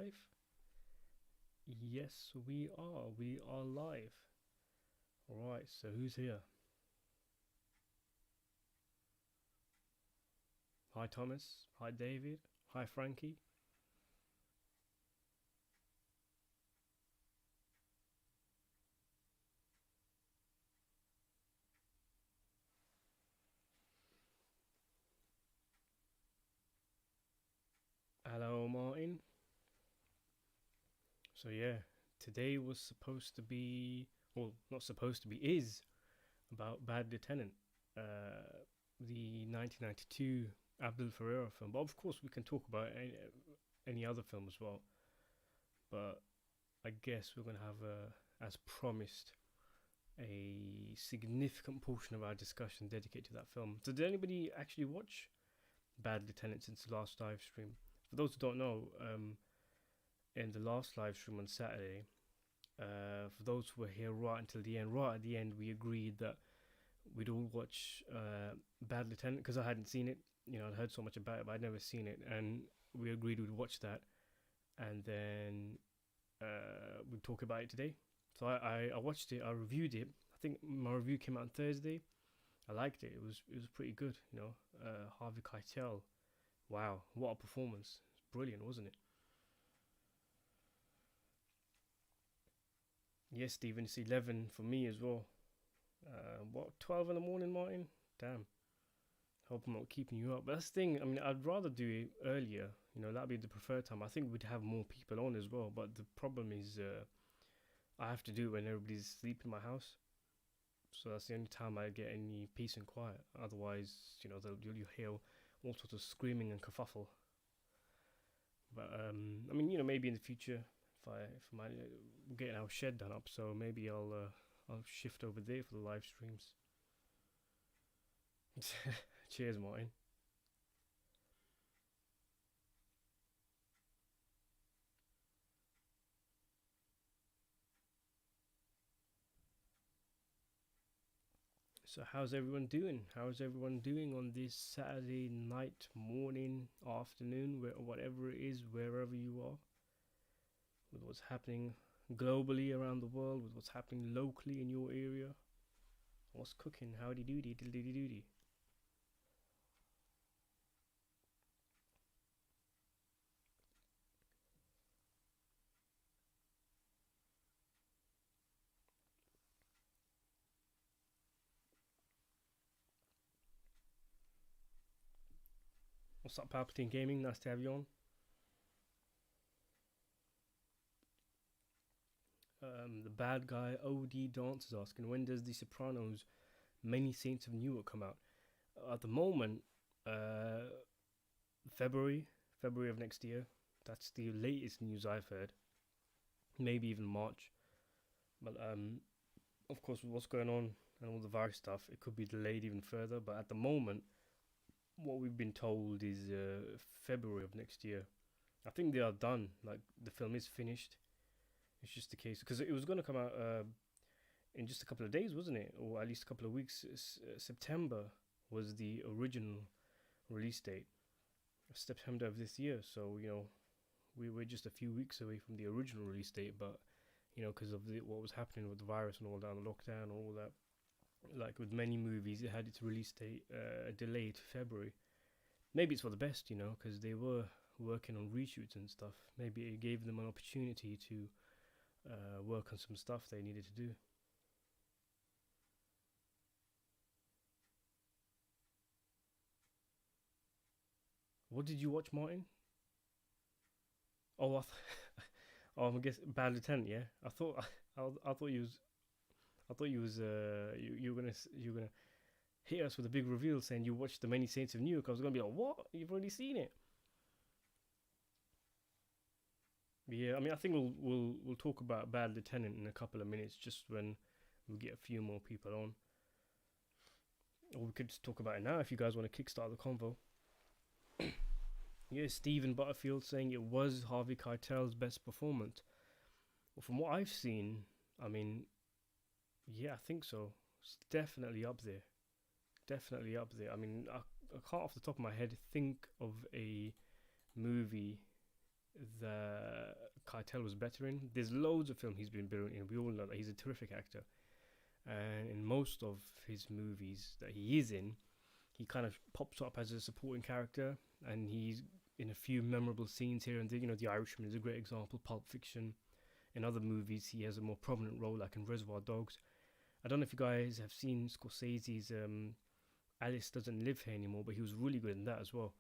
live? Yes, we are. We are live. Alright, so who's here? Hi, Thomas. Hi, David. Hi, Frankie. Hello, Martin. So, yeah, today was supposed to be, well, not supposed to be, is about Bad Lieutenant, the 1992 Abdul Ferreira film. But of course, we can talk about any other film as well. But I guess we're going to have, as promised, a significant portion of our discussion dedicated to that film. So, did anybody actually watch Bad Lieutenant since the last live stream? For those who don't know, in the last live stream on Saturday, for those who were here right until the end, right at the end, we agreed that we'd all watch Bad Lieutenant because I hadn't seen it. You know, I'd heard so much about it, but I'd never seen it, and we agreed we'd watch that, and then we'd talk about it today. So I watched it, I reviewed it. I think my review came out on Thursday. I liked it. It was pretty good. You know, Harvey Keitel. Wow, what a performance! It's brilliant, wasn't it? Yes, Stephen. It's 11 for me as well. What, 12 in the morning, Martin? Damn. Hope I'm not keeping you up. But that's the thing. I mean, I'd rather do it earlier. You know, that'd be the preferred time. I think we'd have more people on as well. But the problem is, I have to do it when everybody's asleep in my house. So that's the only time I get any peace and quiet. Otherwise, you know, you'll hear all sorts of screaming and kerfuffle. But I mean, you know, maybe in the future, if my we're getting our shed done up, so maybe I'll shift over there for the live streams. Cheers, Martin. So how's everyone doing? How's everyone doing on this Saturday night, morning, afternoon, whatever it is, wherever you are, with what's happening globally around the world, with what's happening locally in your area? What's cooking? Howdy doody, diddly doody. What's up, Palpatine Gaming? Nice to have you on. The bad guy OD Dance is asking, when does The Sopranos Many Saints of Newark come out? At the moment, uh, February, February of next year. That's the latest news I've heard. Maybe even March. But of course, with what's going on and all the virus stuff, it could be delayed even further. But at the moment, what we've been told is February of next year. I think they are done. Like the film is finished. It's just the case because it was going to come out in just a couple of days, wasn't it? Or at least a couple of weeks. September was the original release date. September of this year. So you know, we were just a few weeks away from the original release date, but you know, because of what was happening with the virus and all that, the lockdown and all that, like with many movies, it had its release date delayed to February. Maybe it's for the best, you know, because they were working on reshoots and stuff. Maybe it gave them an opportunity to work on some stuff they needed to do. What did you watch, Martin? Oh, I guess Bad Lieutenant. Yeah, I thought you was you were gonna hit us with a big reveal saying you watched The Many Saints of Newark. I was gonna be like, what? You've already seen it? Yeah, I mean, I think we'll talk about Bad Lieutenant in a couple of minutes, just when we get a few more people on, or we could just talk about it now if you guys want to kickstart the convo. Yeah, Stephen Butterfield saying it was Harvey Keitel's best performance. Well, from what I've seen, I mean, yeah, I think so. It's definitely up there. Definitely up there. I mean, I can't off the top of my head think of a movie that Keitel was better in. There's loads of film he's been brilliant in. We all know that he's a terrific actor, and in most of his movies that he is in, he kind of pops up as a supporting character, and he's in a few memorable scenes here and there. You know, The Irishman is a great example. Pulp Fiction. In other movies, he has a more prominent role, like in Reservoir Dogs. I don't know if you guys have seen Scorsese's Alice Doesn't Live Here Anymore, but he was really good in that as well.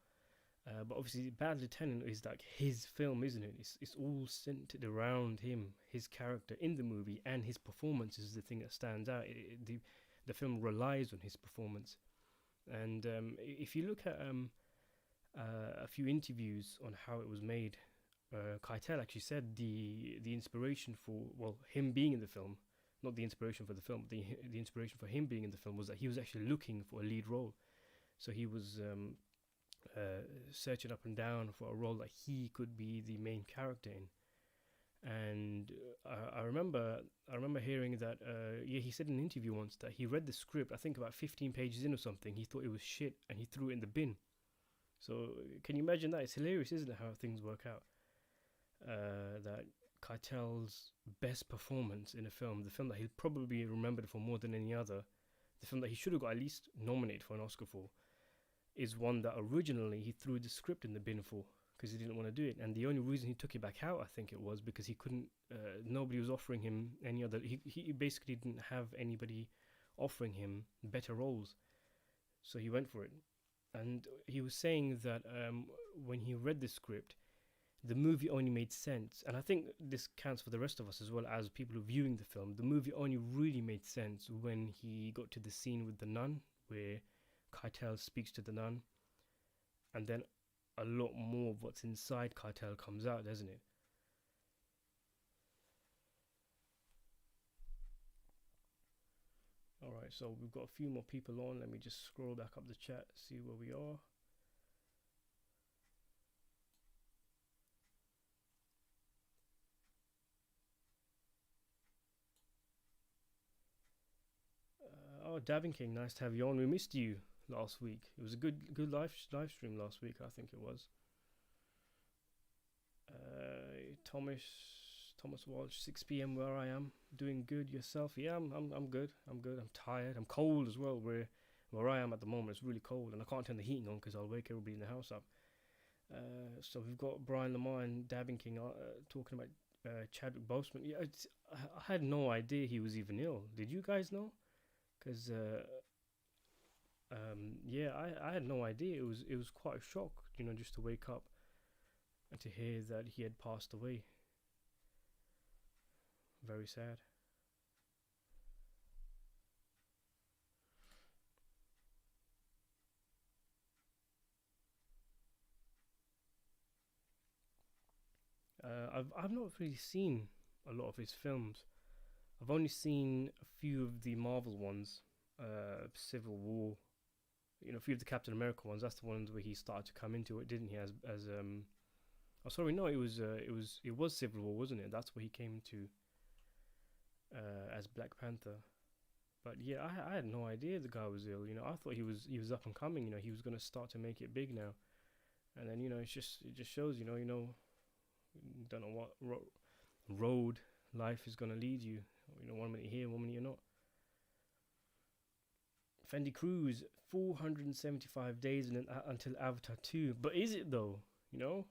But obviously, Bad Lieutenant is like his film, isn't it? It's all centered around him, his character in the movie, and his performance is the thing that stands out. The film relies on his performance. And if you look at a few interviews on how it was made, Keitel actually said the inspiration for, well, him being in the film, not the inspiration for the film, the inspiration for him being in the film was that he was actually looking for a lead role. So he was searching up and down for a role that he could be the main character in. And I remember hearing that he said in an interview once that he read the script, I think about 15 pages in or something. He thought it was shit and he threw it in the bin. So can you imagine that? It's hilarious, isn't it, how things work out? That Keitel's best performance in a film, the film that he'll probably be remembered for more than any other, the film that he should have got at least nominated for an Oscar for, is one that originally he threw the script in the bin for because he didn't want to do it. And the only reason he took it back out, I think it was because he couldn't, nobody was offering him any other, he basically didn't have anybody offering him better roles. So he went for it. And he was saying that when he read the script, the movie only made sense. And I think this counts for the rest of us as well as people who are viewing the film. The movie only really made sense when he got to the scene with the nun, where Keitel speaks to the nun, and then a lot more of what's inside Keitel comes out, doesn't it? Alright, so we've got a few more people on. Let me just scroll back up the chat, see where we are. Oh, Davin King, nice to have you on. We missed you last week. It was a good live stream last week, I think it was. Thomas Walsh, 6 p.m. where I am. Doing good yourself? Yeah, I'm good. I'm good. I'm tired. I'm cold as well. Where I am at the moment, it's really cold, and I can't turn the heating on because I'll wake everybody in the house up. So we've got Brian Lamar and Dabbing King talking about Chadwick Boseman. Yeah, I had no idea he was even ill. Did you guys know? Because yeah, I had no idea. It was quite a shock, you know, just to wake up and to hear that he had passed away. Very sad. I've not really seen a lot of his films. I've only seen a few of the Marvel ones, Civil War, you know, a few of the Captain America ones. That's the ones where he started to come into it, didn't he? Oh, sorry, no, it was Civil War, wasn't it? That's where he came to as Black Panther. But yeah, I had no idea the guy was ill. You know, I thought he was up and coming. You know, he was gonna start to make it big now, and then, you know, it just shows, you know, don't know what road life is gonna lead you. You know, 1 minute here, 1 minute you're not. Fendi Cruz, 475 days until Avatar 2. But is it though? You know,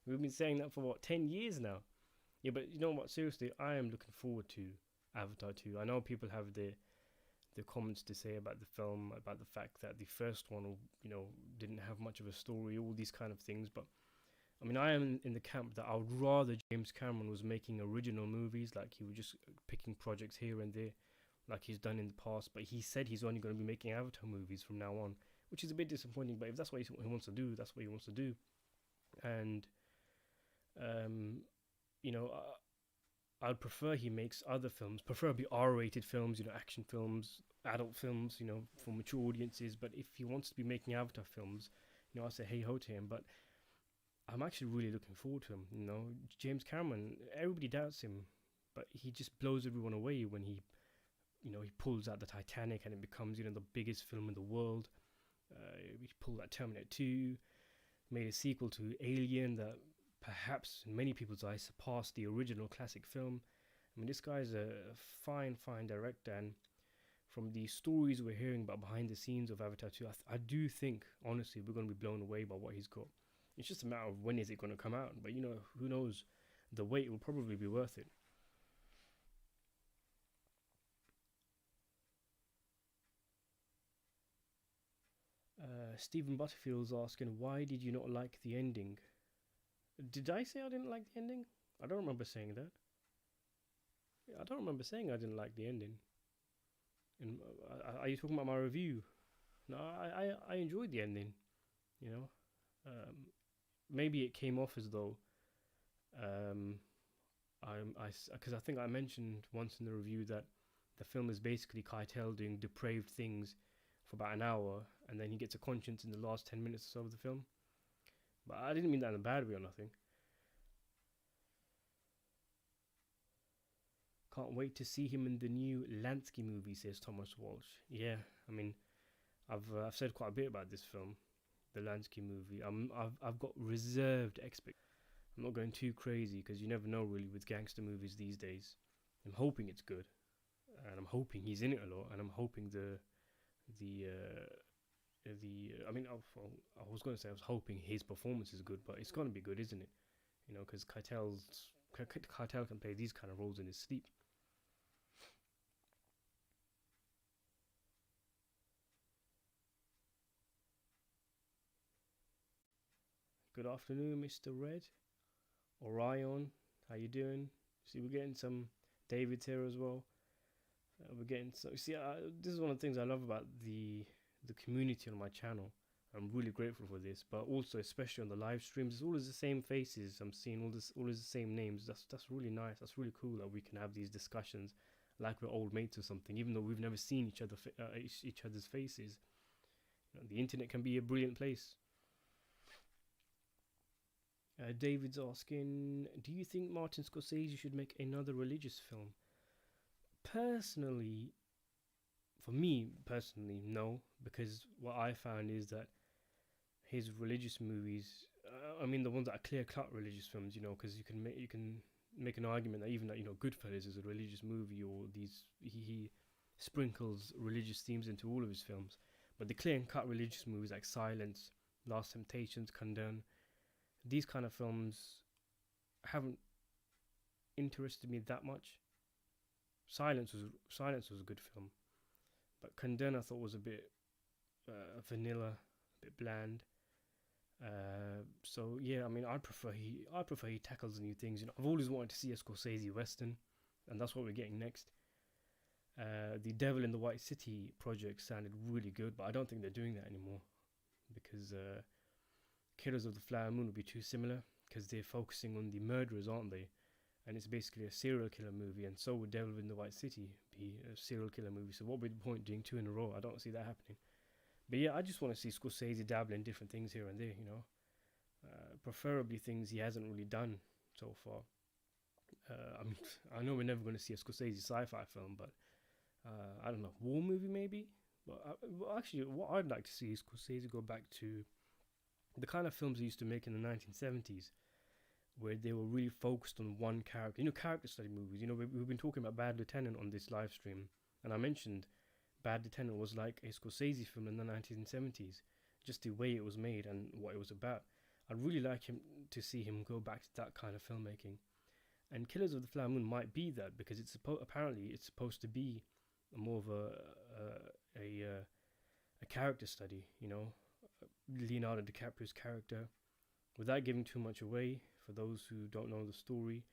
we've been saying that for what, 10 years now. Yeah, but you know what? Seriously, I am looking forward to Avatar 2. I know people have their comments to say about the film, about the fact that the first one, you know, didn't have much of a story, all these kind of things. But I mean, I am in the camp that I would rather James Cameron was making original movies, like he was just picking projects here and there, like he's done in the past. But he said he's only going to be making Avatar movies from now on, which is a bit disappointing. But if that's what he wants to do, that's what he wants to do. And you know, I'd prefer he makes other films, preferably R-rated films, you know, action films, adult films, you know, for mature audiences. But if he wants to be making Avatar films, you know, I say hey ho to him. But I'm actually really looking forward to him. You know, James Cameron, everybody doubts him, but he just blows everyone away when he, you know, he pulls out the Titanic and it becomes, you know, the biggest film in the world. He pulled out Terminator 2, made a sequel to Alien that perhaps in many people's eyes surpassed the original classic film. I mean, this guy's a fine, fine director, and from the stories we're hearing about behind the scenes of Avatar 2, I do think, honestly, we're going to be blown away by what he's got. It's just a matter of when is it going to come out, but you know, who knows? The wait will probably be worth it. Stephen Butterfield's asking, why did you not like the ending? Did I say I didn't like the ending? I don't remember saying that. I don't remember saying I didn't like the ending. And are you talking about my review? No, I enjoyed the ending. You know, maybe it came off as though because I think I mentioned once in the review that the film is basically Keitel doing depraved things for about an hour, and then he gets a conscience in the last 10 minutes or so of the film. But I didn't mean that in a bad way or nothing. Can't wait to see him in the new Lansky movie, says Thomas Walsh. Yeah, I mean, I've said quite a bit about this film, the Lansky movie. I've got reserved expectations. I'm not going too crazy because you never know really with gangster movies these days. I'm hoping it's good, and I'm hoping he's in it a lot, and I'm hoping I mean, I was going to say I was hoping his performance is good, but it's going to be good, isn't it? You know, because Keitel can play these kind of roles in his sleep. Good afternoon, Mr. Red. Orion, how you doing? See, we're getting some David's here as well. We're getting so see. This is one of the things I love about the community on my channel. I'm really grateful for this, but also especially on the live streams, it's always the same faces. I'm seeing always the same names. That's really nice. That's really cool that we can have these discussions like we're old mates or something, even though we've never seen each other's faces. You know, the internet can be a brilliant place. David's asking, do you think Martin Scorsese should make another religious film? Personally, for me personally, no, because what I found is that his religious movies, I mean the ones that are clear-cut religious films, you know, because you can make an argument that even that, you know, Goodfellas is a religious movie, or he sprinkles religious themes into all of his films. But the clear-cut religious movies like Silence, Last Temptations, Condemn, these kind of films haven't interested me that much. Silence was a good film, but Condemn I thought was a bit vanilla, a bit bland. So yeah, I mean, I prefer he tackles new things. You know, I've always wanted to see a Scorsese western, and that's what we're getting next. The Devil in the White City project sounded really good, but I don't think they're doing that anymore because Killers of the Flower Moon would be too similar because they're focusing on the murderers, aren't they? And it's basically a serial killer movie, and so would Devil in the White City be a serial killer movie. So what would be the point doing two in a row? I don't see that happening. But yeah, I just want to see Scorsese dabble in different things here and there, you know. Preferably things he hasn't really done so far. I mean, I know we're never going to see a Scorsese sci-fi film, but I don't know, war movie maybe? But actually, what I'd like to see is Scorsese go back to the kind of films he used to make in the 1970s, where they were really focused on one character. You know, character study movies. You know, we've been talking about Bad Lieutenant on this live stream, and I mentioned Bad Lieutenant was like a Scorsese film in the 1970s, just the way it was made and what it was about. I'd really like to see him go back to that kind of filmmaking. And Killers of the Flower Moon might be that, because apparently it's supposed to be more of a character study, you know, Leonardo DiCaprio's character, without giving too much away for those who don't know the story.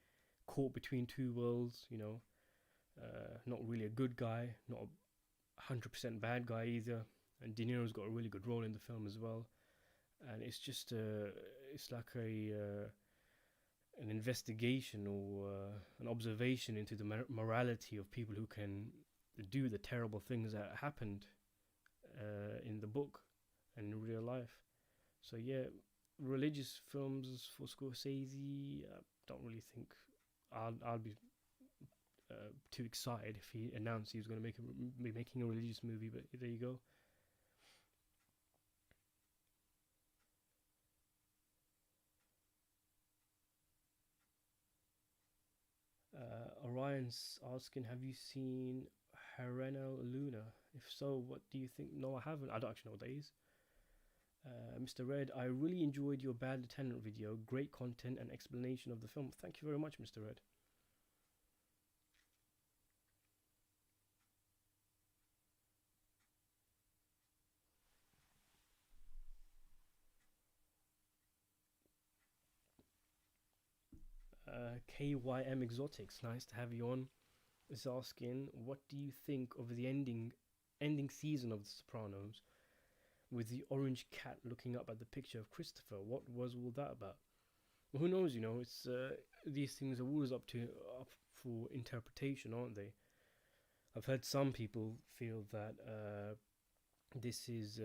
Caught between two worlds, you know, not really a good guy, not a 100% bad guy either. And De Niro's got a really good role in the film as well. And it's just it's like an investigation or an observation into the morality of people who can do the terrible things that happened in the book and in real life. So yeah, religious films for Scorsese, don't really think I'll be too excited if he announced he was going to be making a religious movie. But there you go. Ryan's asking, have you seen Harena Luna? If so, what do you think? No, I haven't. I don't actually know what that is. Mr. Red, I really enjoyed your Bad Lieutenant video. Great content and explanation of the film. Thank you very much, Mr. Red. KYM Exotics, nice to have you on. Is asking, what do you think of the ending season of The Sopranos, with the orange cat looking up at the picture of Christopher? What was all that about? Well, who knows? You know, it's these things are always up for interpretation, aren't they? I've heard some people feel that this is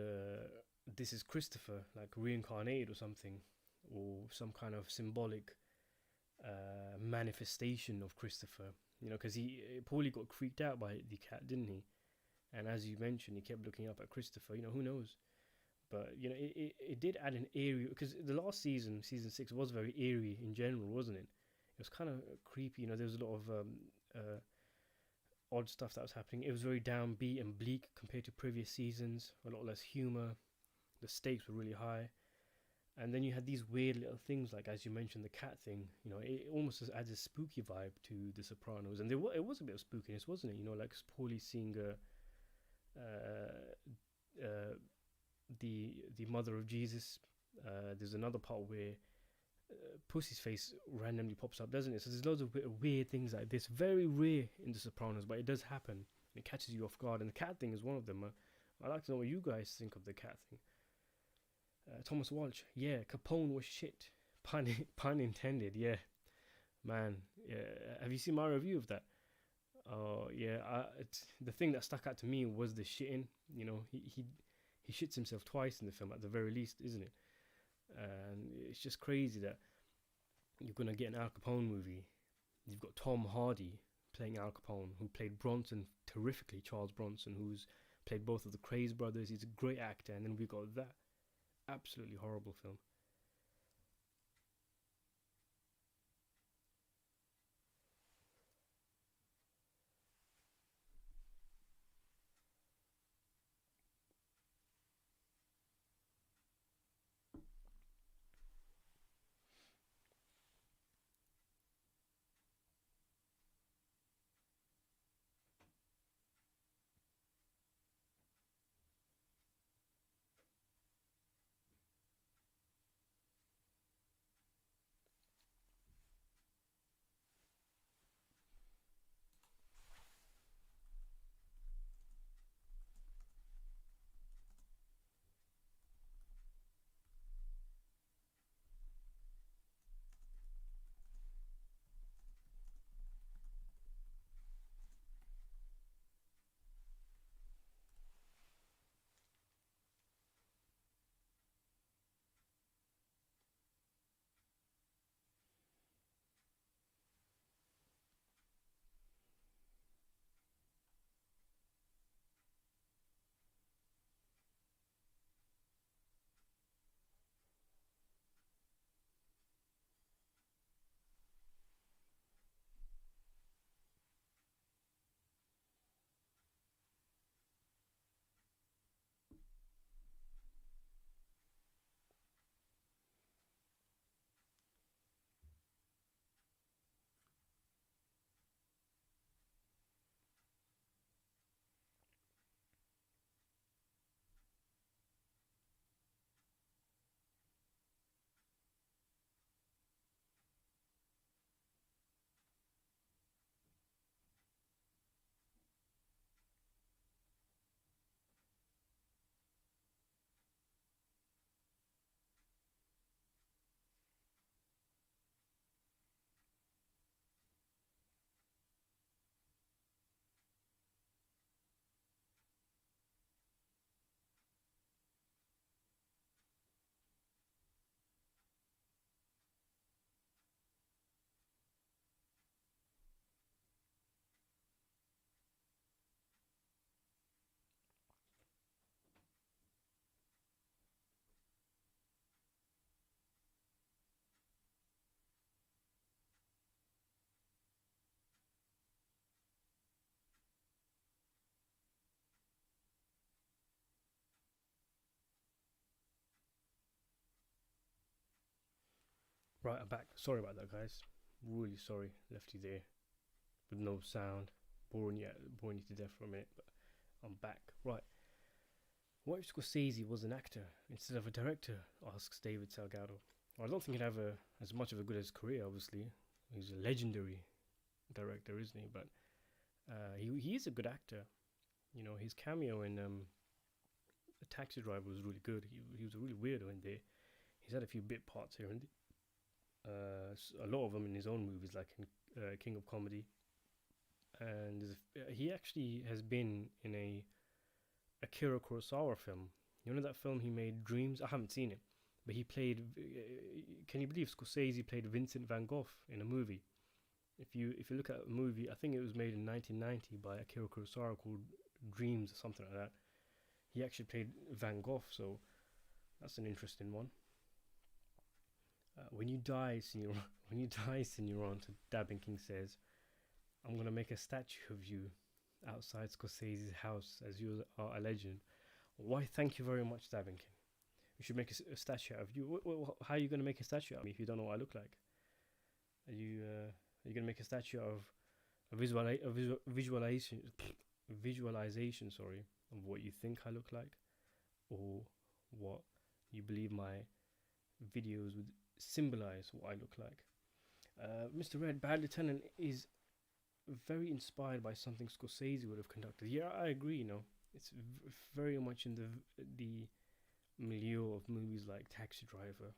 Christopher, like reincarnated or something, or some kind of symbolic manifestation of Christopher. You know, because Paulie got creeped out by the cat, didn't he? And as you mentioned, he kept looking up at Christopher. You know, who knows? But you know, it did add an eerie, because the last season, season 6, was very eerie in general, wasn't it? It was kind of creepy. You know, there was a lot of odd stuff that was happening. It was very downbeat and bleak compared to previous seasons. A lot less humor. The stakes were really high. And then you had these weird little things, like as you mentioned, the cat thing. You know, it almost adds a spooky vibe to The Sopranos, and it was a bit of spookiness, wasn't it? You know, like Paulie seeing the mother of Jesus. There's another part where Pussy's face randomly pops up, doesn't it? So there's loads of weird things like this. Very rare in The Sopranos, but it does happen. It catches you off guard, and the cat thing is one of them. I'd like to know what you guys think of the cat thing. Thomas Walsh, yeah, Capone was shit. Pun intended, yeah. Man, yeah. Have you seen my review of that? Oh, yeah. It's the thing that stuck out to me was the shitting. You know, he shits himself twice in the film, at the very least, isn't it? And it's just crazy that you're gonna get an Al Capone movie. You've got Tom Hardy playing Al Capone, who played Bronson terrifically, Charles Bronson, who's played both of the Craze brothers. He's a great actor, and then we got that absolutely horrible film. Right, I'm back. Sorry about that, guys. Really sorry. Left you there with no sound. Boring you to death for a minute, but I'm back. Right. What if Scorsese was an actor instead of a director? Asks David Salgado. Well, I don't think he'd have as much of a good as career, obviously. He's a legendary director, isn't he? But he is a good actor. You know, his cameo in A Taxi Driver was really good. He was a really weirdo in there. He's had a few bit parts here and a lot of them in his own movies, like in King of Comedy. And he actually has been in a Akira Kurosawa film. You know that film he made, Dreams? I haven't seen it, but he played. Can you believe Scorsese played Vincent Van Gogh in a movie? If you look at a movie, I think it was made in 1990 by Akira Kurosawa called Dreams or something like that. He actually played Van Gogh, so that's an interesting one. When you die, Senor, when you die, Senoran, Dabbing King says, I'm gonna make a statue of you outside Scorsese's house as you are a legend. Why, thank you very much, Dabbing King. We should make a statue out of you. How are you gonna make a statue out of me if you don't know what I look like? Are you gonna make a statue of visualization, sorry, of what you think I look like, or what you believe my videos would symbolize what I look like? Mr. Red, Bad Lieutenant is very inspired by something Scorsese would have conducted. Yeah, I agree. You know, it's very much in the milieu of movies like Taxi Driver,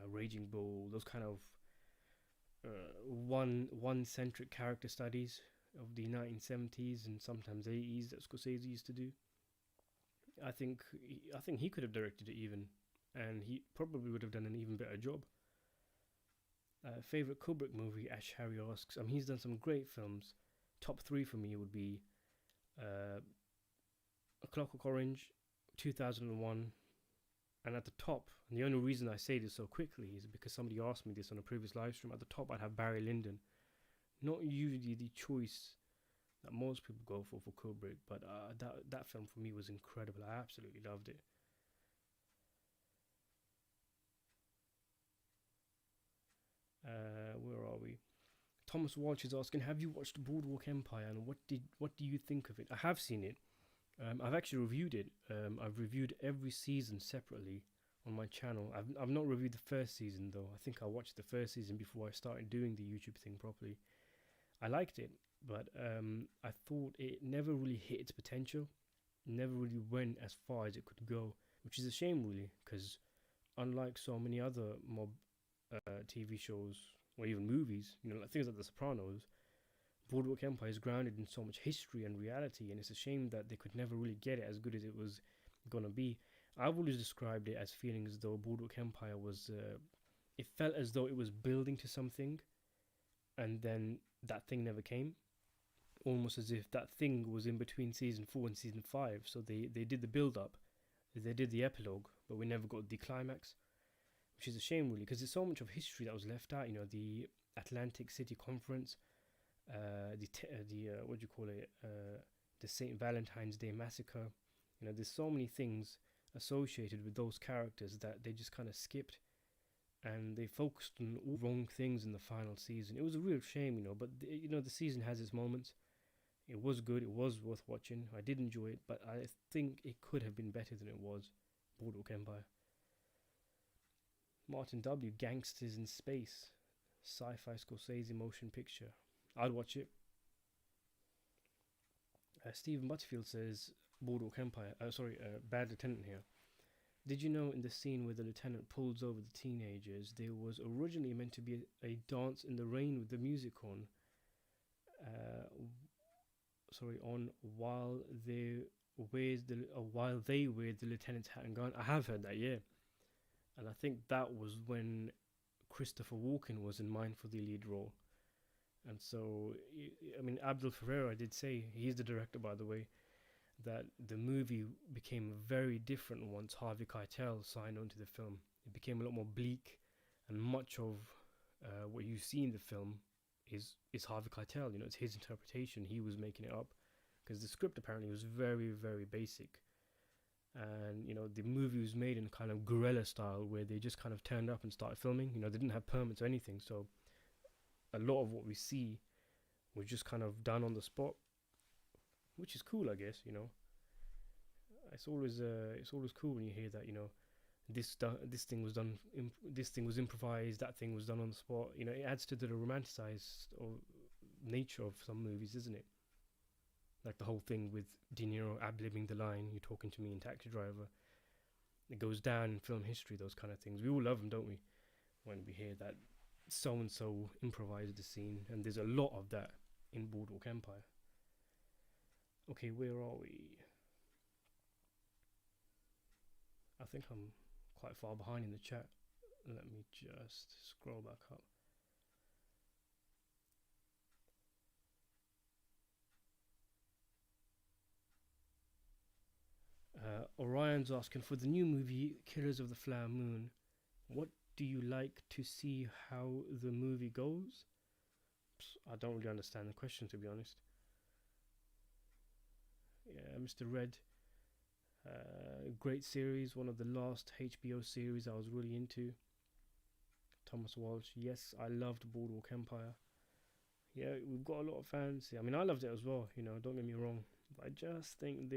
Raging Bull, those kind of one centric character studies of the 1970s and sometimes 80s that Scorsese used to do. I think he could have directed it even, and he probably would have done an even better job. Favorite Kubrick movie? Ash Harry asks. He's done some great films. Top three for me would be A Clockwork Orange, 2001, and at the top, and the only reason I say this so quickly is because somebody asked me this on a previous live stream. At the top, I'd have Barry Lyndon. Not usually the choice that most people go for Kubrick, but that film for me was incredible. I absolutely loved it. Where are we? Thomas Walsh is asking, have you watched Boardwalk Empire, and what do you think of it? I have seen it. I've actually reviewed it. I've reviewed every season separately on my channel. I've not reviewed the first season though. I think I watched the first season before I started doing the YouTube thing properly. I liked it, but I thought it never really hit its potential. Never really went as far as it could go, which is a shame really, because unlike so many other mob TV shows or even movies, you know, like things like The Sopranos, Boardwalk Empire is grounded in so much history and reality, and it's a shame that they could never really get it as good as it was gonna be. I've always described it as feeling as though Boardwalk Empire was, it felt as though it was building to something, and then that thing never came. Almost as if that thing was in between season 4 and season 5. So they did the build up, they did the epilogue, but we never got the climax, which is a shame really, because there's so much of history that was left out. You know, the Atlantic City Conference, what do you call it? The St. Valentine's Day Massacre. You know, there's so many things associated with those characters that they just kind of skipped, and they focused on all wrong things in the final season. It was a real shame, you know. But you know, the season has its moments. It was good. It was worth watching. I did enjoy it, but I think it could have been better than it was. Boardwalk Empire. Martin W. Gangsters in Space, sci-fi Scorsese motion picture. I'd watch it. Stephen Butterfield says Boardwalk Empire. Bad Lieutenant here. Did you know in the scene where the lieutenant pulls over the teenagers, there was originally meant to be a dance in the rain with the music on? While they wear the lieutenant's hat and gun. I have heard that, yeah. And I think that was when Christopher Walken was in mind for the lead role. And so, I mean, Abdul Ferreira did say, he's the director by the way, that the movie became very different once Harvey Keitel signed on to the film. It became a lot more bleak, and much of what you see in the film is Harvey Keitel. You know, it's his interpretation. He was making it up, because the script apparently was very, very basic. And the movie was made in kind of guerrilla style, where they just kind of turned up and started filming. They didn't have permits or anything, so a lot of what we see was just kind of done on the spot, which is cool, I guess. It's always cool when you hear that. This thing was done. This thing was improvised. That thing was done on the spot. It adds to the romanticized or nature of some movies, isn't it? Like the whole thing with De Niro ad-libbing the line, "You're talking to me" in Taxi Driver. It goes down in film history, those kind of things. We all love them, don't we? When we hear that so-and-so improvised the scene. And there's a lot of that in Boardwalk Empire. Okay, where are we? I think I'm quite far behind in the chat. Let me just scroll back up. Orion's asking, for the new movie Killers of the Flower Moon, what do you like to see how the movie goes? I don't really understand the question, to be honest. Yeah, Mr. Red, great series, one of the last HBO series I was really into. Thomas Walsh, yes, I loved Boardwalk Empire. Yeah, we've got a lot of fans here. I mean, I loved it as well, don't get me wrong. But I just think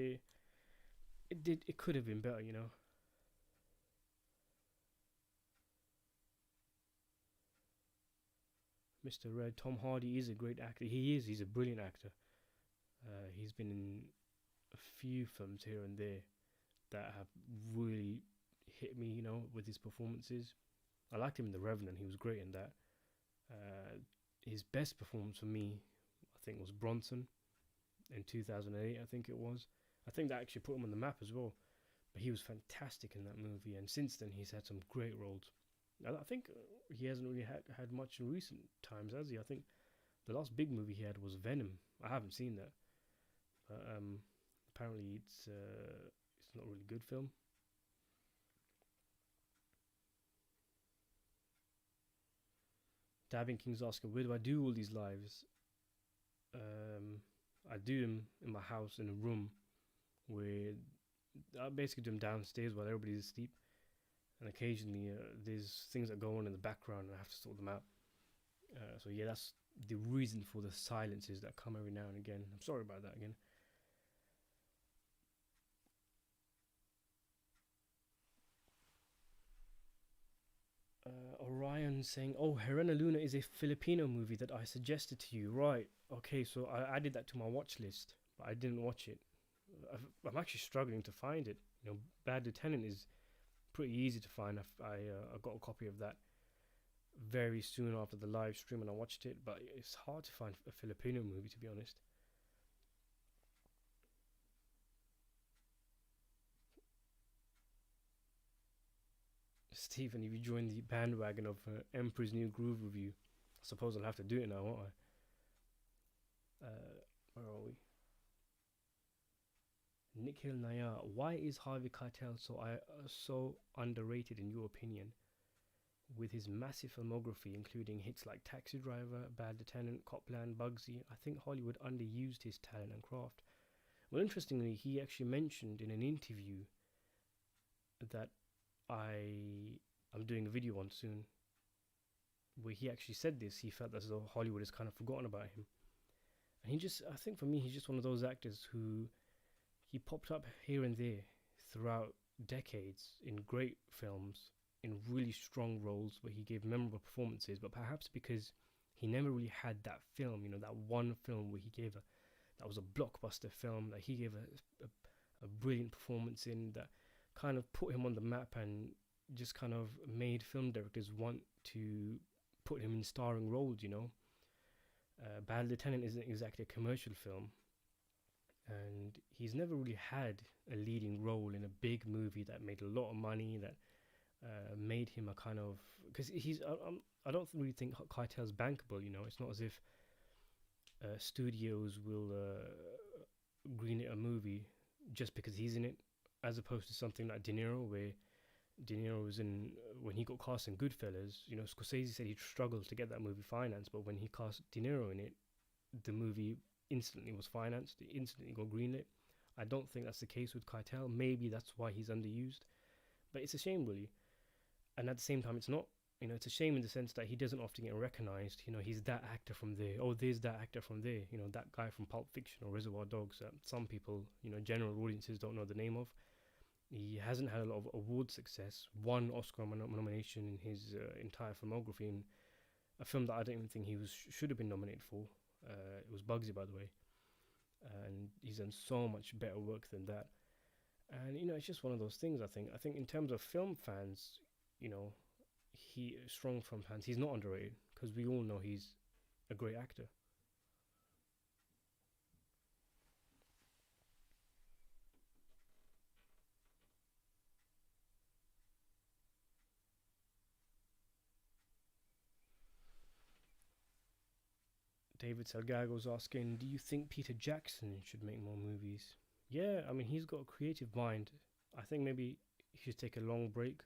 it could have been better. Mr. Red, Tom Hardy is a great actor. He's a brilliant actor. He's been in a few films here and there that have really hit me, with his performances. I liked him in The Revenant. He was great in that. His best performance for me, I think, was Bronson in 2008, I think it was. I think that actually put him on the map as well. But he was fantastic in that movie, and since then he's had some great roles. I think he hasn't really had much in recent times, has he? I think the last big movie he had was Venom. I haven't seen that, but apparently it's not a really good film. Dabbing King's asking, where do I do all these lives? I do them in my house in a room where I basically do them downstairs while everybody's asleep, and occasionally there's things that go on in the background and I have to sort them out. So yeah, that's the reason for the silences that come every now and again. I'm sorry about that again. Orion saying, "Oh, Herena Luna is a Filipino movie that I suggested to you." Right. Okay, so I added that to my watch list, but I didn't watch it. I'm actually struggling to find it. Bad Lieutenant is pretty easy to find. I got a copy of that very soon after the live stream and I watched it, but it's hard to find a Filipino movie, to be honest. Stephen, if you join the bandwagon of Emperor's New Groove review, I suppose I'll have to do it now, won't I? Where are we? Nikhil Nayar, why is Harvey Keitel so underrated in your opinion? With his massive filmography, including hits like Taxi Driver, Bad Lieutenant, Copland, Bugsy, I think Hollywood underused his talent and craft. Well, interestingly, he actually mentioned in an interview that I'm doing a video on soon, where he actually said this. He felt as though Hollywood has kind of forgotten about him. And I think for me, he's just one of those actors who he popped up here and there throughout decades in great films, in really strong roles where he gave memorable performances, but perhaps because he never really had that film, that one film where that was a blockbuster film that he gave a brilliant performance in, that kind of put him on the map and just kind of made film directors want to put him in starring roles. Bad Lieutenant isn't exactly a commercial film, and he's never really had a leading role in a big movie that made a lot of money, that made him a kind of, because I don't really think Keitel's bankable. It's not as if studios will greenlit a movie just because he's in it, as opposed to something like De Niro, where De Niro was in, when he got cast in Goodfellas, Scorsese said he struggled to get that movie financed, but when he cast De Niro in it, the movie instantly was financed, it instantly got greenlit. I don't think that's the case with Keitel. Maybe that's why he's underused, but it's a shame, really. And at the same time, it's not. It's a shame in the sense that he doesn't often get recognized. He's that actor from there. Oh, there's that actor from there. That guy from Pulp Fiction or Reservoir Dogs that some people, general audiences don't know the name of. He hasn't had a lot of award success. One Oscar nomination in his entire filmography, in a film that I don't even think he should have been nominated for. It was Bugsy, by the way. And he's done so much better work than that. And it's just one of those things. I think in terms of film fans, he strong film fans, he's not underrated because we all know he's a great actor. David Salgago's asking, do you think Peter Jackson should make more movies? Yeah, I mean, he's got a creative mind. I think maybe he should take a long break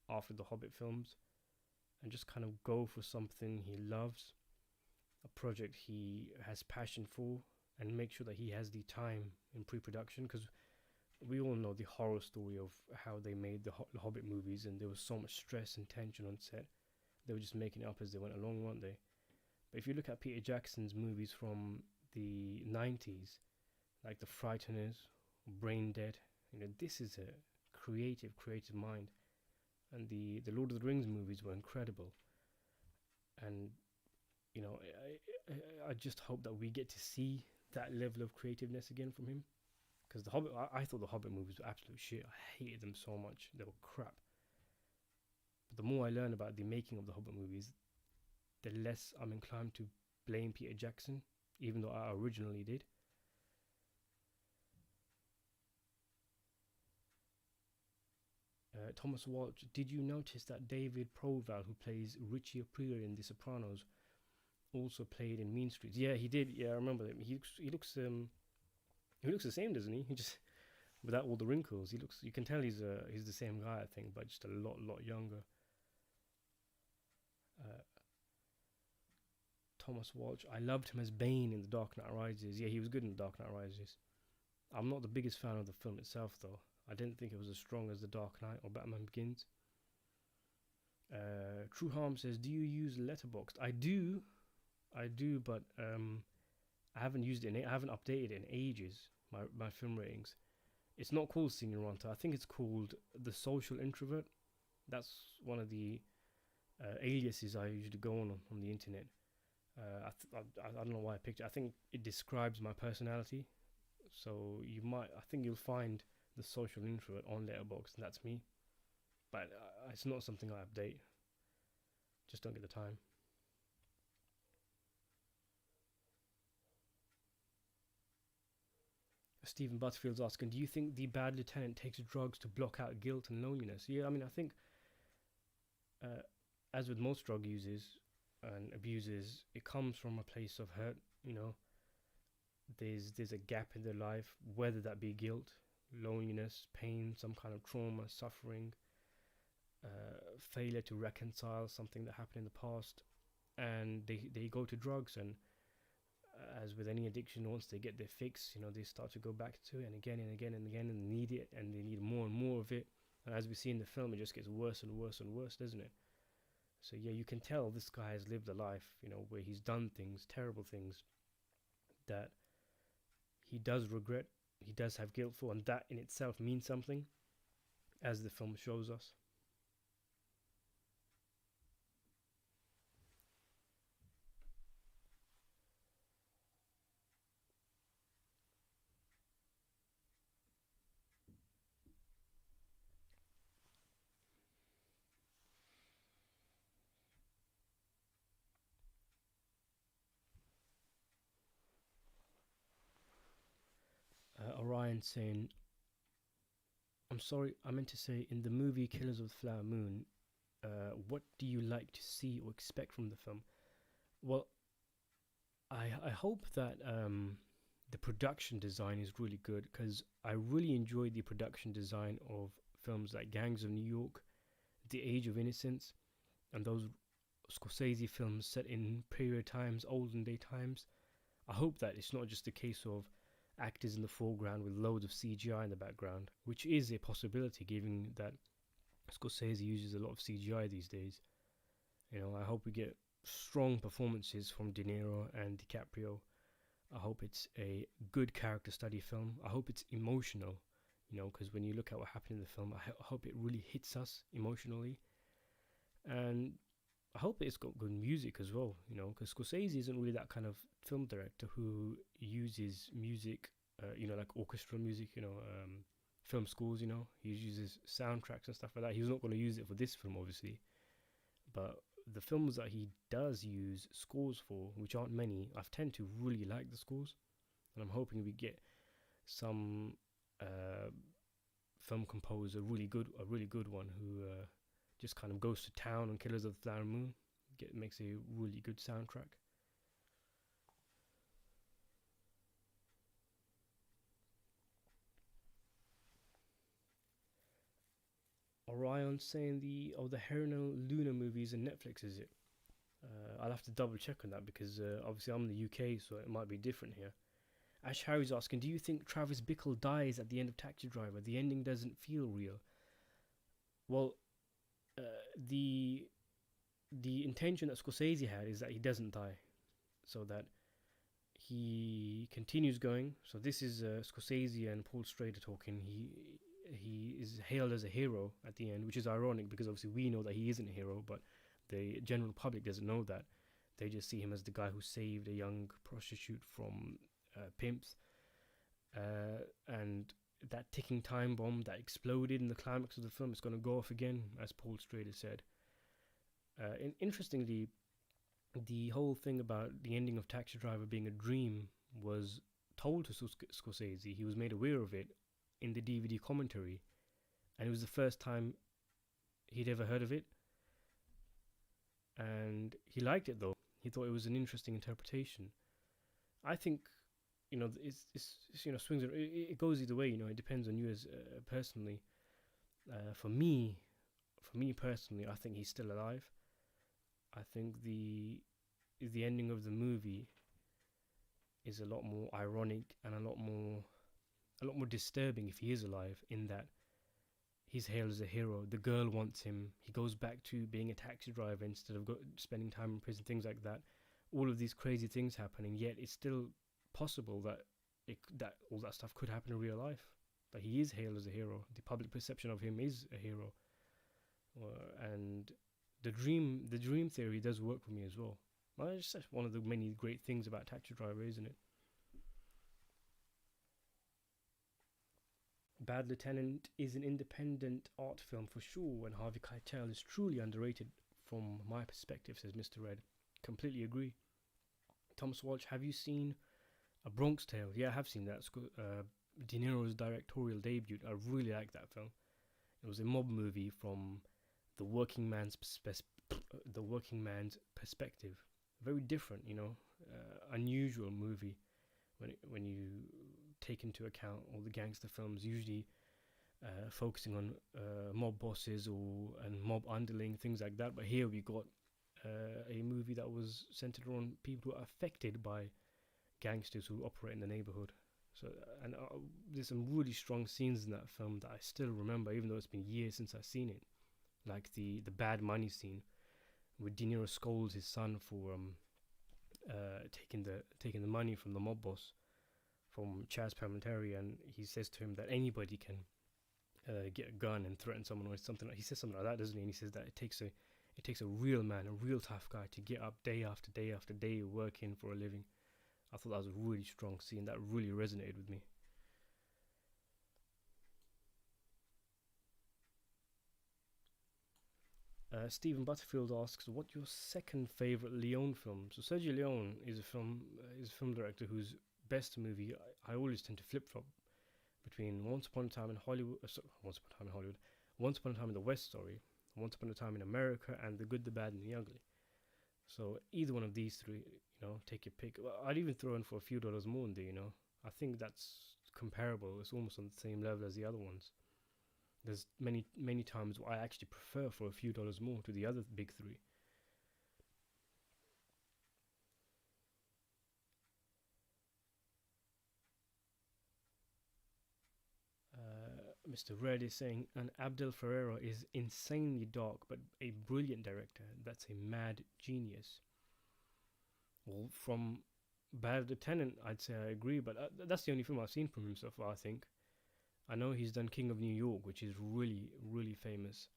after the Hobbit films and just kind of go for something he loves, a project he has passion for, and make sure that he has the time in pre-production, because we all know the horror story of how they made the Hobbit movies, and there was so much stress and tension on set. They were just making it up as they went along, weren't they? But if you look at Peter Jackson's movies from the 90s, like The Frighteners, Brain Dead, this is a creative mind. And the Lord of the Rings movies were incredible. And, I just hope that we get to see that level of creativeness again from him. Because the Hobbit, I thought the Hobbit movies were absolute shit. I hated them so much. They were crap. But the more I learn about the making of the Hobbit movies, the less I'm inclined to blame Peter Jackson, even though I originally did. Thomas Walsh, did you notice that David Proval, who plays Richie Aprile in The Sopranos, also played in Mean Streets? Yeah, he did. Yeah, I remember that. He looks the same, doesn't he? He just, without all the wrinkles, you can tell he's the same guy, I think, but just a lot younger. Thomas Walsh, I loved him as Bane in The Dark Knight Rises. Yeah, he was good in The Dark Knight Rises. I'm not the biggest fan of the film itself, though. I didn't think it was as strong as The Dark Knight or Batman Begins. True Harm says, do you use Letterboxd? I do, but I haven't used it. I haven't updated it in ages. My film ratings. It's not called Senior Ronta. I think it's called The Social Introvert. That's one of the aliases I usually go on the internet. I don't know why I picked it. I think it describes my personality. So I think you'll find The Social Introvert on Letterboxd, and that's me. But it's not something I update. Just don't get the time. Stephen Butterfield's asking, do you think the bad lieutenant takes drugs to block out guilt and loneliness? Yeah, I mean, I think, as with most drug users and abusers, it comes from a place of hurt. There's a gap in their life, whether that be guilt, loneliness, pain, some kind of trauma, suffering, failure to reconcile something that happened in the past, and they go to drugs. And as with any addiction, once they get their fix, they start to go back to it, and again and again and again, and they need it, and they need more and more of it. And as we see in the film, it just gets worse and worse and worse, doesn't it? So yeah, you can tell this guy has lived a life, where he's done things, terrible things, that he does regret, he does have guilt for, and that in itself means something, as the film shows us. Orion saying, I'm sorry, I meant to say, in the movie Killers of the Flower Moon, what do you like to see or expect from the film? Well, I hope that the production design is really good, because I really enjoyed the production design of films like Gangs of New York, The Age of Innocence, and those Scorsese films set in period times, olden day times. I hope that it's not just a case of actors in the foreground with loads of CGI in the background, which is a possibility given that Scorsese uses a lot of CGI these days. I hope we get strong performances from De Niro and DiCaprio. I hope it's a good character study film. I hope it's emotional, because when you look at what happened in the film, I hope it really hits us emotionally. And I hope it's got good music as well, because Scorsese isn't really that kind of film director who uses music, like orchestral music, film scores, he uses soundtracks and stuff like that. He's not going to use it for this film, obviously. But the films that he does use scores for, which aren't many, I tend to really like the scores. And I'm hoping we get some film composer, a really good one who just kind of goes to town on Killers of the Flower Moon. Makes a really good soundtrack. Orion saying the Herino Luna movies and Netflix, is it? I'll have to double check on that because obviously I'm in the UK, so it might be different here. Ash Harry's asking, do you think Travis Bickle dies at the end of Taxi Driver? The ending doesn't feel real. Well, the intention that Scorsese had is that he doesn't die, so that he continues going. So this is Scorsese and Paul Schrader talking. He is hailed as a hero at the end, which is ironic because obviously we know that he isn't a hero, but the general public doesn't know that. They just see him as the guy who saved a young prostitute from pimps, and that ticking time bomb that exploded in the climax of the film is going to go off again, as Paul Schrader said. Interestingly, the whole thing about the ending of Taxi Driver being a dream was told to Scorsese. He was made aware of it in the DVD commentary, and it was the first time he'd ever heard of it. And he liked it though. He thought it was an interesting interpretation. I think, it's swings. It goes either way. It depends on you as personally. For me personally, I think he's still alive. I think the ending of the movie is a lot more ironic and a lot more disturbing if he is alive, in that he's hailed as a hero. The girl wants him. He goes back to being a taxi driver instead of spending time in prison, things like that. All of these crazy things happening, yet it's still possible that all that stuff could happen in real life. That he is hailed as a hero. The public perception of him is a hero. And the dream theory does work for me as well. It's just one of the many great things about Taxi Driver, isn't it? Bad Lieutenant is an independent art film for sure, and Harvey Keitel is truly underrated from my perspective, says Mr. Red. Completely agree. Thomas Walsh, have you seen A Bronx Tale? Yeah, I have seen that. De Niro's directorial debut. I really like that film. It was a mob movie from the working man's perspective. Very different, unusual movie when you take into account all the gangster films usually focusing on mob bosses and mob underling, things like that. But here we got a movie that was centered around people who are affected by gangsters who operate in the neighborhood. So, and there's some really strong scenes in that film that I still remember, even though it's been years since I've seen it. Like the bad money scene, where De Niro scolds his son for taking the money from the mob boss, from Chaz Palminteri, and he says to him that anybody can get a gun and threaten someone or something. He says something like that, doesn't he? And he says that it takes a real man, a real tough guy, to get up day after day after day working for a living. I thought that was a really strong scene that really resonated with me. Stephen Butterfield asks, "What's your second favorite Leone film?" So Sergio Leone is a film director whose best movie I always tend to flip flop between Once Upon a Time in Hollywood, Once Upon a Time in Hollywood, Once Upon a Time in the West, Once Upon a Time in America, and The Good, the Bad, and the Ugly. So either one of these three, take your pick. Well, I'd even throw in for a few dollars more in there. I think that's comparable. It's almost on the same level as the other ones. There's many times where I actually prefer for a few dollars more to the other big three. Mr. Red is saying, and Abdel Ferreira is insanely dark, but a brilliant director. That's a mad genius. Well, from Bad Lieutenant, I'd say I agree, but that's the only film I've seen from him so far, I think. I know he's done King of New York, which is really, really famous,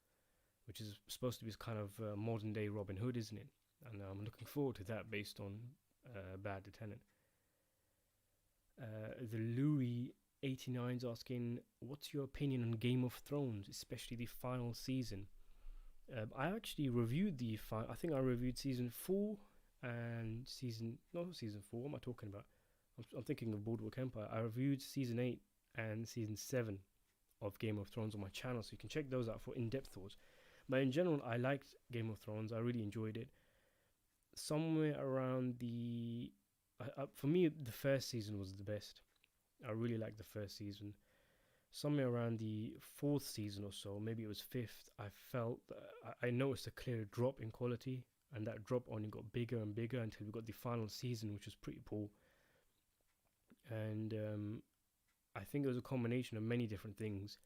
which is supposed to be his kind of modern day Robin Hood, isn't it? And I'm looking forward to that based on Bad Lieutenant. The Louis 89 is asking, what's your opinion on Game of Thrones, especially the final season? I actually reviewed I think I reviewed season 4 and season 4, what am I talking about? I'm thinking of Boardwalk Empire. I reviewed season 8 and season 7 of Game of Thrones on my channel, so you can check those out for in-depth thoughts. But in general, I liked Game of Thrones. I really enjoyed it. Somewhere around for me, the first season was the best. I really liked the first season. Somewhere around the 4th season or so, maybe it was 5th, I felt I noticed a clear drop in quality, and that drop only got bigger and bigger until we got the final season, which was pretty poor. And I think it was a combination of many different things.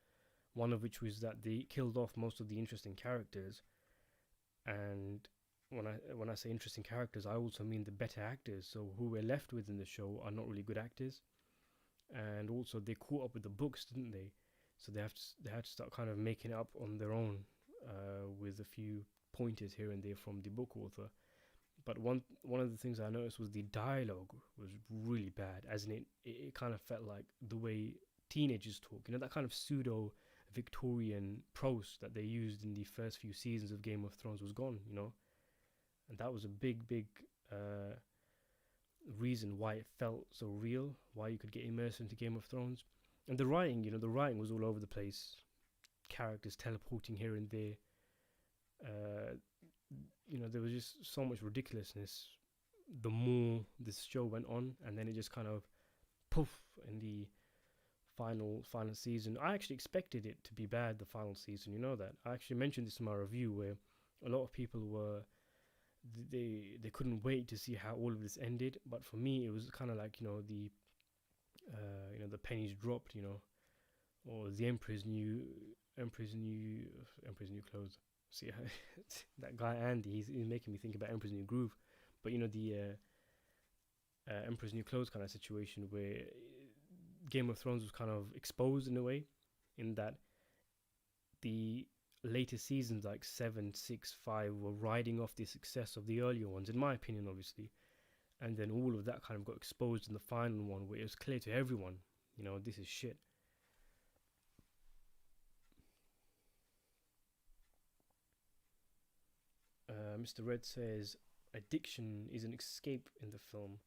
One of which was that they killed off most of the interesting characters, and when I say interesting characters, I also mean the better actors. So who we're left with in the show are not really good actors, and also they caught up with the books, didn't they? So they had to start kind of making it up on their own, with a few pointers here and there from the book author. But one of the things I noticed was the dialogue was really bad, as in it kind of felt like the way teenagers talk, that kind of pseudo Victorian prose that they used in the first few seasons of Game of Thrones was gone, and that was a big reason why it felt so real, why you could get immersed into Game of Thrones. And the writing was all over the place, characters teleporting here and there. There was just so much ridiculousness the more this show went on, and then it just kind of poof in the final season. I actually expected it to be bad, the final season, that. I actually mentioned this in my review, where a lot of people were, they couldn't wait to see how all of this ended, but for me it was kind of like, the pennies dropped, or the Emperor's new clothes. See, that guy Andy, he's making me think about Emperor's New Groove, but the Emperor's New Clothes kind of situation, where Game of Thrones was kind of exposed in a way, in that the later seasons like 7, 6, 5 were riding off the success of the earlier ones, in my opinion, obviously, and then all of that kind of got exposed in the final one, where it was clear to everyone, this is shit. Mr. Red says, addiction is an escape in the film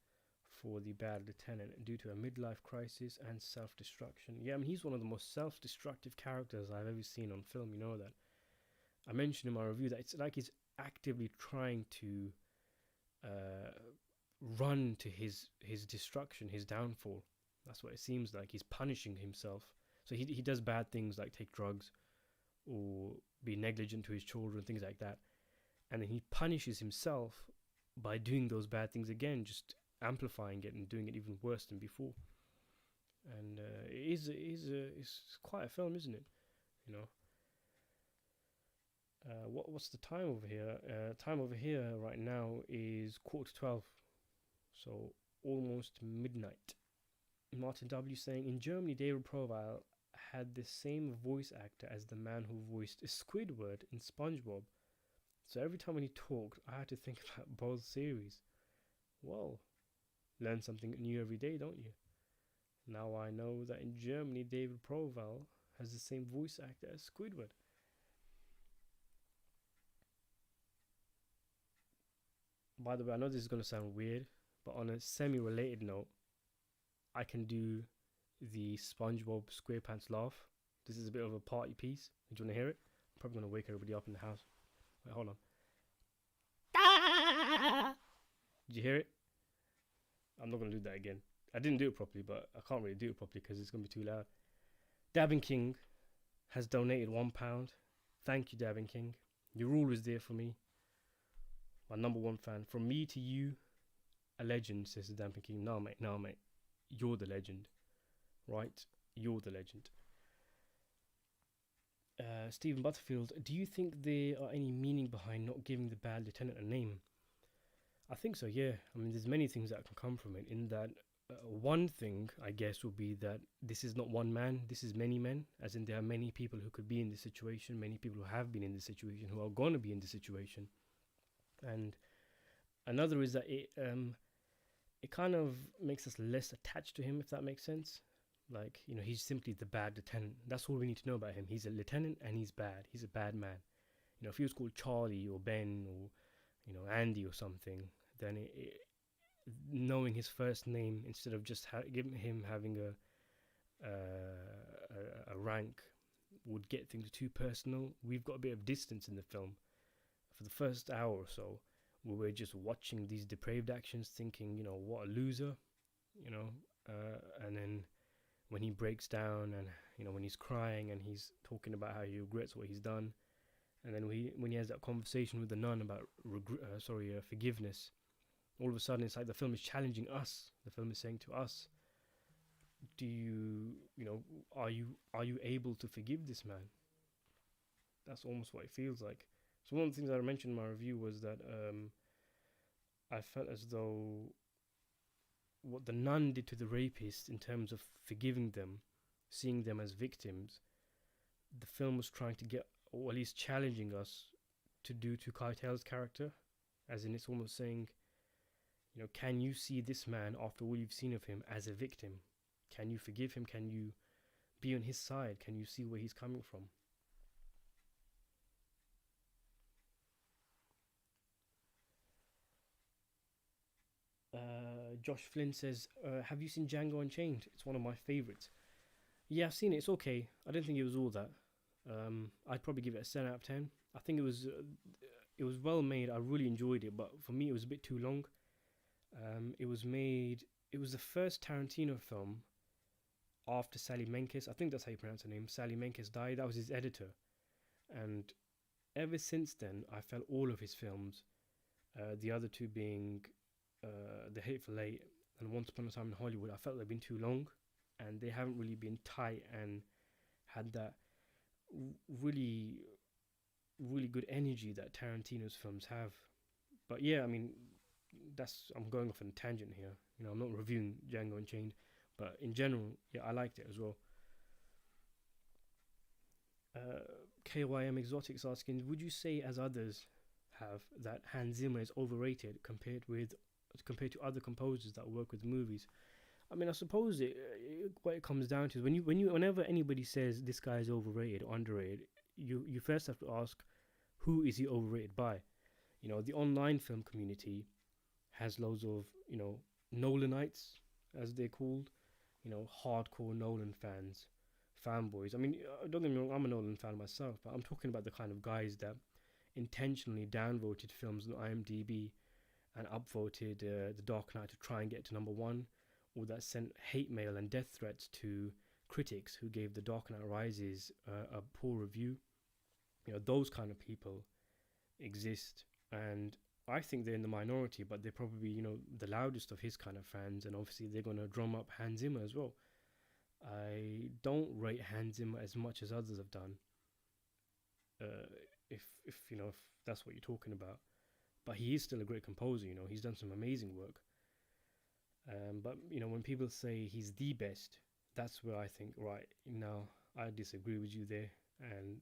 for the Bad Lieutenant due to a midlife crisis and self-destruction. Yeah, I mean, he's one of the most self-destructive characters I've ever seen on film, that. I mentioned in my review that it's like he's actively trying to run to his destruction, his downfall. That's what it seems like. He's punishing himself. So he does bad things like take drugs or be negligent to his children, things like that. And then he punishes himself by doing those bad things again, just amplifying it and doing it even worse than before. And it's quite a film, isn't it? What's the time over here? Time over here right now is 11:45, so almost midnight. Martin W saying, in Germany, David Proval had the same voice actor as the man who voiced Squidward in SpongeBob. So every time when he talked, I had to think about both series. Well, learn something new every day, don't you? Now I know that in Germany, David Proval has the same voice actor as Squidward. By the way, I know this is going to sound weird, but on a semi-related note, I can do the SpongeBob SquarePants laugh. This is a bit of a party piece. Do you want to hear it? I'm probably going to wake everybody up in the house. Wait, hold on. Did you hear it? I'm not going to do that again. I didn't do it properly, but I can't really do it properly because it's going to be too loud. Dabbing King has donated £1. Thank you, Dabbing King. You're always there for me. My number one fan. From me to you, a legend, says the Dabbing King. No, mate. You're the legend. Right? You're the legend. Stephen Butterfield, do you think there are any meaning behind not giving the bad lieutenant a name? I think so, yeah. I mean, there's many things that can come from it. In that, one thing, I guess, would be that this is not one man, this is many men, as in there are many people who could be in this situation, many people who have been in this situation, who are going to be in this situation. And another is that it kind of makes us less attached to him, if that makes sense. Like, he's simply the bad lieutenant. That's all we need to know about him. He's a lieutenant and he's bad. He's a bad man. If he was called Charlie or Ben or, Andy or something, then knowing his first name instead of just giving him having a rank would get things too personal. We've got a bit of distance in the film for the first hour or so, where we're just watching these depraved actions, thinking, what a loser, and then when he breaks down and when he's crying and he's talking about how he regrets what he's done, and then when he has that conversation with the nun about forgiveness, all of a sudden it's like the film is challenging us. The film is saying to us, do you are you able to forgive this man? That's almost what it feels like. So one of the things I mentioned in my review was that I felt as though what the nun did to the rapists in terms of forgiving them, seeing them as victims, the film was trying to get, or at least challenging us to do to Keitel's character, as in it's almost saying, can you see this man after all you've seen of him as a victim? Can you forgive him? Can you be on his side? Can you see where he's coming from? Josh Flynn says, have you seen Django Unchained? It's one of my favorites. Yeah, I've seen it. It's okay. I don't think it was all that. I'd probably give it a 7 out of 10. I think it was well made. I really enjoyed it, but for me it was a bit too long. It was the first Tarantino film after Sally Menkes. I think that's how you pronounce her name. Sally Menkes died. That was his editor. And ever since then, I felt all of his films, the other two being The Hateful Eight and Once Upon a Time in Hollywood, I felt they've been too long and they haven't really been tight and had that really, really good energy that Tarantino's films have. But yeah, I mean, I'm going off on a tangent here. I'm not reviewing Django Unchained, but in general, yeah, I liked it as well. KYM Exotics asking, would you say, as others have, that Hans Zimmer is overrated compared to other composers that work with movies? I mean, I suppose what it comes down to is whenever anybody says this guy is overrated or underrated, you first have to ask, who is he overrated by? The online film community has loads of Nolanites, as they're called, hardcore Nolan fanboys. I mean, don't get me wrong, I'm a Nolan fan myself, but I'm talking about the kind of guys that intentionally downvoted films on IMDb and upvoted The Dark Knight to try and get to number one, or that sent hate mail and death threats to critics who gave The Dark Knight Rises a poor review. Those kind of people exist, and I think they're in the minority, but they're probably, the loudest of his kind of fans, and obviously they're going to drum up Hans Zimmer as well. I don't rate Hans Zimmer as much as others have done. If that's what you're talking about, but he is still a great composer. He's done some amazing work. But when people say he's the best, that's where I think, right, now I disagree with you there. And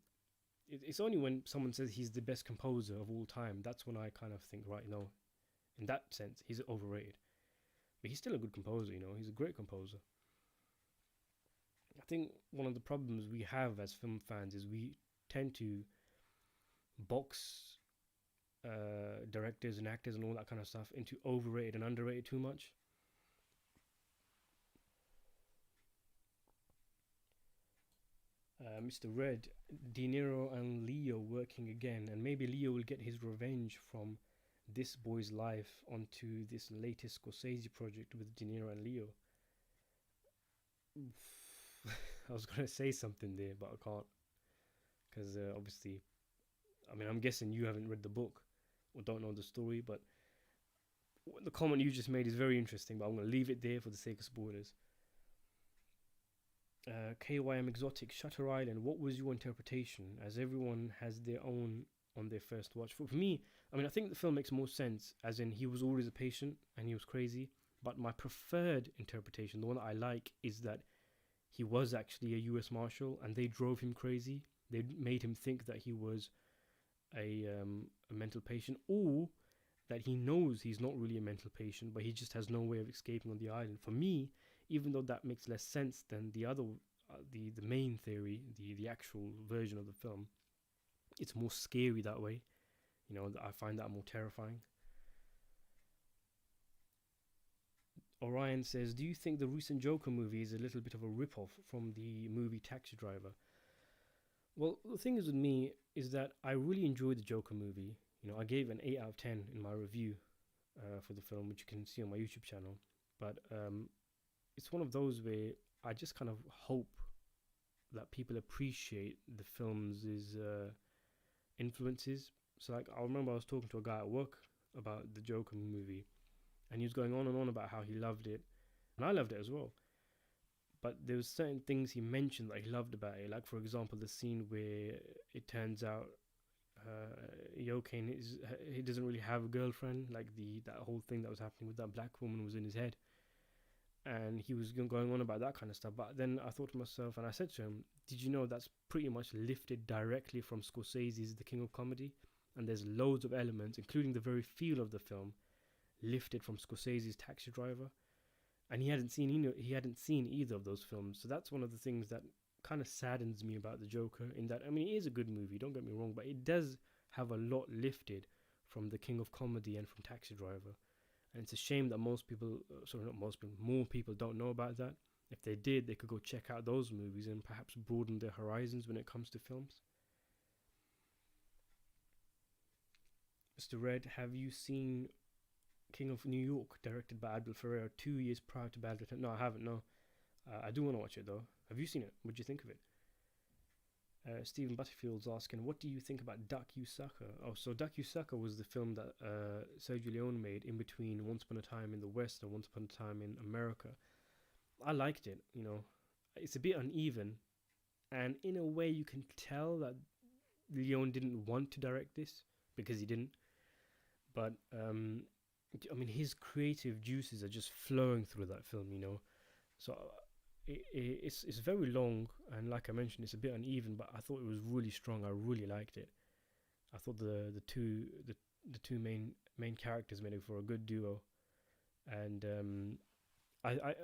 it's only when someone says he's the best composer of all time, that's when I kind of think, right, no, in that sense, he's overrated. But he's still a good composer, he's a great composer. I think one of the problems we have as film fans is we tend to box directors and actors and all that kind of stuff into overrated and underrated too much. Mr. Red, De Niro and Leo working again, and maybe Leo will get his revenge from This Boy's Life onto this latest Scorsese project with De Niro and Leo. I was going to say something there, but I can't. Because obviously, I mean, I'm guessing you haven't read the book or don't know the story, but the comment you just made is very interesting, but I'm going to leave it there for the sake of spoilers. KYM Exotic, Shutter Island. What was your interpretation? As everyone has their own on their first watch. For me, I mean, I think the film makes more sense, as in he was always a patient and he was crazy. But my preferred interpretation, the one that I like, is that he was actually a U.S. Marshal and they drove him crazy. They made him think that he was a mental patient, or that he knows he's not really a mental patient, but he just has no way of escaping on the island. For me, even though that makes less sense than the other, the main theory, the actual version of the film, it's more scary that way. You know, I find that more terrifying. Orion says, do you think the recent Joker movie is a little bit of a rip-off from the movie Taxi Driver? Well, the thing is with me is that I really enjoyed the Joker movie. You know, I gave an 8 out of 10 in my review for the film, which you can see on my YouTube channel. But it's one of those where I just kind of hope that people appreciate the film's influences. So, like, I remember I was talking to a guy at work about the Joker movie, and he was going on and on about how he loved it, and I loved it as well. But there was certain things he mentioned that he loved about it, like for example the scene where it turns out Joaquin he doesn't really have a girlfriend, like that whole thing that was happening with that black woman was in his head, and he was going on about that kind of stuff. But then I thought to myself, and I said to him, did you know that's pretty much lifted directly from Scorsese's The King of Comedy? And there's loads of elements, including the very feel of the film, lifted from Scorsese's Taxi Driver. And he hadn't seen either of those films. So that's one of the things that kind of saddens me about the Joker, in that, I mean, it is a good movie, don't get me wrong, but it does have a lot lifted from The King of Comedy and from Taxi Driver. And it's a shame that more people don't know about that. If they did, they could go check out those movies and perhaps broaden their horizons when it comes to films. Mr. Red, have you seen King of New York, directed by Abdul Ferreira 2 years prior to Bad Return? No, I haven't, no. I do want to watch it though. Have you seen it? What do you think of it? Stephen Butterfield's asking, what do you think about Duck You Sucker? Oh, so Duck You Sucker was the film that Sergio Leone made in between Once Upon a Time in the West and Once Upon a Time in America. I liked it, you know. It's a bit uneven, and in a way you can tell that Leone didn't want to direct this, because he didn't. But I mean, his creative juices are just flowing through that film, you know. So it's very long, and like I mentioned, it's a bit uneven, but I thought it was really strong. I really liked it. I thought the two main characters made it for a good duo, and I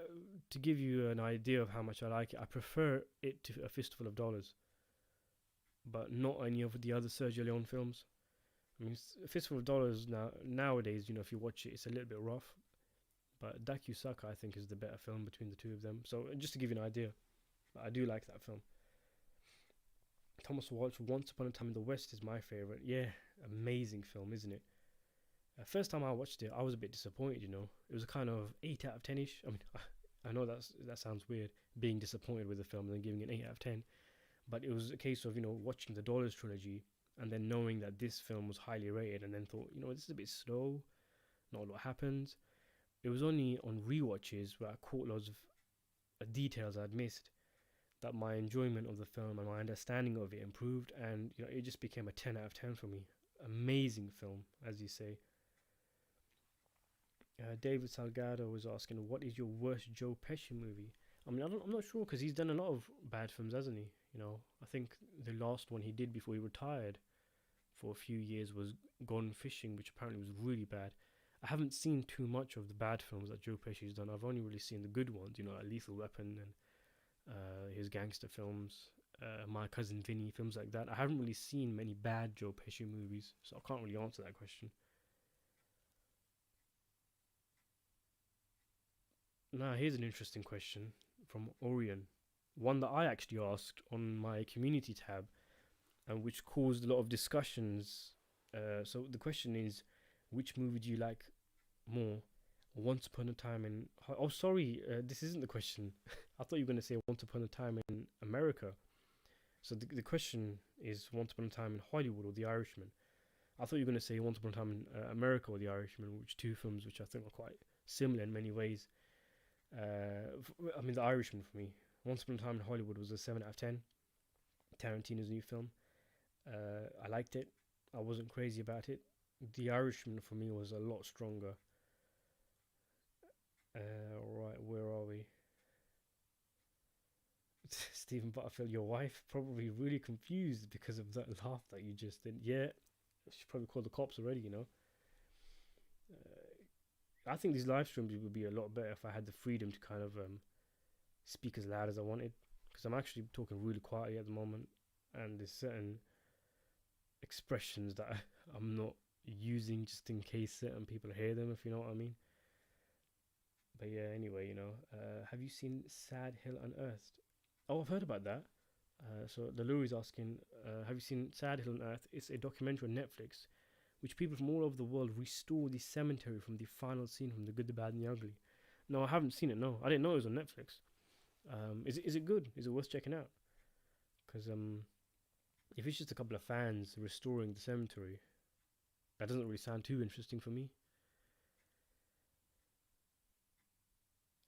to give you an idea of how much I like it, I prefer it to A Fistful of Dollars, but not any of the other Sergio Leone films. I mean, A Fistful of Dollars nowadays, you know, if you watch it, it's a little bit rough. But Duck You Sucker, I think, is the better film between the two of them. So, just to give you an idea, I do like that film. Thomas Walsh, Once Upon a Time in the West is my favourite. Yeah, amazing film, isn't it? First time I watched it, I was a bit disappointed, you know. It was a kind of 8 out of 10-ish. I mean, I know that sounds weird, being disappointed with the film and then giving it an 8 out of 10. But it was a case of, you know, watching the Dollars trilogy and then knowing that this film was highly rated, and then thought, you know, this is a bit slow, not a lot happens. It was only on rewatches where I caught loads of details I'd missed that my enjoyment of the film and my understanding of it improved, and you know, it just became a 10 out of 10 for me. Amazing film, as you say. David Salgado was asking, what is your worst Joe Pesci movie? I mean, I'm not sure, because he's done a lot of bad films, hasn't he? You know, I think the last one he did before he retired for a few years was Gone Fishing, which apparently was really bad. I haven't seen too much of the bad films that Joe Pesci's done. I've only really seen the good ones, you know, like Lethal Weapon and his gangster films, My Cousin Vinny, films like that. I haven't really seen many bad Joe Pesci movies, so I can't really answer that question. Now, here's an interesting question from Orion, one that I actually asked on my community tab, and which caused a lot of discussions. So the question is, which movie do you like more? Once Upon a Time in... Oh, sorry, this isn't the question. I thought you were going to say Once Upon a Time in America. So the question is Once Upon a Time in Hollywood or The Irishman. I thought you were going to say Once Upon a Time in America or The Irishman, which two films which I think are quite similar in many ways. I mean, The Irishman for me. Once Upon a Time in Hollywood was a 7 out of 10. Tarantino's new film. I liked it. I wasn't crazy about it. The Irishman for me was a lot stronger. Right, where are we? Stephen Butterfield, your wife probably really confused because of that laugh that you just did. Yeah, she probably called the cops already, I think these live streams would be a lot better if I had the freedom to kind of speak as loud as I wanted. Because I'm actually talking really quietly at the moment, and there's certain expressions that I'm not using just in case certain people hear them, if you know what I mean. But yeah, anyway, have you seen Sad Hill Unearthed? Oh, I've heard about that. So the Luri's asking, have you seen Sad Hill Unearthed? It's a documentary on Netflix, which people from all over the world restore the cemetery from the final scene from The Good, the Bad, and the Ugly. No, I haven't seen it. No, I didn't know it was on Netflix. Is it good? Is it worth checking out? Because if it's just a couple of fans restoring the cemetery, that doesn't really sound too interesting for me.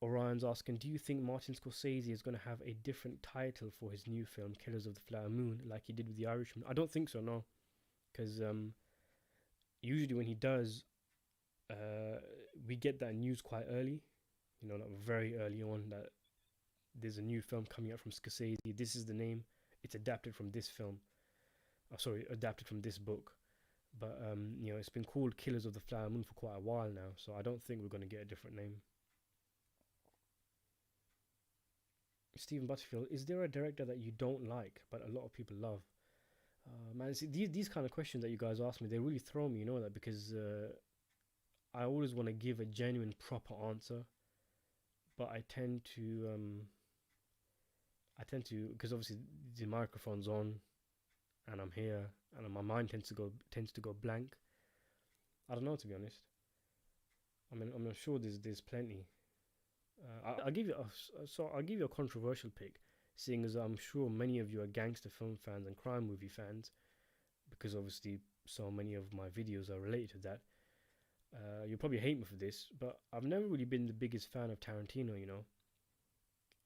Orion's asking, do you think Martin Scorsese is going to have a different title for his new film, Killers of the Flower Moon, like he did with The Irishman? I don't think so, no. Because usually when he does, we get that news quite early, like very early on, that there's a new film coming out from Scorsese. This is the name. It's adapted from this film. Oh, sorry, adapted from this book. But, it's been called Killers of the Flower Moon for quite a while now, so I don't think we're going to get a different name. Stephen Butterfield, is there a director that you don't like but a lot of people love? Man, see, these kind of questions that you guys ask me, they really throw me, that, because I always want to give a genuine, proper answer, but I tend to, because obviously the microphone's on, and I'm here, and my mind tends to go blank. I don't know, to be honest. I mean, I'm sure there's plenty. I'll give you a controversial pick, seeing as I'm sure many of you are gangster film fans and crime movie fans, because obviously so many of my videos are related to that. You'll probably hate me for this, but I've never really been the biggest fan of Tarantino.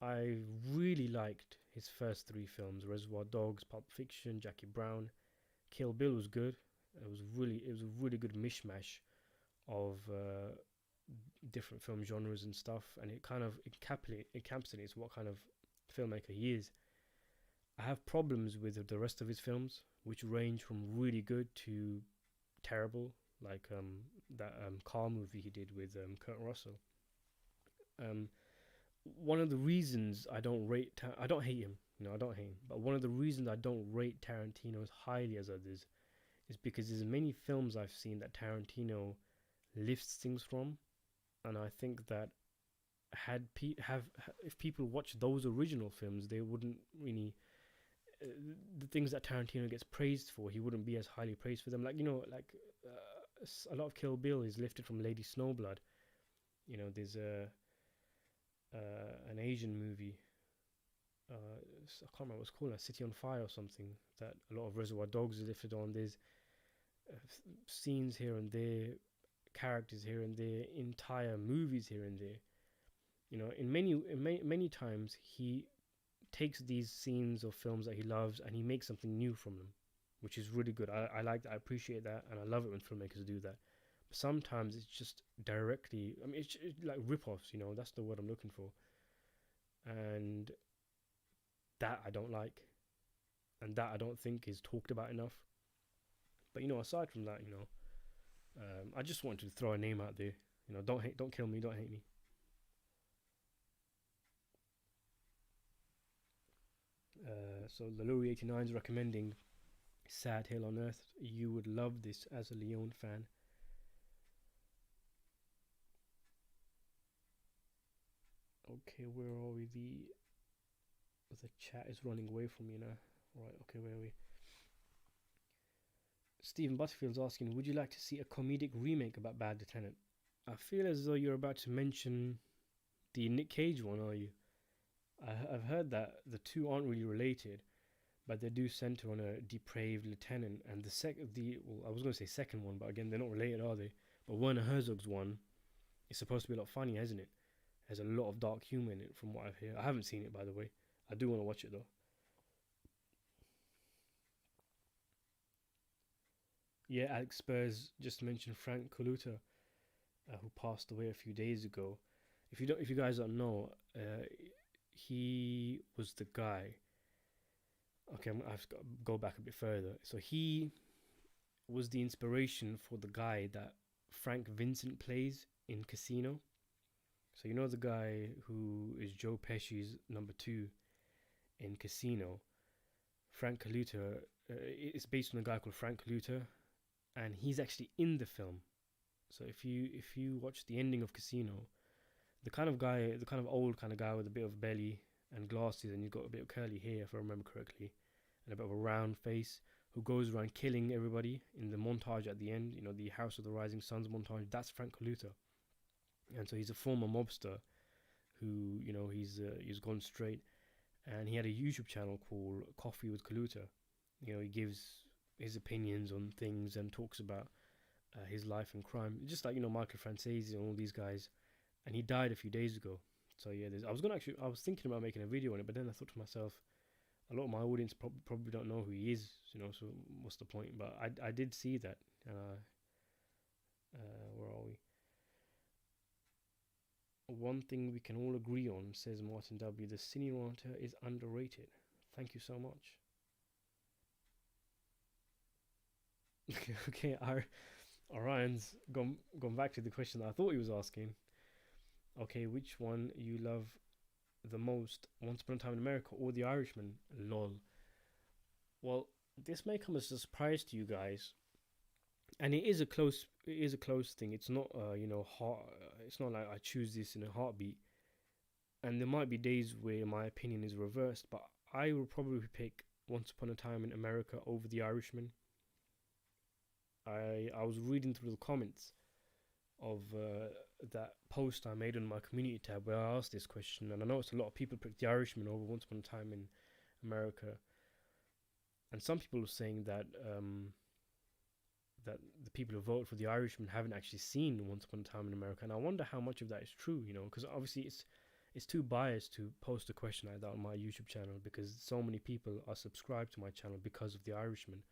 I really liked his first 3 films: Reservoir Dogs, Pulp Fiction, Jackie Brown. Kill Bill was good. It was a really good mishmash of different film genres and stuff, and it kind of encapsulates what kind of filmmaker he is. I have problems with the rest of his films, which range from really good to terrible, like that car movie he did with Kurt Russell. One of the reasons I don't rate I don't hate him, I don't hate him, but one of the reasons I don't rate Tarantino as highly as others is because there's many films I've seen that Tarantino lifts things from, and I think that if people watch those original films, they wouldn't really the things that Tarantino gets praised for, he wouldn't be as highly praised for them. Like a lot of Kill Bill is lifted from Lady Snowblood. There's an Asian movie. I can't remember what it's called, like City on Fire or something, that a lot of Reservoir Dogs is lifted on. There's scenes here and there, characters here and there, entire movies here and there. In many times he takes these scenes of films that he loves and he makes something new from them, which is really good. I like that. I appreciate that, and I love it when filmmakers do that. But sometimes it's just directly, I mean, it's like rip-offs. That's the word I'm looking for, and that I don't like, and that I don't think is talked about enough. But aside from that, I just wanted to throw a name out there. Don't kill me, don't hate me. So Laluri89 is recommending Sad Hill Unearthed. You would love this as a Leone fan. Okay, where are we? The chat is running away from me now. Right, okay, where are we? Stephen Butterfield's asking, would you like to see a comedic remake about Bad Lieutenant? I feel as though you're about to mention the Nick Cage one, are you? I've heard that the two aren't really related, but they do center on a depraved lieutenant. And I was going to say second one, but again, they're not related, are they? But Werner Herzog's one is supposed to be a lot funnier, isn't it? There's a lot of dark humor in it, from what I've heard. I haven't seen it, by the way. I do want to watch it though. Yeah, Alex Spurs just mentioned Frank Coluta, who passed away a few days ago. If you guys don't know, he was the guy. Okay, I have to go back a bit further. So he was the inspiration for the guy that Frank Vincent plays in Casino. So you know the guy who is Joe Pesci's number two in Casino. Frank Coluta. It's based on a guy called Frank Coluta, and he's actually in the film. So if you watch the ending of Casino, the kind of guy, the kind of old kind of guy with a bit of belly and glasses, and he's got a bit of curly hair, if I remember correctly, and a bit of a round face, who goes around killing everybody in the montage at the end. You know, the House of the Rising Suns montage. That's Frank Coluta, and so he's a former mobster who, you know, he's gone straight, and he had a YouTube channel called Coffee with Coluta. You know, he gives his opinions on things and talks about his life and crime, just like, you know, Michael Francese and all these guys. And he died a few days ago. So yeah, I was thinking about making a video on it, but then I thought to myself, a lot of my audience probably don't know who he is, you know. So what's the point? But I did see that. Where are we? One thing we can all agree on, says Martin W. The Cineranta is underrated. Thank you so much. Okay, Orion's gone back to the question that I thought he was asking. Okay, which one you love the most, Once Upon a Time in America or The Irishman? Lol. Well, this may come as a surprise to you guys, and it is a close thing. It's not hard. It's not like I choose this in a heartbeat. And there might be days where my opinion is reversed, but I will probably pick Once Upon a Time in America over The Irishman. I was reading through the comments of that post I made on my community tab where I asked this question, and I noticed a lot of people picked The Irishman over Once Upon a Time in America, and some people were saying that that the people who voted for The Irishman haven't actually seen Once Upon a Time in America, and I wonder how much of that is true, you know, because obviously it's too biased to post a question like that on my YouTube channel because so many people are subscribed to my channel because of The Irishman.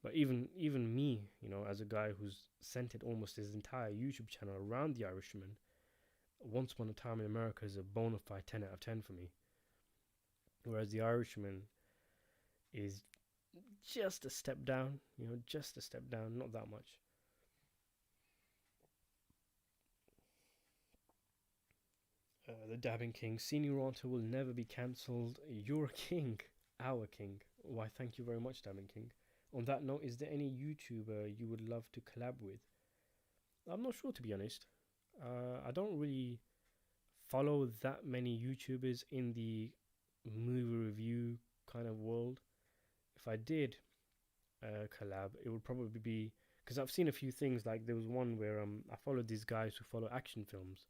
But even me, you know, as a guy who's centered almost his entire YouTube channel around The Irishman, Once Upon a Time in America is a bona fide 10 out of 10 for me. Whereas The Irishman is just a step down, you know, just a step down, not that much. The Dabbing King, Senioranta will never be cancelled. You're a king, our king. Why, thank you very much, Dabbing King. On that note, is there any YouTuber you would love to collab with? I'm not sure, to be honest. I don't really follow that many YouTubers in the movie review kind of world. If I did collab, it would probably be because I've seen a few things. Like there was one where I followed these guys who follow action films.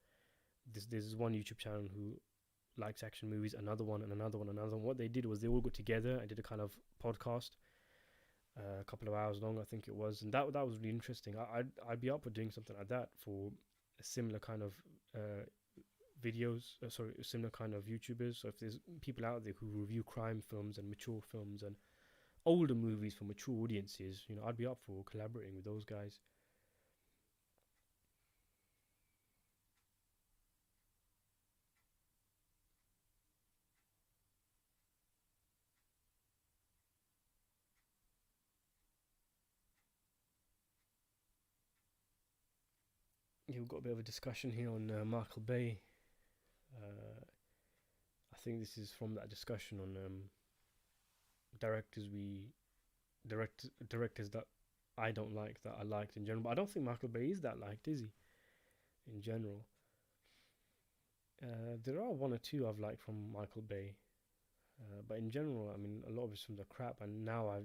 There's one YouTube channel who likes action movies, another one, and another one, another one. What they did was they all got together and did a kind of podcast, a couple of hours long, I think it was, and that was really interesting. I'd be up for doing something like that for a similar kind of videos. Similar kind of YouTubers. So if there's people out there who review crime films and mature films and older movies for mature audiences, you know, I'd be up for collaborating with those guys. Yeah, we've got a bit of a discussion here on Michael Bay. I think this is from that discussion on directors we directors that I don't like that I liked in general. But I don't think Michael Bay is that liked, is he? In general, there are one or two I've liked from Michael Bay, but in general, I mean, a lot of his films are crap, and now I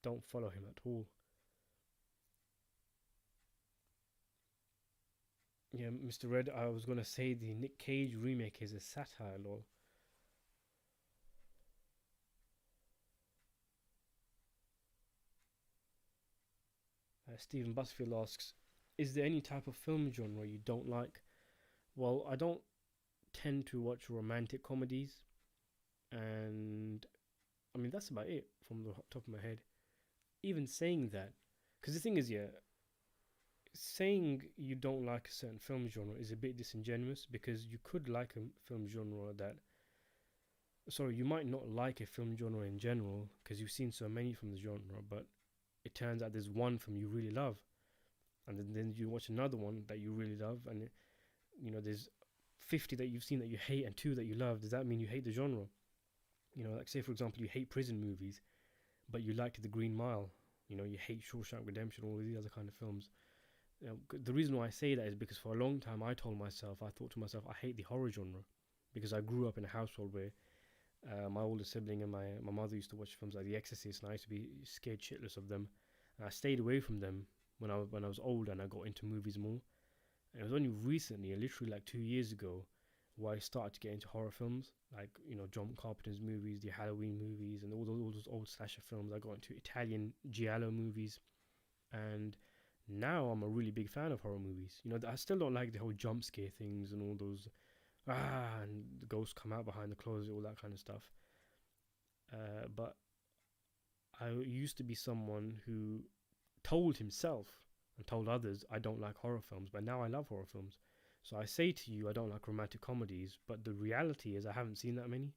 don't follow him at all. Yeah, Mr. Red, I was gonna say the Nick Cage remake is a satire, lol. Stephen Butterfield asks, is there any type of film genre you don't like? Well, I don't tend to watch romantic comedies. And I mean, that's about it from the top of my head. Even saying that, because the thing is, yeah, saying you don't like a certain film genre is a bit disingenuous, because you could like a film genre that, sorry, you might not like a film genre in general because you've seen so many from the genre, but it turns out there's one film you really love, and then you watch another one that you really love, and there's 50 that you've seen that you hate and two that you love. Does that mean you hate the genre? Like, say for example, you hate prison movies, but you liked The Green Mile. You hate Shawshank Redemption, all of these other kind of films. The reason why I say that is because for a long time I thought to myself, I hate the horror genre, because I grew up in a household where my older sibling and my mother used to watch films like The Exorcist, and I used to be scared shitless of them. And I stayed away from them when I was older, and I got into movies more. And it was only recently, literally like 2 years ago, where I started to get into horror films, like John Carpenter's movies, the Halloween movies, and all those old slasher films. I got into Italian giallo movies, and now I'm a really big fan of horror movies. I still don't like the whole jump scare things and all those and the ghosts come out behind the closet, all that kind of stuff. But I used to be someone who told himself and told others I don't like horror films, but now I love horror films. So I say to you I don't like romantic comedies, but the reality is I haven't seen that many.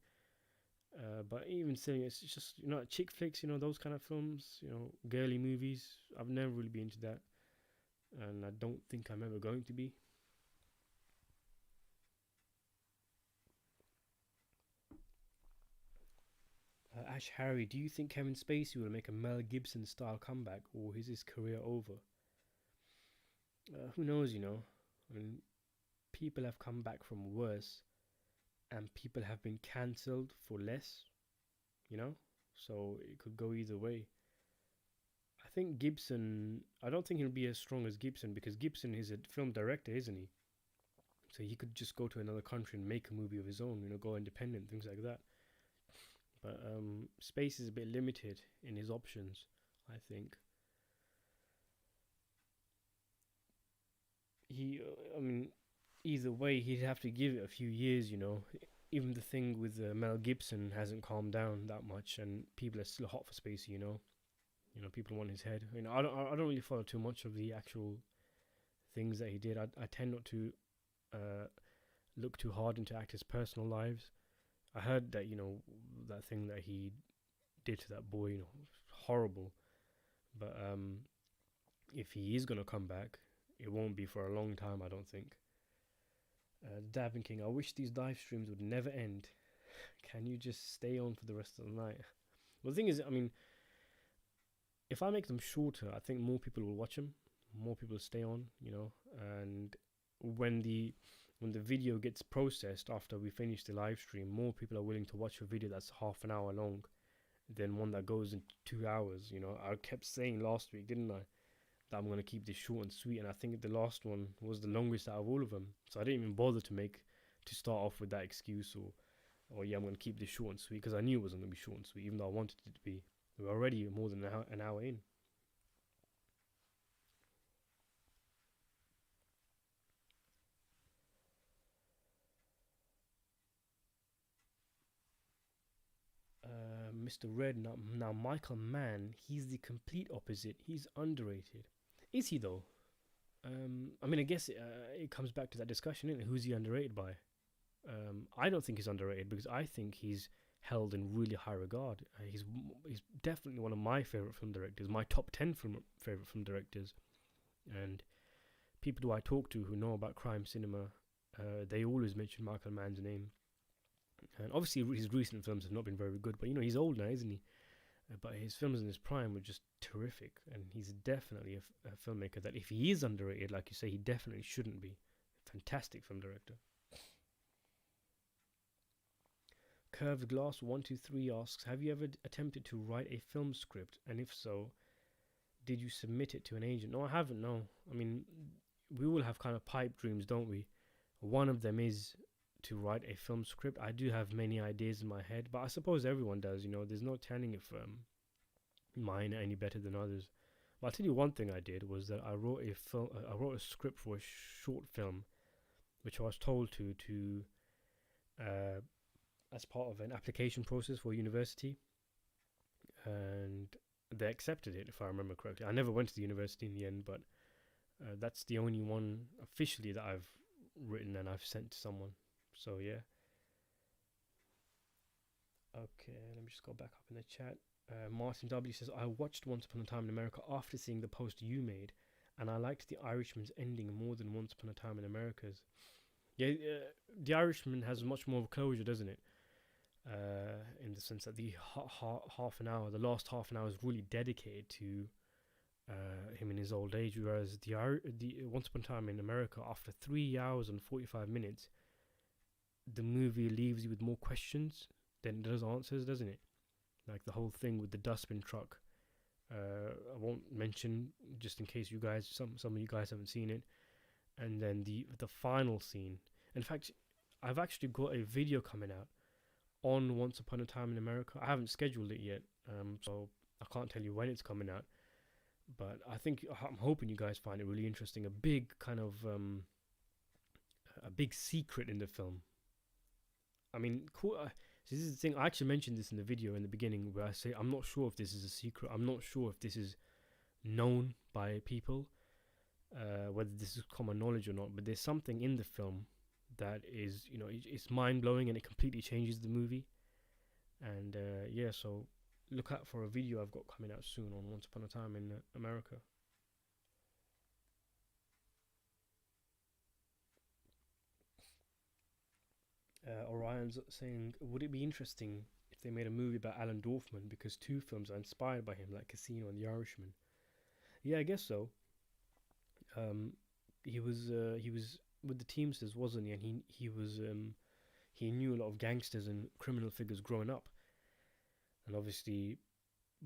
But even saying it's just chick flicks, those kind of films, girly movies. I've never really been into that, and I don't think I'm ever going to be. Ash Harry, do you think Kevin Spacey will make a Mel Gibson style comeback, or is his career over? Who knows, I mean, people have come back from worse, and people have been cancelled for less, you know? So it could go either way. I think Gibson, I don't think he'll be as strong as Gibson, because Gibson is a film director, isn't he? So he could just go to another country and make a movie of his own, go independent, things like that. But Space is a bit limited in his options, I think. I mean, either way, he'd have to give it a few years. Even the thing with Mel Gibson hasn't calmed down that much, and people are still hot for Spacey. People want his head. I don't really follow too much of the actual things that he did. I tend not to look too hard into actors' personal lives. I heard that that thing that he did to that boy, horrible. But if he is gonna come back, it won't be for a long time, I don't think. Davin King, I wish these dive streams would never end. Can you just stay on for the rest of the night? Well, the thing is, I mean, if I make them shorter, I think more people will watch them. More people will stay on, and when the video gets processed after we finish the live stream, more people are willing to watch a video that's half an hour long than one that goes in 2 hours. I kept saying last week, didn't I, that I'm going to keep this short and sweet, and I think the last one was the longest out of all of them. So I didn't even bother to start off with that excuse, or yeah, I'm going to keep this short and sweet, because I knew it wasn't going to be short and sweet, even though I wanted it to be. We're already more than an hour in. Mr. Red, now Michael Mann, he's the complete opposite. He's underrated. Is he though? I mean, I guess it comes back to that discussion, isn't it? Who's he underrated by? I don't think he's underrated, because I think he's held in really high regard. He's definitely one of my favorite film directors, my top 10 favorite film directors. And people who I talk to who know about crime cinema, they always mention Michael Mann's name. And obviously his recent films have not been very good, but he's old now, isn't he? But his films in his prime were just terrific, and he's definitely a filmmaker that, if he is underrated, like you say, he definitely shouldn't be. Fantastic film director. Curved Glass 123 asks, have you ever attempted to write a film script, and if so, did you submit it to an agent? No, I haven't. No, I mean, we all have kind of pipe dreams, don't we? One of them is to write a film script. I do have many ideas in my head, but I suppose everyone does. There's no telling if mine are any better than others. But I'll tell you one thing I did was that I wrote a script for a short film, which I was told to as part of an application process for university, and they accepted it, if I remember correctly. I never went to the university in the end, but that's the only one officially that I've written and I've sent to someone. So yeah. Okay, let me just go back up in the chat. Martin W says, I watched Once Upon a Time in America after seeing the post you made, and I liked The Irishman's ending more than Once Upon a Time in America's. Yeah, The Irishman has much more closure, doesn't it? In the sense that the half an hour, the last half an hour is really dedicated to him in his old age, whereas the Once Upon a Time in America, after 3 hours and 45 minutes, the movie leaves you with more questions than it does answers, doesn't it? Like the whole thing with the dustbin truck. I won't mention, just in case you guys, some of you guys haven't seen it. And then the final scene. In fact, I've actually got a video coming out on Once Upon a Time in America. I haven't scheduled it yet, so I can't tell you when it's coming out. But I'm hoping you guys find it really interesting. A big kind of a big secret in the film. I mean, cool. So this is the thing. I actually mentioned this in the video in the beginning, where I say I'm not sure if this is a secret. I'm not sure if this is known by people, whether this is common knowledge or not. But there's something in the film that is, it's mind blowing, and it completely changes the movie. And yeah, so look out for a video I've got coming out soon on Once Upon a Time in America. Orion's saying, would it be interesting if they made a movie about Alan Dorfman, because 2 films are inspired by him, like Casino and The Irishman? Yeah, I guess so. He was with the Teamsters, wasn't he? And he knew a lot of gangsters and criminal figures growing up, and obviously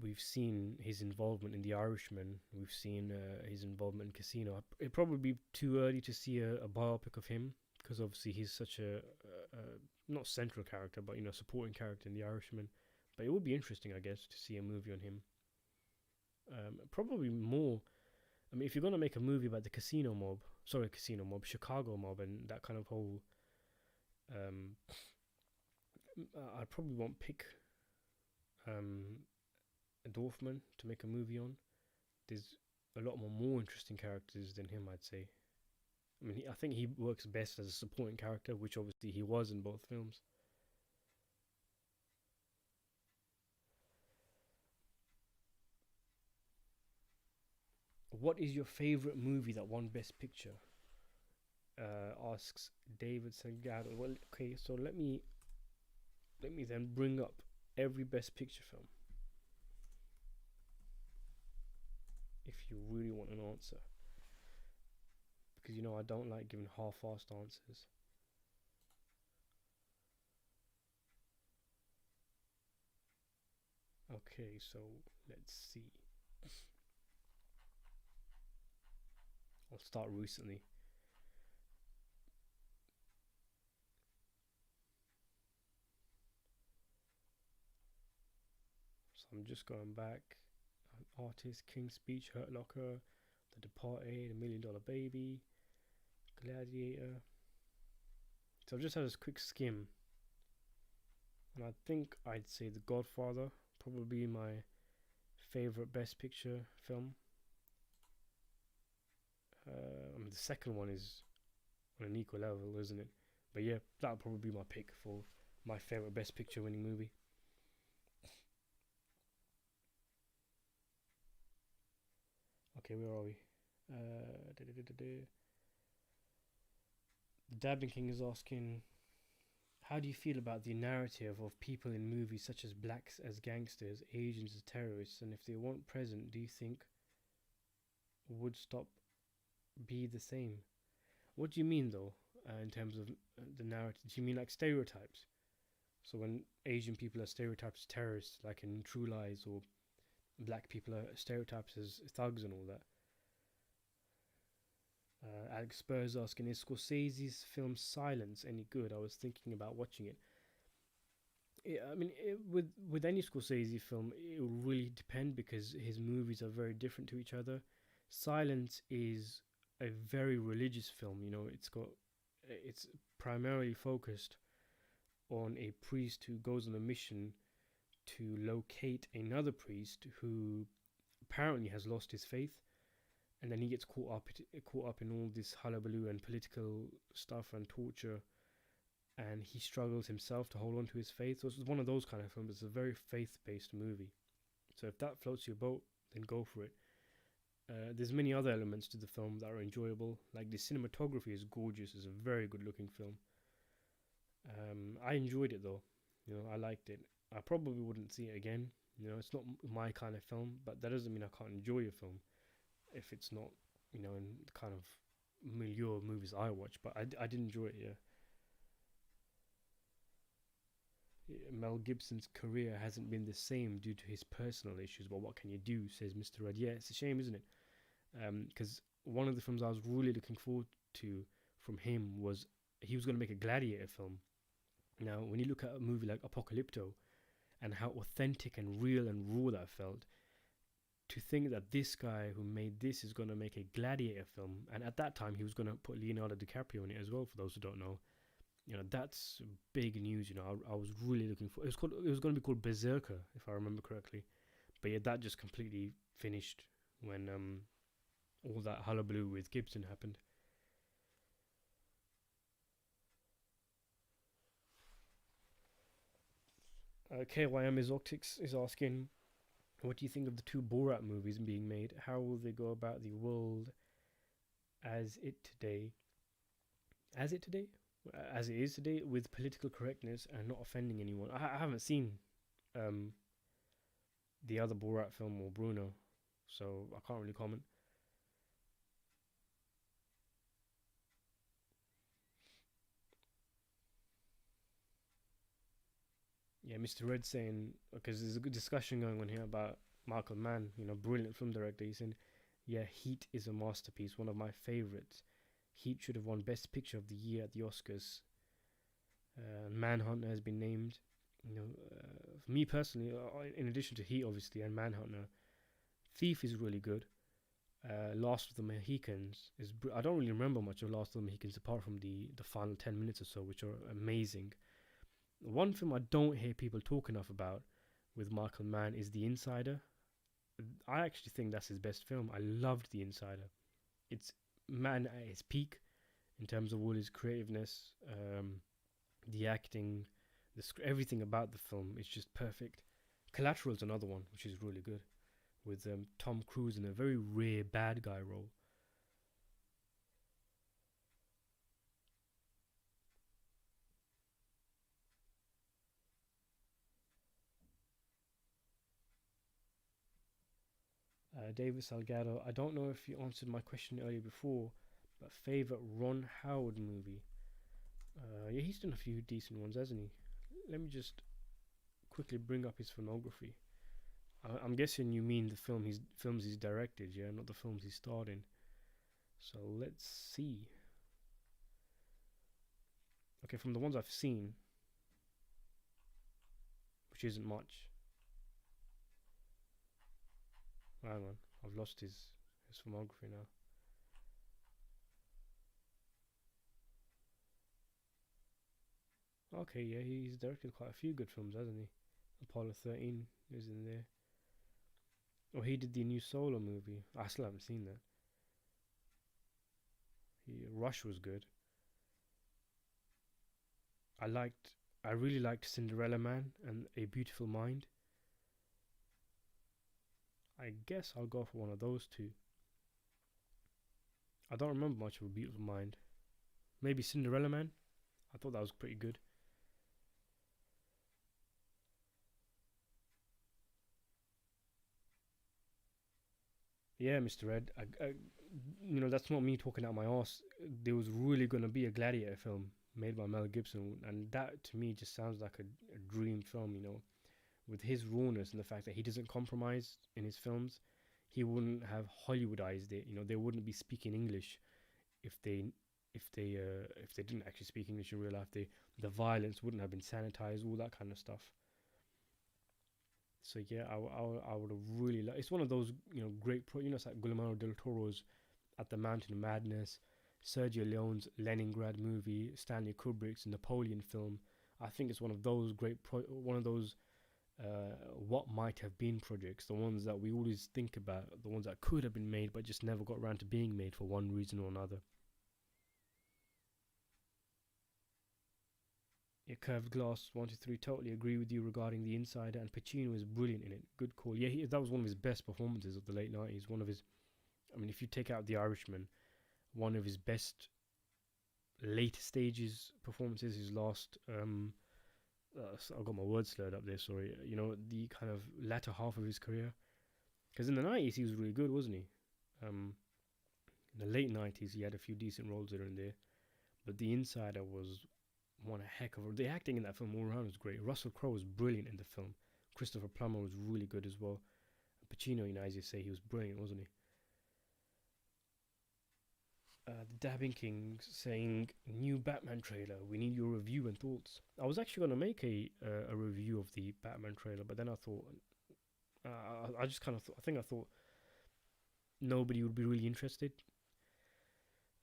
we've seen his involvement in The Irishman. We've seen his involvement in Casino. It'd probably be too early to see a biopic of him, because obviously he's such a not central character, but supporting character in The Irishman. But it would be interesting, I guess, to see a movie on him. Probably more. I mean, if you're gonna make a movie about the Chicago mob, and that kind of whole, I probably won't pick Dorfman to make a movie on. There's a lot more interesting characters than him, I'd say. I mean, I think he works best as a supporting character, which obviously he was in both films. What is your favorite movie that won Best Picture? Asks David Salgado. Well, okay, so let me then bring up every Best Picture film, if you really want an answer, because I don't like giving half-assed answers. Okay, so let's see. I'll start recently. So I'm just going back. Artist, King's Speech, Hurt Locker, The Departed, A Million Dollar Baby, Gladiator. So I've just had a quick skim, and I think I'd say The Godfather, probably my favorite Best Picture film. I mean, the second one is on an equal level, isn't it? But yeah, that'll probably be my pick for my favorite Best Picture winning movie. Okay, where are we? The Dabbing King is asking, how do you feel about the narrative of people in movies such as blacks as gangsters, Asians as terrorists, and if they weren't present, do you think Woodstock be the same? What do you mean, though, in terms of the narrative? Do you mean like stereotypes? So when Asian people are stereotyped as terrorists, like in True Lies, or black people are stereotyped as thugs and all that? Alex Spurs asking, is Scorsese's film Silence any good? I was thinking about watching it. I mean, with any Scorsese film, it will really depend, because his movies are very different to each other. Silence is a very religious film. It's primarily focused on a priest who goes on a mission to locate another priest who apparently has lost his faith, and then he gets caught up in all this hullabaloo and political stuff and torture, and he struggles himself to hold on to his faith. So it's one of those kind of films. It's a very faith-based movie. So if that floats your boat, then go for it. There's many other elements to the film that are enjoyable. Like the cinematography is gorgeous. It's a very good-looking film. I enjoyed it though. I liked it. I probably wouldn't see it again. It's not my kind of film, but that doesn't mean I can't enjoy a film if it's not, in the kind of milieu of movies I watch. But I did enjoy it, yeah. Mel Gibson's career hasn't been the same due to his personal issues, but what can you do, says Mr. Red. Yeah, it's a shame, isn't it? Because one of the films I was really looking forward to from him was he was going to make a gladiator film. Now, when you look at a movie like Apocalypto and how authentic and real and raw that felt, to think that this guy who made this is going to make a gladiator film, and at that time he was going to put Leonardo DiCaprio in it as well, for those who don't know, that's big news. I was really looking for it. Was going to be called Berserker, if I remember correctly, but yeah, that just completely finished when all that hullabaloo with Gibson happened. KYM Exotics is asking, what do you think of the two Borat movies being made? How will they go about the world as it today? As it today? As it is today, with political correctness and not offending anyone. I haven't seen the other Borat film or Bruno, so I can't really comment. Yeah, Mr. Red saying, because there's a good discussion going on here about Michael Mann, brilliant film director. He's saying, yeah, Heat is a masterpiece, one of my favorites. Heat should have won Best Picture of the Year at the Oscars. Manhunter has been named. For me personally, in addition to Heat, obviously, and Manhunter, Thief is really good. Last of the Mohicans is. I don't really remember much of Last of the Mohicans apart from the final 10 minutes or so, which are amazing. One film I don't hear people talk enough about with Michael Mann is The Insider. I actually think that's his best film. I loved The Insider. It's Mann at his peak in terms of all his creativeness, the acting, everything about the film is just perfect. Collateral's another one which is really good, with Tom Cruise in a very rare bad guy role. David Salgado, I don't know if you answered my question earlier before, but favorite Ron Howard movie? Yeah, he's done a few decent ones, hasn't he? Let me just quickly bring up his filmography. I'm guessing you mean the films he's directed, yeah, not the films he starred in. So let's see. Okay, from the ones I've seen, which isn't much. Hang on, I've lost his filmography now. Okay, yeah, he's directed quite a few good films, hasn't he? Apollo 13 is in there. Oh, he did the new Solo movie. I still haven't seen that. Rush was good. I really liked Cinderella Man and A Beautiful Mind. I guess I'll go for one of those two. I don't remember much of A Beautiful Mind. Maybe Cinderella Man. I thought that was pretty good. Yeah, Mr. Red. That's not me talking out my ass. There was really gonna be a Gladiator film made by Mel Gibson, and that to me just sounds like a dream film. With his rawness and the fact that he doesn't compromise in his films, he wouldn't have Hollywoodized it. They wouldn't be speaking English if they if they didn't actually speak English in real life. The violence wouldn't have been sanitized, all that kind of stuff. So yeah, I would have really liked. It's one of those great it's like Guillermo del Toro's At the Mountain of Madness, Sergio Leone's Leningrad movie, Stanley Kubrick's Napoleon film. I think it's one of those one of those what might have been projects, the ones that we always think about, the ones that could have been made but just never got around to being made for one reason or another. Yeah, Curved Glass 123, totally agree with you regarding The Insider, and Pacino is brilliant in it. Good call. Yeah, that was one of his best performances of the late 90s. One of his, I mean, if you take out The Irishman, one of his best later stages performances, his last, I got my words slurred up there, sorry. The kind of latter half of his career. Because in the 90s, he was really good, wasn't he? In the late 90s, he had a few decent roles here and there. But The Insider was one heck of a... The acting in that film all around was great. Russell Crowe was brilliant in the film. Christopher Plummer was really good as well. Pacino, as you say, he was brilliant, wasn't he? The Dabbing King saying, new Batman trailer. We need your review and thoughts. I was actually going to make a review of the Batman trailer, but then I thought... I just kind of thought... I thought nobody would be really interested.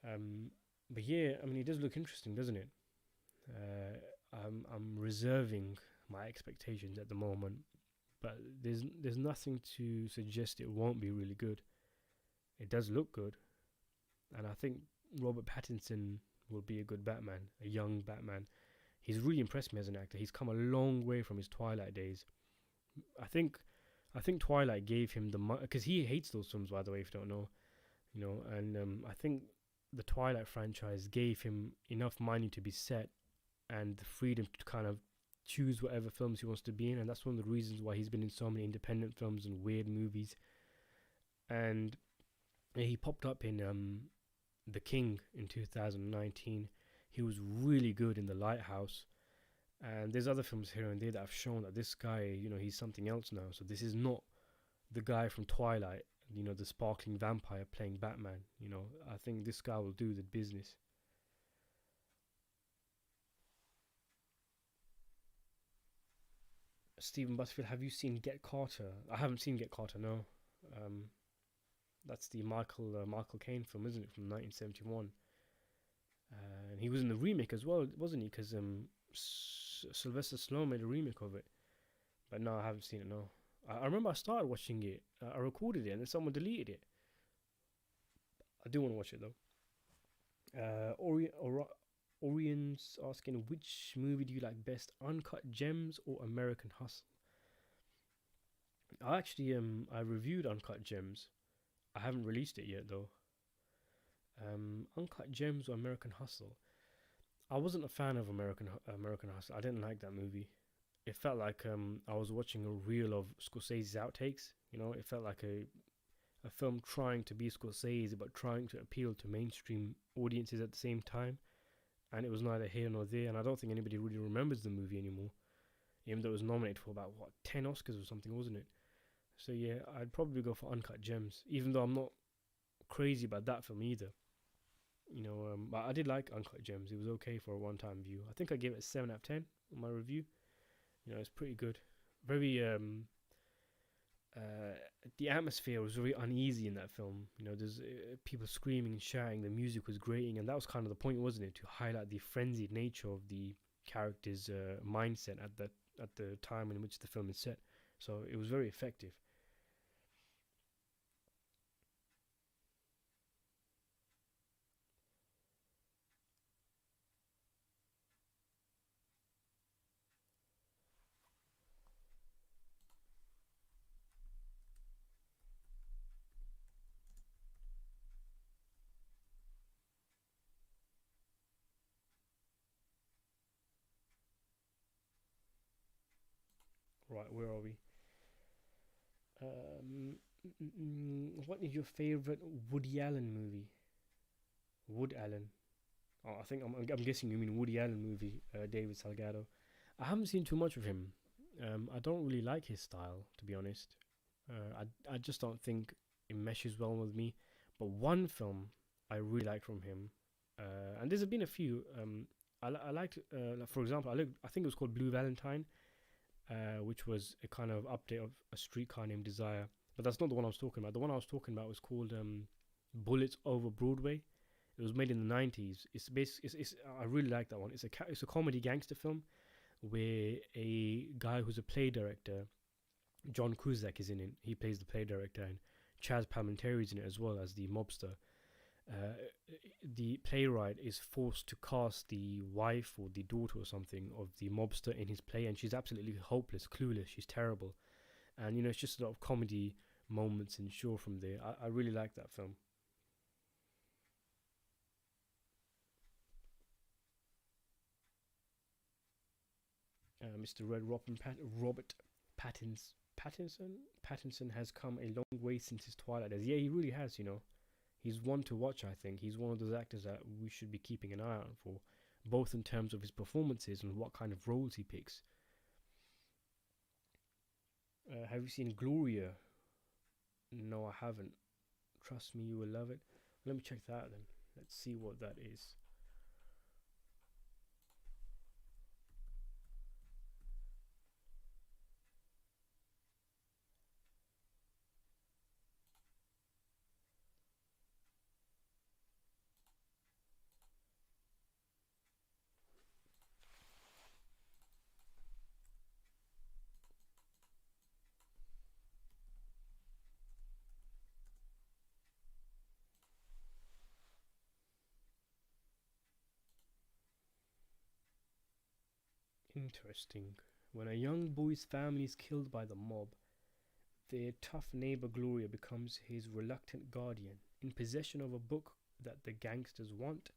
But yeah, I mean, it does look interesting, doesn't it? I'm reserving my expectations at the moment, but there's nothing to suggest it won't be really good. It does look good, and I think Robert Pattinson will be a good Batman, a young Batman. He's really impressed me as an actor. He's come a long way from his Twilight days. I think Twilight gave him the because he hates those films, by the way, if you don't know, and I think the Twilight franchise gave him enough money to be set and the freedom to kind of choose whatever films he wants to be in, and that's one of the reasons why he's been in so many independent films and weird movies. And he popped up in The King in 2019. He was really good in The Lighthouse, and there's other films here and there that have shown that this guy, he's something else now. So this is not the guy from Twilight, the sparkling vampire playing Batman. I think this guy will do the business. Stephen Busfield, have you seen Get Carter? I haven't seen Get Carter, no. That's the Michael Caine film, isn't it, from 1971? And he was in the remake as well, wasn't he? Because Sylvester Stallone made a remake of it. But no, I haven't seen it, no. I remember I started watching it. I recorded it and then someone deleted it. I do want to watch it though. Orion's asking, which movie do you like best, Uncut Gems or American Hustle? I reviewed Uncut Gems. I haven't released it yet though. Uncut Gems or American Hustle? I wasn't a fan of American Hustle. I didn't like that movie. It felt like I was watching a reel of Scorsese's outtakes. It felt like a film trying to be Scorsese but trying to appeal to mainstream audiences at the same time. And it was neither here nor there, and I don't think anybody really remembers the movie anymore. Even though it was nominated for about, 10 Oscars or something, wasn't it? So yeah, I'd probably go for Uncut Gems, even though I'm not crazy about that film either. But I did like Uncut Gems. It was okay for a one-time view. I think I gave it a 7 out of 10 on my review. It's pretty good. Very, the atmosphere was very uneasy in that film. There's people screaming and shouting. The music was grating, and that was kind of the point, wasn't it? To highlight the frenzied nature of the character's mindset at the time in which the film is set. So it was very effective. Right, where are we? What is your favorite Woody Allen movie? Wood Allen. Oh, I think I'm guessing you mean Woody Allen movie. David Salgado. I haven't seen too much of him. I don't really like his style, to be honest. I just don't think it meshes well with me. But one film I really like from him, and there's been a few. I liked, like for example, I think it was called Blue Valentine, which was a kind of update of A Streetcar Named Desire. But that's not the one I was talking about. The one I was talking about was called Bullets Over Broadway. It was made in the 90s. I really like that one. It's a comedy gangster film, where a guy who's a play director, John Cusack, is in it. He plays the play director, and Chaz Palminteri's in it as well as the mobster. Uh, the playwright is forced to cast the wife or the daughter or something of the mobster in his play, and she's absolutely hopeless, clueless. She's terrible, and it's just a lot of comedy moments ensure from there. I really like that film. Mr. Robert Pattinson has come a long way since his Twilight days. Yeah, he really has. He's one to watch. I think he's one of those actors that we should be keeping an eye out for, both in terms of his performances and what kind of roles he picks. Have you seen Gloria? No, I haven't. Trust me, you will love it. Let me check that out then. Let's see what that is. Interesting. When a young boy's family is killed by the mob, their tough neighbor Gloria becomes his reluctant guardian. In possession of a book that the gangsters want,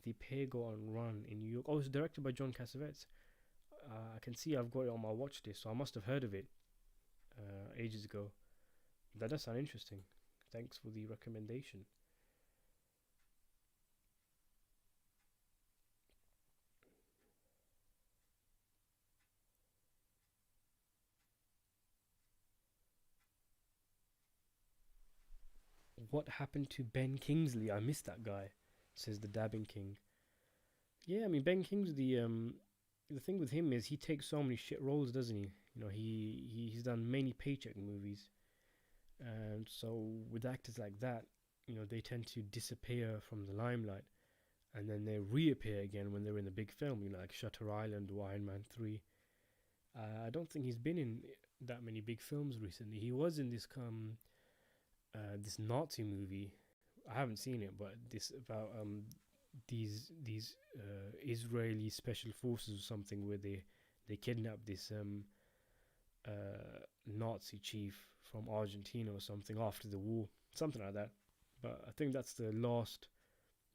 the pair go on run in New York. Oh, it's directed by John Cassavetes. I can see I've got it on my watch list, so I must have heard of it ages ago. That does sound interesting. Thanks for the recommendation. What happened to Ben Kingsley? I missed that guy, says the Dabbing King. Yeah, I mean Ben Kingsley. The thing with him is he takes so many shit roles, doesn't he? He's done many paycheck movies, and so with actors like that, they tend to disappear from the limelight, and then they reappear again when they're in the big film. Like Shutter Island or Iron Man 3. I don't think he's been in that many big films recently. He was in this Nazi movie. I haven't seen it, but this about these Israeli special forces or something where they kidnap this Nazi chief from Argentina or something after the war, something like that. But I think that's the last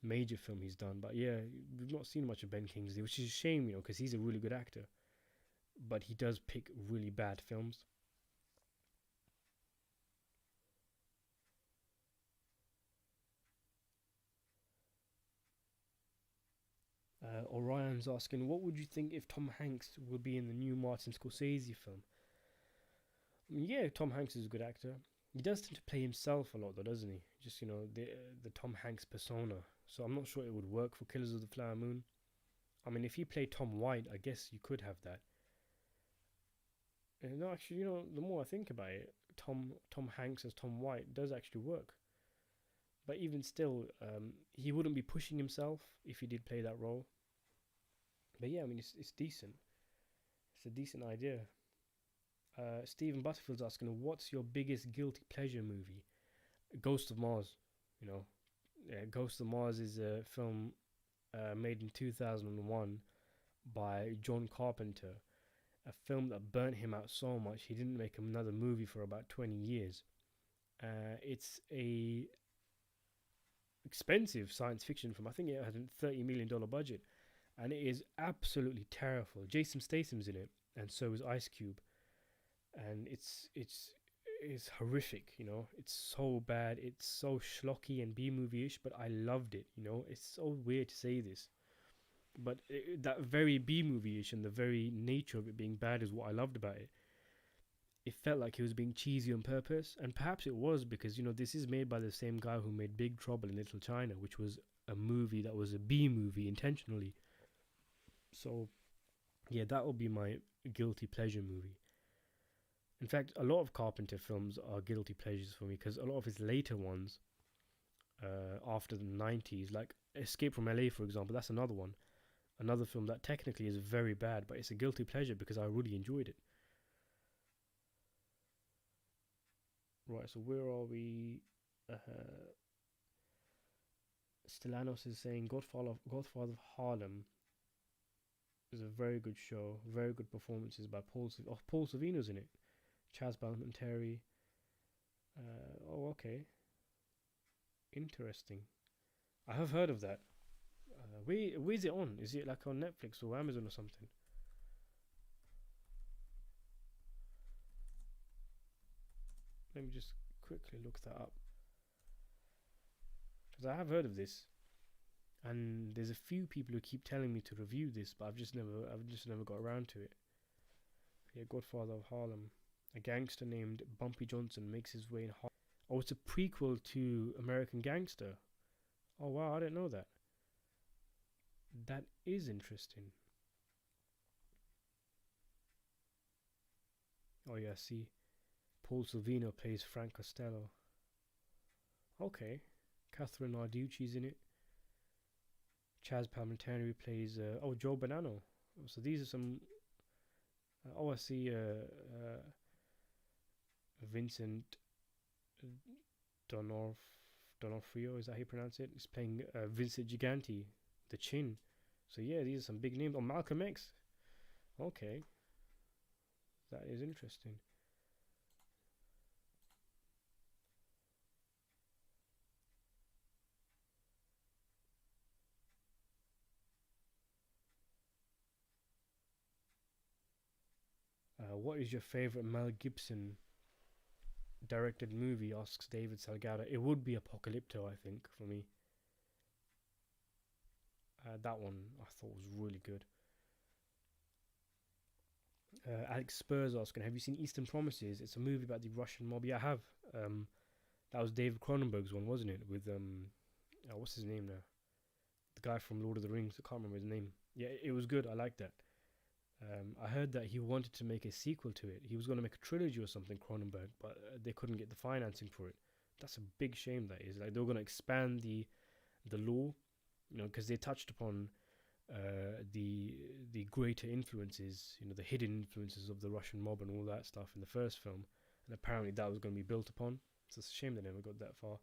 major film he's done. But yeah, we've not seen much of Ben Kingsley, which is a shame, because he's a really good actor. But he does pick really bad films. Orion's asking, what would you think if Tom Hanks will be in the new Martin Scorsese film? I mean, yeah, Tom Hanks is a good actor. He does tend to play himself a lot, though, doesn't he? Just the Tom Hanks persona. So I'm not sure it would work for Killers of the Flower Moon. I mean, if he played Tom White, I guess you could have that. No, actually, the more I think about it, Tom Hanks as Tom White does actually work. But even still, he wouldn't be pushing himself if he did play that role. But yeah, I mean, it's decent. It's a decent idea. Stephen Butterfield's asking, what's your biggest guilty pleasure movie? Ghost of Mars. Ghost of Mars is a film made in 2001 by John Carpenter. A film that burnt him out so much he didn't make another movie for about 20 years. It's a expensive science fiction film. I think it had a $30 million budget, and it is absolutely terrible. Jason Statham's in it, and so is Ice Cube, and it's horrific. It's so bad. It's so schlocky and B movie-ish, but I loved it. It's so weird to say this, but that very B movie-ish and the very nature of it being bad is what I loved about it. It felt like he was being cheesy on purpose, and perhaps it was because this is made by the same guy who made Big Trouble in Little China, which was a movie that was a B movie intentionally. So yeah, that will be my guilty pleasure movie. In fact, a lot of Carpenter films are guilty pleasures for me because a lot of his later ones, after the 90s, like Escape from LA, for example, that's another one. Another film that technically is very bad, but it's a guilty pleasure because I really enjoyed it. Right, so where are we? Uh, Stellanos is saying Godfather of Harlem is a very good show, very good performances by Paul Savino's in it. Chaz Palminteri. Oh, okay, interesting. I have heard of that. Where's it on? Is it like on Netflix or Amazon or something? Let me just quickly look that up because I have heard of this, and there's a few people who keep telling me to review this, but I've just never got around to it. Yeah, Godfather of Harlem. A gangster named Bumpy Johnson makes his way in Harlem. Oh, it's a prequel to American Gangster. Oh wow, I didn't know that. That is interesting. Oh yeah, see, Paul Sorvino plays Frank Costello. Okay, Catherine Narducci's in it. Chaz Palminteri plays Joe Bonanno. So these are some. I see Vincent Donor Donofrio. Is that how you pronounce it? He's playing Vincent Gigante, the Chin. So yeah, these are some big names. Oh, Malcolm X. Okay, that is interesting. What is your favorite Mel Gibson directed movie? Asks David Salgado. It would be Apocalypto, I think, for me. That one I thought was really good. Alex Spurs asking, have you seen Eastern Promises? It's a movie about the Russian mob. Yeah, I have. That was David Cronenberg's one, wasn't it? With what's his name now? The guy from Lord of the Rings. I can't remember his name. Yeah, it was good. I liked that. I heard that he wanted to make a sequel to it. He was going to make a trilogy or something, Cronenberg, but they couldn't get the financing for it. That's a big shame. That is, like, they were going to expand the law, because they touched upon the greater influences, the hidden influences of the Russian mob and all that stuff in the first film, and apparently that was going to be built upon. So it's a shame they never got that far.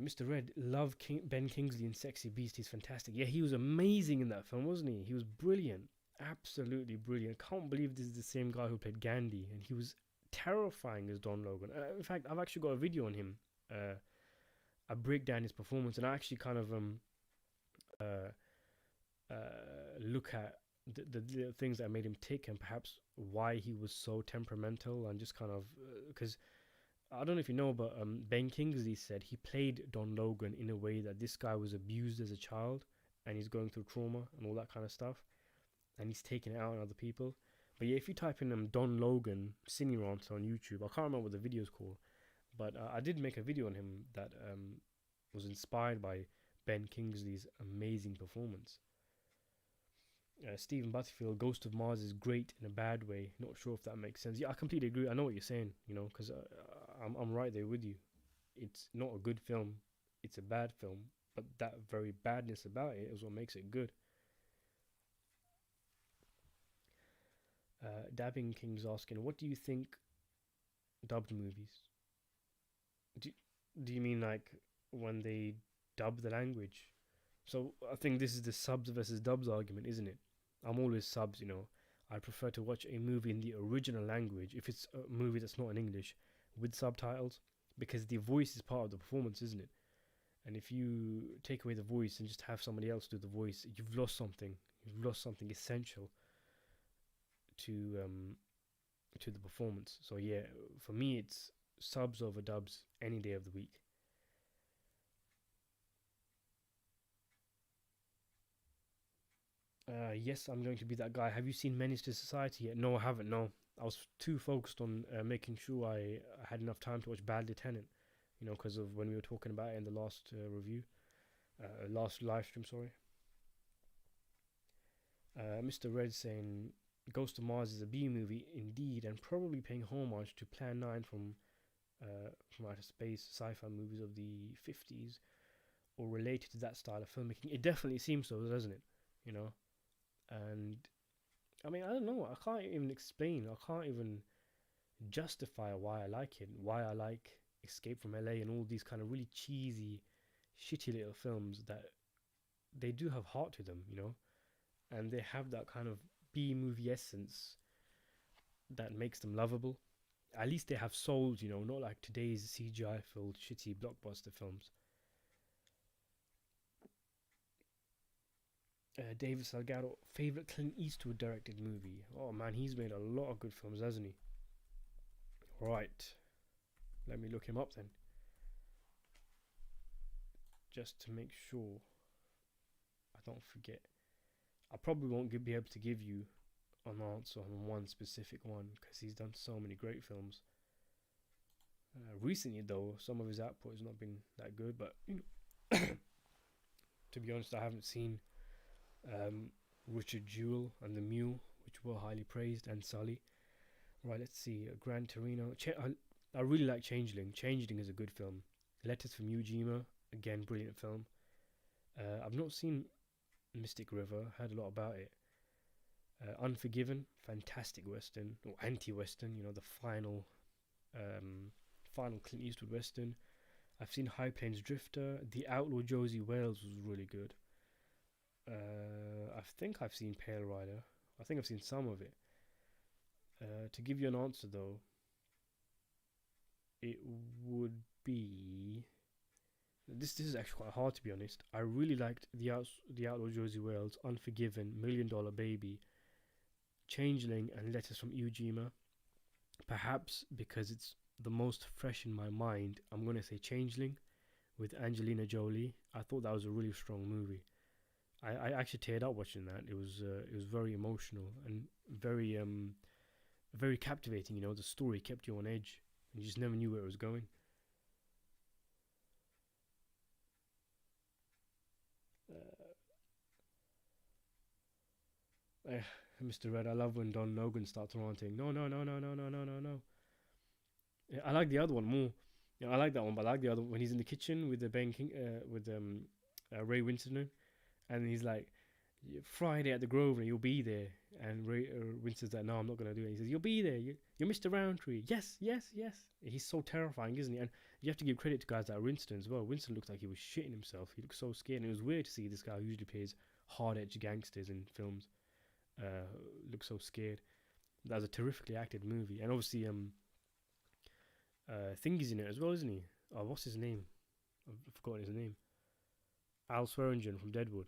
Mr. Red, love Ben Kingsley in Sexy Beast. He's fantastic. Yeah, he was amazing in that film, wasn't he? He was brilliant, absolutely brilliant. Can't believe this is the same guy who played Gandhi, and he was terrifying as Don Logan. In fact, I've actually got a video on him. I break down his performance, and I actually kind of uh, look at the things that made him tick, and perhaps why he was so temperamental, and just kind of because I don't know if you know, but Ben Kingsley said he played Don Logan in a way that this guy was abused as a child, and he's going through trauma and all that kind of stuff, and he's taking it out on other people. But yeah, if you type in Don Logan singing rant on YouTube, I can't remember what the video's called, but I did make a video on him that was inspired by Ben Kingsley's amazing performance. Stephen Butterfield, Ghost of Mars is great in a bad way. Not sure if that makes sense. Yeah, I completely agree. I know what you're saying, because I'm right there with you. It's not a good film. It's a bad film, but that very badness about it is what makes it good. Dabbing King's asking, what do you think dubbed movies? Do you mean like when they dub the language? So I think this is the subs versus dubs argument, isn't it? I'm always subs. I prefer to watch a movie in the original language if it's a movie that's not in English with subtitles, because the voice is part of the performance, isn't it? And if you take away the voice and just have somebody else do the voice, you've lost something. You've lost something essential to to the performance. So yeah, for me it's subs over dubs any day of the week. Yes, I'm going to be that guy. Have you seen Menace to Society yet? No, I haven't. No, I was too focused on making sure I had enough time to watch Bad Lieutenant. Because of when we were talking about it in the last review, last live stream. Sorry. Mr. Red saying Ghost of Mars is a B movie indeed, and probably paying homage to Plan 9 from outer space sci-fi movies of the 50s. or related to that style of filmmaking. It definitely seems so, doesn't it? You know, and I mean, I don't know. I can't even explain. I can't even justify why I like it. Why I like Escape from LA and all these kind of really cheesy, shitty little films that they do have heart to them. You know, and they have that kind of B movie essence that makes them lovable. At least they have souls, you know, not like today's CGI filled shitty blockbuster films. David Salgado, favorite Clint Eastwood directed movie. Oh man, he's made a lot of good films, hasn't he? Right, let me look him up then, just to make sure I don't forget. I probably won't be able to give you an answer on one specific one because he's done so many great films. Recently, though, some of his output has not been that good, but you know, to be honest, I haven't seen Richard Jewell and the Mule, which were highly praised, and Sully. Right, let's see. Gran Torino. I really like Changeling. Changeling is a good film. Letters from Iwo Jima, again, brilliant film. I've not seen Mystic River, heard a lot about it. Unforgiven, fantastic western, or anti-western, you know, the final Clint Eastwood western. I've seen High Plains Drifter. The Outlaw Josie Wales was really good. I think I've seen Pale Rider. I think I've seen some of it. To give you an answer though, it would be this is actually quite hard to be honest. I really liked the Outlaw Josie Wales, Unforgiven, Million Dollar Baby, Changeling, and Letters from Iwo Jima. Perhaps because it's the most fresh in my mind, I'm gonna say Changeling with Angelina Jolie. I thought that was a really strong movie. I actually teared up watching that. It was very emotional and very captivating. You know, the story kept you on edge, and you just never knew where it was going. Mr. Red, I love when Don Logan starts ranting. No, no, no, no, no, no, no, no, no. Yeah, I like the other one more. Yeah, I like that one, but I like the other one when he's in the kitchen with the banking, with Ray Winston, and he's like, Friday at the Grosvenor, you'll be there. And Ray Winston's like, no, I'm not gonna do it. He says, you'll be there. You're Mr. Roundtree. Yes, yes, yes. He's so terrifying, isn't he? And you have to give credit to guys like Winston as well. Winston looked like he was shitting himself. He looked so scared, and it was weird to see this guy who usually plays hard-edged gangsters in films look so scared. That was a terrifically acted movie, and obviously Thingy's in it as well, isn't he? Oh, what's his name? I've forgotten his name. Al Swearingen from Deadwood,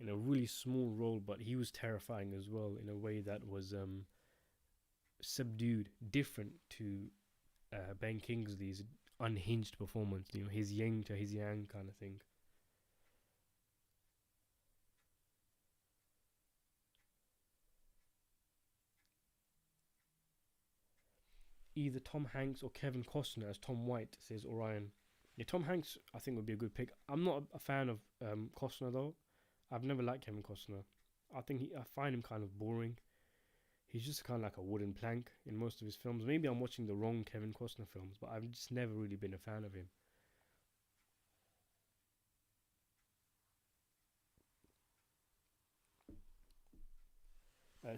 in a really small role, but he was terrifying as well in a way that was subdued, different to Ben Kingsley's unhinged performance. You know, his yin to his yang kind of thing. Either Tom Hanks or Kevin Costner as Tom White, says Orion. Yeah, Tom Hanks, I think would be a good pick. I'm not a fan of Costner though. I've never liked Kevin Costner. I find him kind of boring. He's just kind of like a wooden plank in most of his films. Maybe I'm watching the wrong Kevin Costner films, but I've just never really been a fan of him.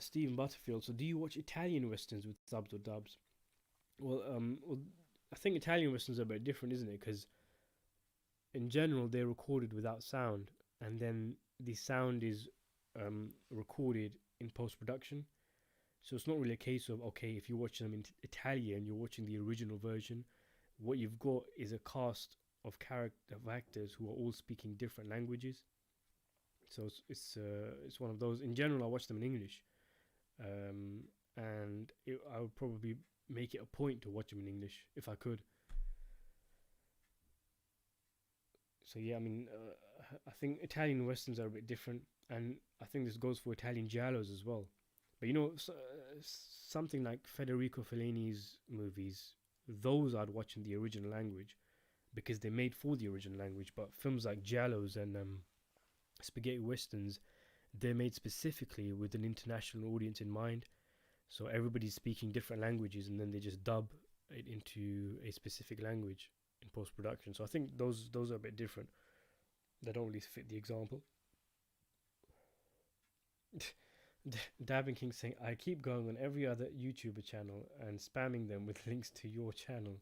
Stephen Butterfield. So, do you watch Italian westerns with subs or dubs? Well, I think Italian westerns are a bit different, isn't it? Because in general, they're recorded without sound, and then the sound is recorded in post production. So it's not really a case of okay, if you're watching them in Italian, you're watching the original version. What you've got is a cast of actors who are all speaking different languages. So it's one of those. In general, I watch them in English, and I would probably make it a point to watch them in English if I could. So yeah, I mean, I think Italian westerns are a bit different, and I think this goes for Italian giallos as well. But you know, something like Federico Fellini's movies, those I'd watch in the original language because they're made for the original language. But films like giallos and spaghetti westerns, they're made specifically with an international audience in mind. So everybody's speaking different languages, and then they just dub it into a specific language in post production. So I think those are a bit different. They don't really fit the example. Dabbing King saying, I keep going on every other YouTuber channel and spamming them with links to your channel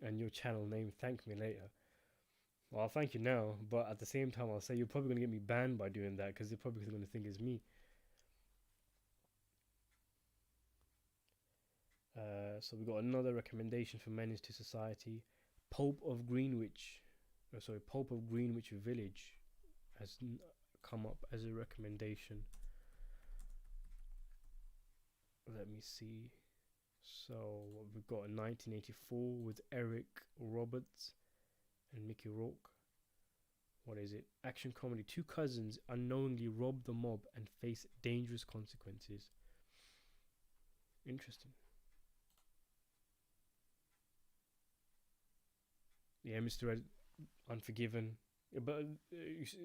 and your channel name. Thank me later. Well, I'll thank you now, but at the same time, I'll say you're probably going to get me banned by doing that because they're probably going to think it's me. So we got another recommendation for Menace to Society. Pope of Greenwich, Pope of Greenwich Village has come up as a recommendation. Let me see. So we've got a 1984 with Eric Roberts and Mickey Rourke. What is it? Action comedy. Two cousins unknowingly rob the mob and face dangerous consequences. Interesting. Yeah, Mr. Red, Unforgiven. But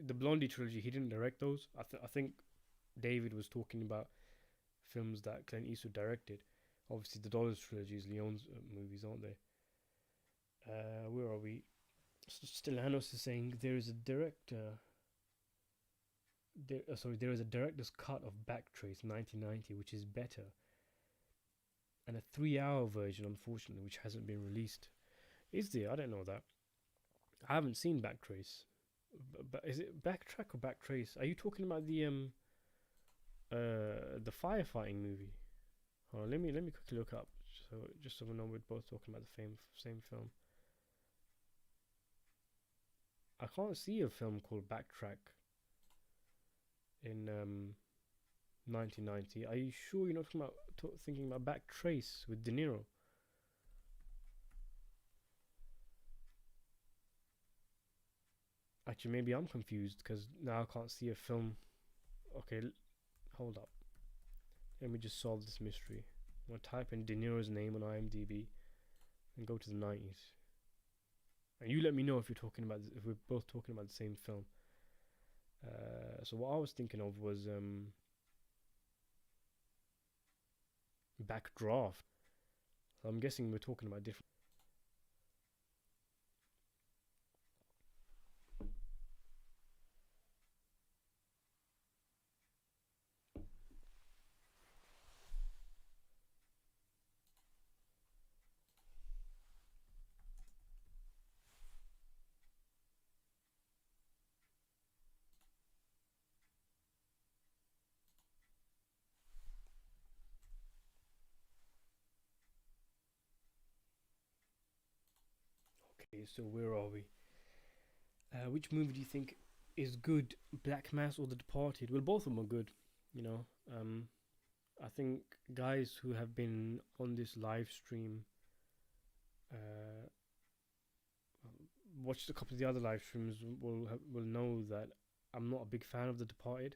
the Blondie trilogy, he didn't direct those. I think David was talking about films that Clint Eastwood directed. Obviously, the Dollars trilogy is Leon's movies, aren't they? Where are we? Stellanos is saying there is a director. There is a director's cut of Backtrace 1990, which is better, and a 3-hour version, unfortunately, which hasn't been released. Is there? I don't know that. I haven't seen Backtrace. But is it Backtrack or Backtrace? Are you talking about the firefighting movie? Oh, let me quickly look up. So just so we know we're both talking about the same film. I can't see a film called Backtrack in 1990. Are you sure you're not thinking about Backtrace with De Niro? Actually, maybe I'm confused because now I can't see a film. Okay, hold up. Let me just solve this mystery. I'm gonna type in De Niro's name on IMDb and go to the 90s. And you let me know if we're both talking about the same film. So what I was thinking of was Backdraft. So I'm guessing we're talking about different. Okay, so where are we? Which movie do you think is good, Black Mass or The Departed? Well, both of them are good. You know, I think guys who have been on this live stream uh, watched a couple of the other live streams will know that I'm not a big fan of The Departed.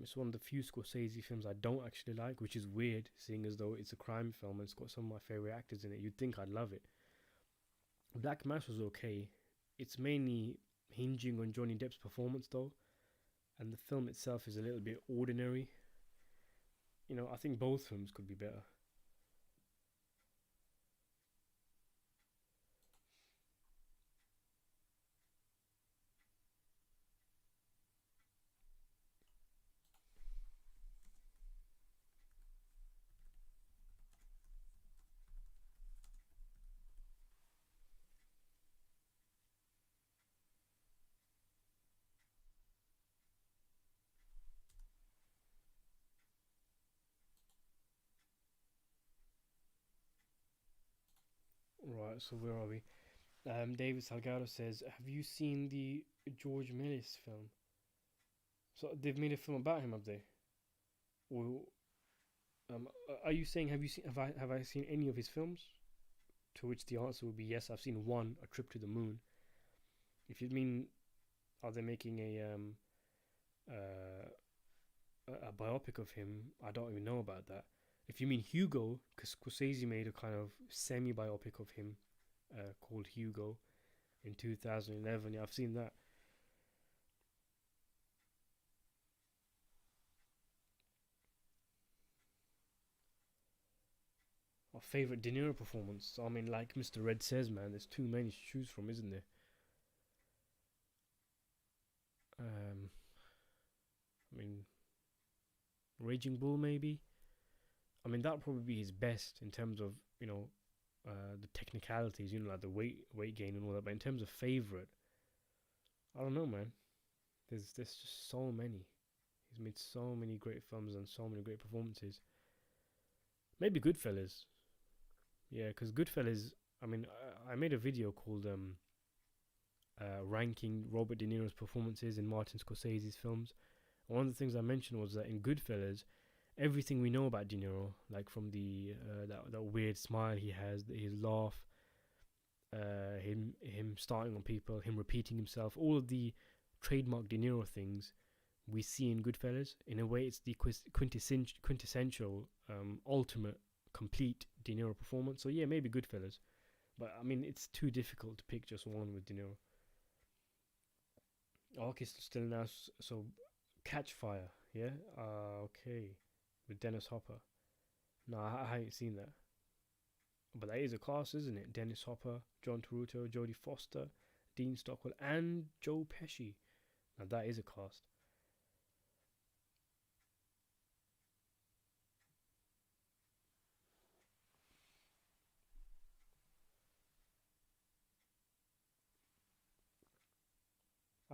It's one of the few Scorsese films I don't actually like, which is weird, seeing as though it's a crime film and it's got some of my favorite actors in it. You'd think I'd love it. Black Mass was okay. It's mainly hinging on Johnny Depp's performance, though, and the film itself is a little bit ordinary. You know, I think both films could be better. Right, so where are we? David Salgado says, "Have you seen the George Millis film?" So they've made a film about him, have they? Or are you saying have I seen any of his films? To which the answer would be yes. I've seen one, A Trip to the Moon. If you mean, are they making uh, a biopic of him? I don't even know about that. If you mean Hugo, because Scorsese made a kind of semi-biopic of him called Hugo in 2011. Yeah, I've seen that. Our favorite De Niro performance. I mean, like Mr. Red says, man, there's too many to choose from, isn't there? Raging Bull, maybe. I mean, that would probably be his best in terms of, the technicalities, like the weight gain and all that. But in terms of favorite, I don't know, man. There's just so many. He's made so many great films and so many great performances. Maybe Goodfellas. Yeah, because Goodfellas. I mean, I made a video called ranking Robert De Niro's performances in Martin Scorsese's films. And one of the things I mentioned was that in Goodfellas, everything we know about De Niro, like from the that weird smile he has, his laugh, him starting on people, him repeating himself, all of the trademark De Niro things we see in Goodfellas. In a way, it's the quintessential, ultimate, complete De Niro performance. So yeah, maybe Goodfellas, but I mean, it's too difficult to pick just one with De Niro. Okay, still now. So, Catch Fire, yeah. Okay, with Dennis Hopper. No, I ain't seen that. But that is a cast, isn't it? Dennis Hopper, John Turturro, Jodie Foster, Dean Stockwell, and Joe Pesci. Now that is a cast.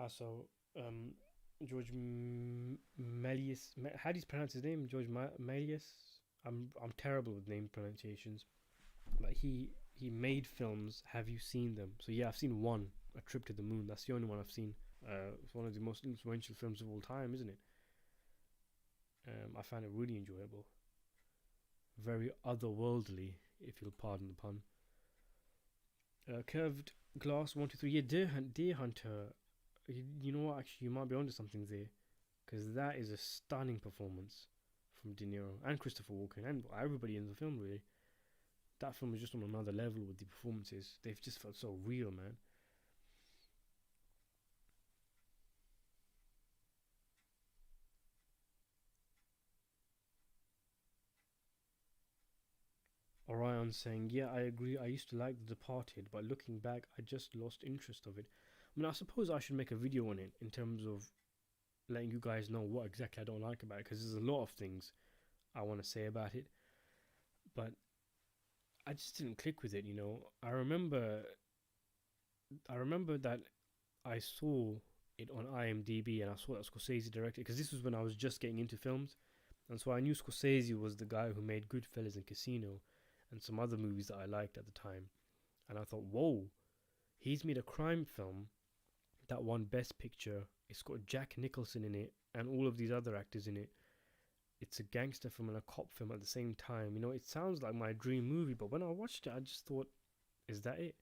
So George Melius. How do you pronounce his name? George Melius. I'm terrible with name pronunciations, but he made films. Have you seen them? So yeah, I've seen one, A Trip to the Moon. That's the only one I've seen. It's one of the most influential films of all time, isn't it? I found it really enjoyable, very otherworldly, if you'll pardon the pun. Curved Glass 1, 2, 3. Yeah, Deer Hunter. You know what? Actually, you might be onto something there, because that is a stunning performance from De Niro and Christopher Walken and everybody in the film. Really, that film is just on another level with the performances. They've just felt so real, man. Orion saying, "Yeah, I agree. I used to like The Departed, but looking back, I just lost interest of it." I mean, I suppose I should make a video on it in terms of letting you guys know what exactly I don't like about it, because there's a lot of things I want to say about it, but I just didn't click with it. I remember that I saw it on IMDb and I saw that Scorsese directed, because this was when I was just getting into films, and so I knew Scorsese was the guy who made Goodfellas and Casino and some other movies that I liked at the time, and I thought, whoa, he's made a crime film that won Best Picture. It's got Jack Nicholson in it and all of these other actors in it. It's a gangster film and a cop film at the same time. It sounds like my dream movie, but when I watched it, I just thought, is that it?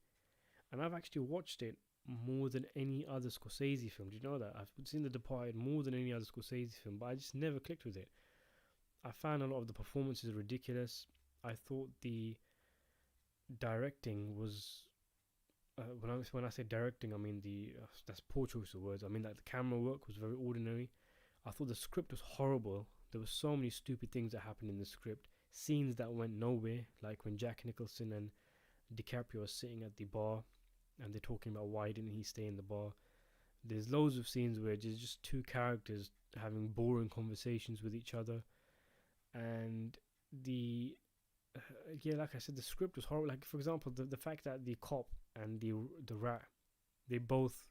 And I've actually watched it more than any other Scorsese film. Do you know that? I've seen The Departed more than any other Scorsese film, but I just never clicked with it. I found a lot of the performances ridiculous. I thought the directing was when I say directing, I mean the that's poor choice of words. I mean that the camera work was very ordinary. I thought the script was horrible. There were so many stupid things that happened in the script. Scenes that went nowhere, like when Jack Nicholson and DiCaprio are sitting at the bar and they're talking about why didn't he stay in the bar. There's loads of scenes where there's just two characters having boring conversations with each other, and the yeah, like I said, the script was horrible. Like, for example, the fact that the cop and the rat, they both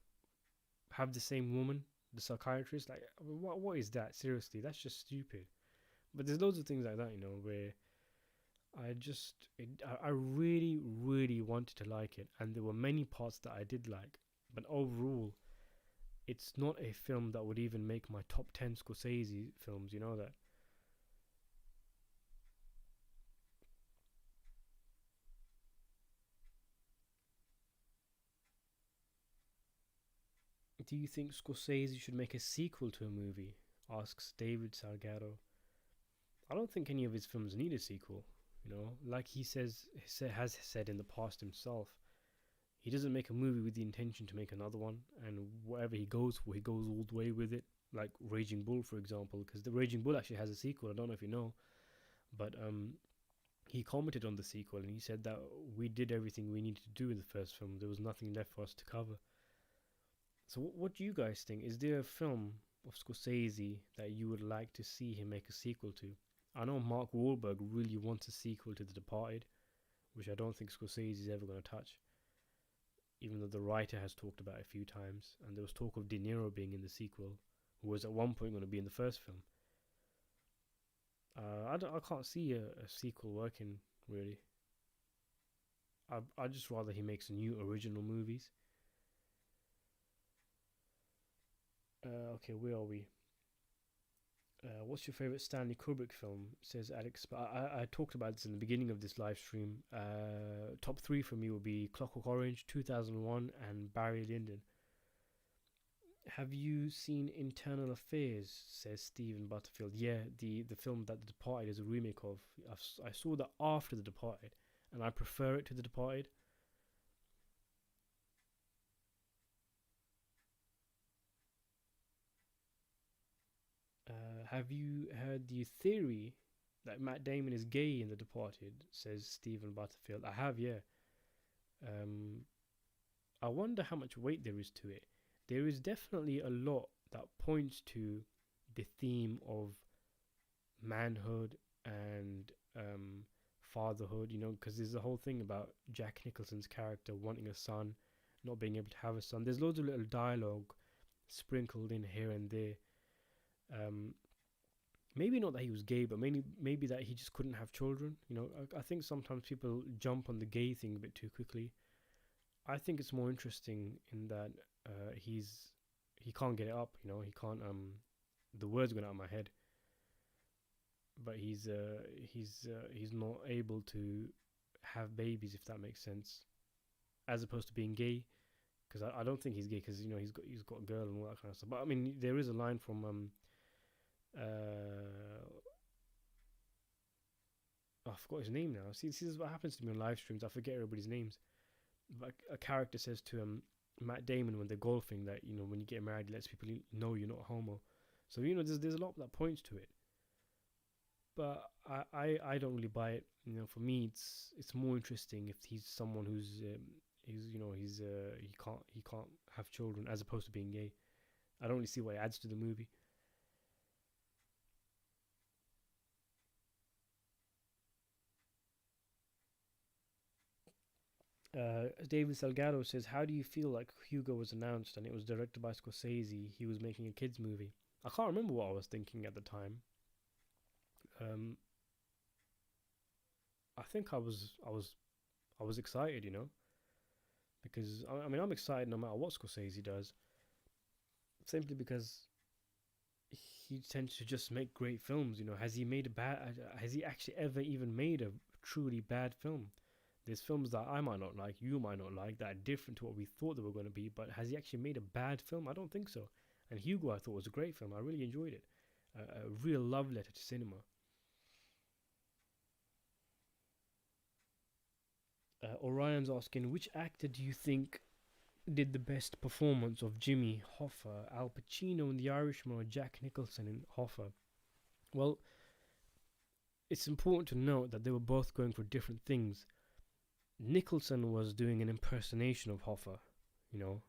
have the same woman, the psychiatrist. Like, what is that? Seriously, that's just stupid. But there's loads of things like that, where I really, really wanted to like it, and there were many parts that I did like. But overall, it's not a film that would even make my top 10 Scorsese films. You know that. Do you think Scorsese should make a sequel to a movie? Asks David Salgado. I don't think any of his films need a sequel. Like he has said in the past himself, he doesn't make a movie with the intention to make another one, and whatever he goes for, he goes all the way with it. Like Raging Bull, for example, because the Raging Bull actually has a sequel. I don't know if you know, but he commented on the sequel and he said that we did everything we needed to do in the first film. There was nothing left for us to cover. So what do you guys think? Is there a film of Scorsese that you would like to see him make a sequel to? I know Mark Wahlberg really wants a sequel to The Departed, which I don't think Scorsese is ever going to touch, even though the writer has talked about it a few times, and there was talk of De Niro being in the sequel, who was at one point going to be in the first film. I can't see a sequel working, really. I'd just rather he makes new original movies. Okay, where are we? What's your favorite Stanley Kubrick film? Says Alex. But I talked about this in the beginning of this live stream. Top three for me would be Clockwork Orange, 2001, and Barry Lyndon. Have you seen Internal Affairs? Says Stephen Butterfield. Yeah, the film that The Departed is a remake of. I saw that after The Departed, and I prefer it to The Departed. Have you heard the theory that Matt Damon is gay in The Departed? Says Stephen Butterfield. I have, yeah. Um, I wonder how much weight there is to it. There is definitely a lot that points to the theme of manhood and fatherhood, because there's the whole thing about Jack Nicholson's character wanting a son, not being able to have a son. There's loads of little dialogue sprinkled in here and there. Um, Maybe not that he was gay, but maybe that he just couldn't have children. I think sometimes people jump on the gay thing a bit too quickly. I think it's more interesting in that he can't get it up. He can't. The words going out of my head, but he's not able to have babies, if that makes sense, as opposed to being gay. Because I don't think he's gay, because he's got a girl and all that kind of stuff. But I mean, there is a line from I forgot his name now. See, this is what happens to me on live streams. I forget everybody's names. But a character says to Matt Damon when they're golfing that when you get married, it lets people know you're not homo. So there's a lot that points to it. But I don't really buy it. For me, it's more interesting if he's someone who's he can't have children, as opposed to being gay. I don't really see what it adds to the movie. David Salgado says, how do you feel like Hugo was announced and it was directed by Scorsese? He was making a kids movie. I can't remember what I was thinking at the time. I think I was excited, because I mean I'm excited no matter what Scorsese does, simply because he tends to just make great films. Has he actually ever even made a truly bad film? There's films that I might not like, you might not like, that are different to what we thought they were going to be, but has he actually made a bad film? I don't think so. And Hugo, I thought, was a great film. I really enjoyed it. A real love letter to cinema. Orion's asking, which actor do you think did the best performance of Jimmy Hoffa? Al Pacino in The Irishman or Jack Nicholson in Hoffa? Well, it's important to note that they were both going for different things. Nicholson was doing an impersonation of Hoffa.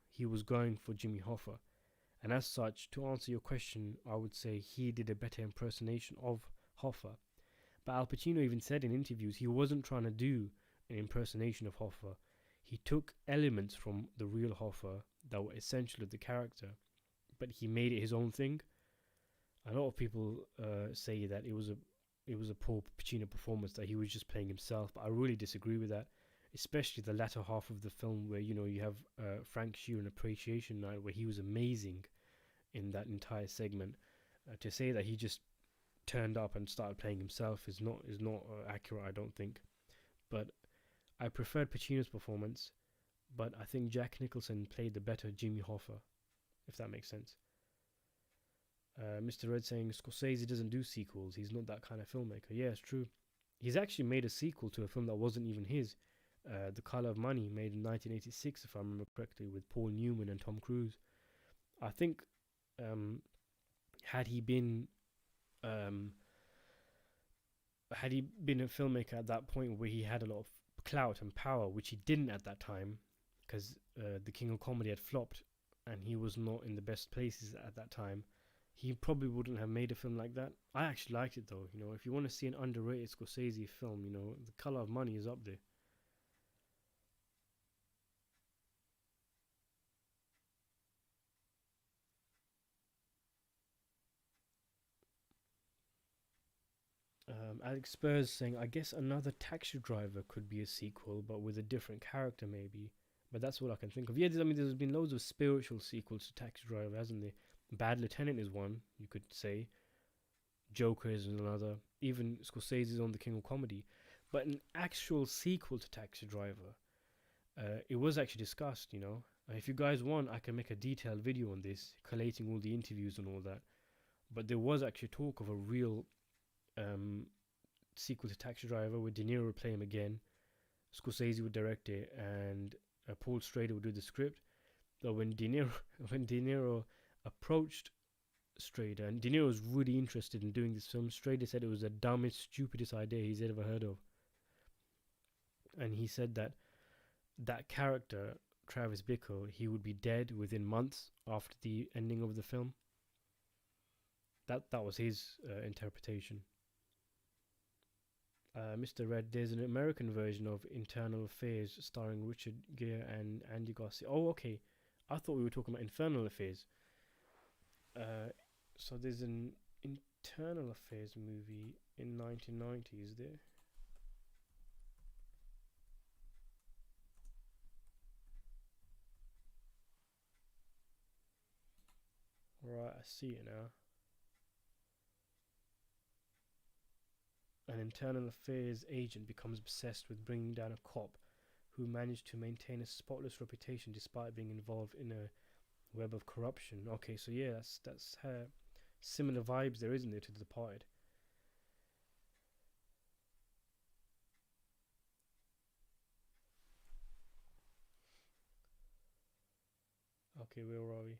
He was going for Jimmy Hoffa. And as such, to answer your question, I would say he did a better impersonation of Hoffa. But Al Pacino even said in interviews he wasn't trying to do an impersonation of Hoffa. He took elements from the real Hoffa that were essential to the character, but he made it his own thing. A lot of people say that it was a poor Pacino performance, that he was just playing himself, but I really disagree with that. Especially the latter half of the film, where you have Frank Sheeran Appreciation Night, where he was amazing in that entire segment. To say that he just turned up and started playing himself is not accurate, I don't think. But I preferred Pacino's performance, but I think Jack Nicholson played the better Jimmy Hoffa, if that makes sense. Mr. Red saying Scorsese doesn't do sequels. He's not that kind of filmmaker. Yeah, it's true. He's actually made a sequel to a film that wasn't even his. The Color of Money, made in 1986, if I remember correctly, with Paul Newman and Tom Cruise. I think had he been a filmmaker at that point where he had a lot of clout and power, which he didn't at that time, because The King of Comedy had flopped and he was not in the best places at that time, he probably wouldn't have made a film like that. I actually liked it though. You know, if you want to see an underrated Scorsese film, you know, The Color of Money is up there. Alex Spurs saying, I guess another Taxi Driver could be a sequel, but with a different character, maybe. But that's all I can think of. Yeah, I mean, there's been loads of spiritual sequels to Taxi Driver, hasn't there? Bad Lieutenant is one, you could say. Joker is another. Even Scorsese's on The King of Comedy. But an actual sequel to Taxi Driver, it was actually discussed, you know. If you guys want, I can make a detailed video on this, collating all the interviews and all that. But there was actually talk of a real um, sequel to Taxi Driver with De Niro would play him again. Scorsese would direct it, and Paul Schrader would do the script. But when De Niro when De Niro approached Schrader, and De Niro was really interested in doing this film, Schrader said it was the dumbest, stupidest idea he's ever heard of. And he said that that character, Travis Bickle, he would be dead within months after the ending of the film. That was his interpretation. Mr. Red, there's an American version of Internal Affairs starring Richard Gere and Andy Garcia. Oh, okay. I thought we were talking about Infernal Affairs. So there's an Internal Affairs movie in 1990, is there? Right, I see it now. An internal affairs agent becomes obsessed with bringing down a cop who managed to maintain a spotless reputation despite being involved in a web of corruption. Okay, so yeah, that's similar vibes there, isn't there, to The Departed? Okay, where are we?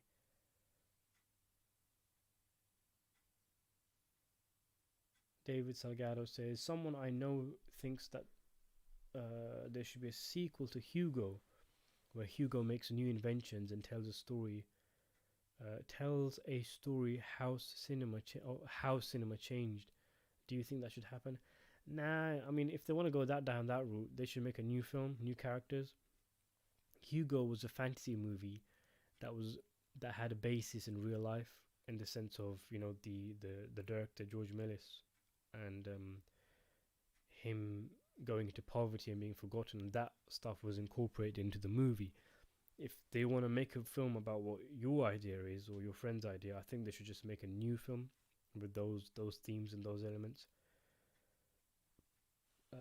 David Salgado says, someone I know thinks that there should be a sequel to Hugo, where Hugo makes new inventions and tells a story how cinema changed. Do you think that should happen? Nah, I mean, if they want to go down that route, they should make a new film, new characters. Hugo was a fantasy movie that was that had a basis in real life, in the sense of, you know, the director George Millis, and him going into poverty and being forgotten. That stuff was incorporated into the movie. If they want to make a film about what your idea is or your friend's idea, I think they should just make a new film with those themes and those elements.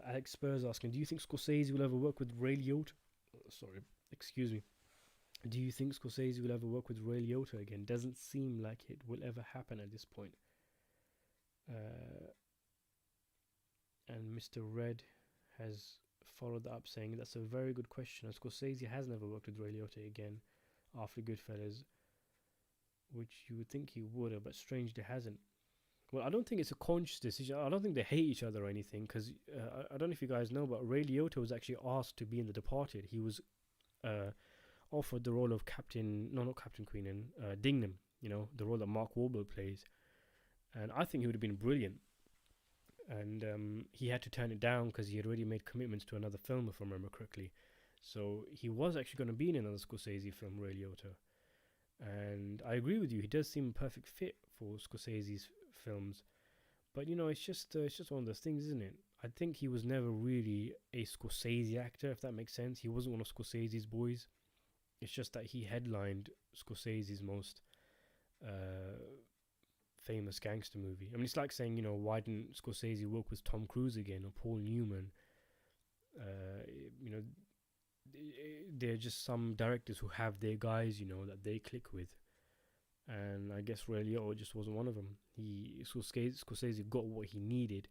Alex Spurs asking, do you think Scorsese will ever work with Ray Liotta? Sorry, excuse me. Do you think Scorsese will ever work with Ray Liotta again? Doesn't seem like it will ever happen at this point. Uh, and Mr. Red has followed up saying, that's a very good question. And Scorsese has never worked with Ray Liotta again after Goodfellas, which you would think he would have, but strangely hasn't. Well, I don't think it's a conscious decision. I don't think they hate each other or anything, because I don't know if you guys know, but Ray Liotta was actually asked to be in The Departed. He was offered the role of not Captain Queenan, Dingnam, you know, the role that Mark Wahlberg plays. And I think he would have been brilliant. And he had to turn it down because he had already made commitments to another film, if I remember correctly. So he was actually going to be in another Scorsese film, Ray Liotta. And I agree with you, he does seem a perfect fit for Scorsese's films. But, you know, it's just one of those things, isn't it? I think he was never really a Scorsese actor, if that makes sense. He wasn't one of Scorsese's boys. It's just that he headlined Scorsese's most famous gangster movie. I mean, it's like saying, you know, why didn't Scorsese work with Tom Cruise again or Paul Newman? You know, they're just some directors who have their guys, you know, that they click with. And I guess Ray Liotta just wasn't one of them. Scorsese got what he needed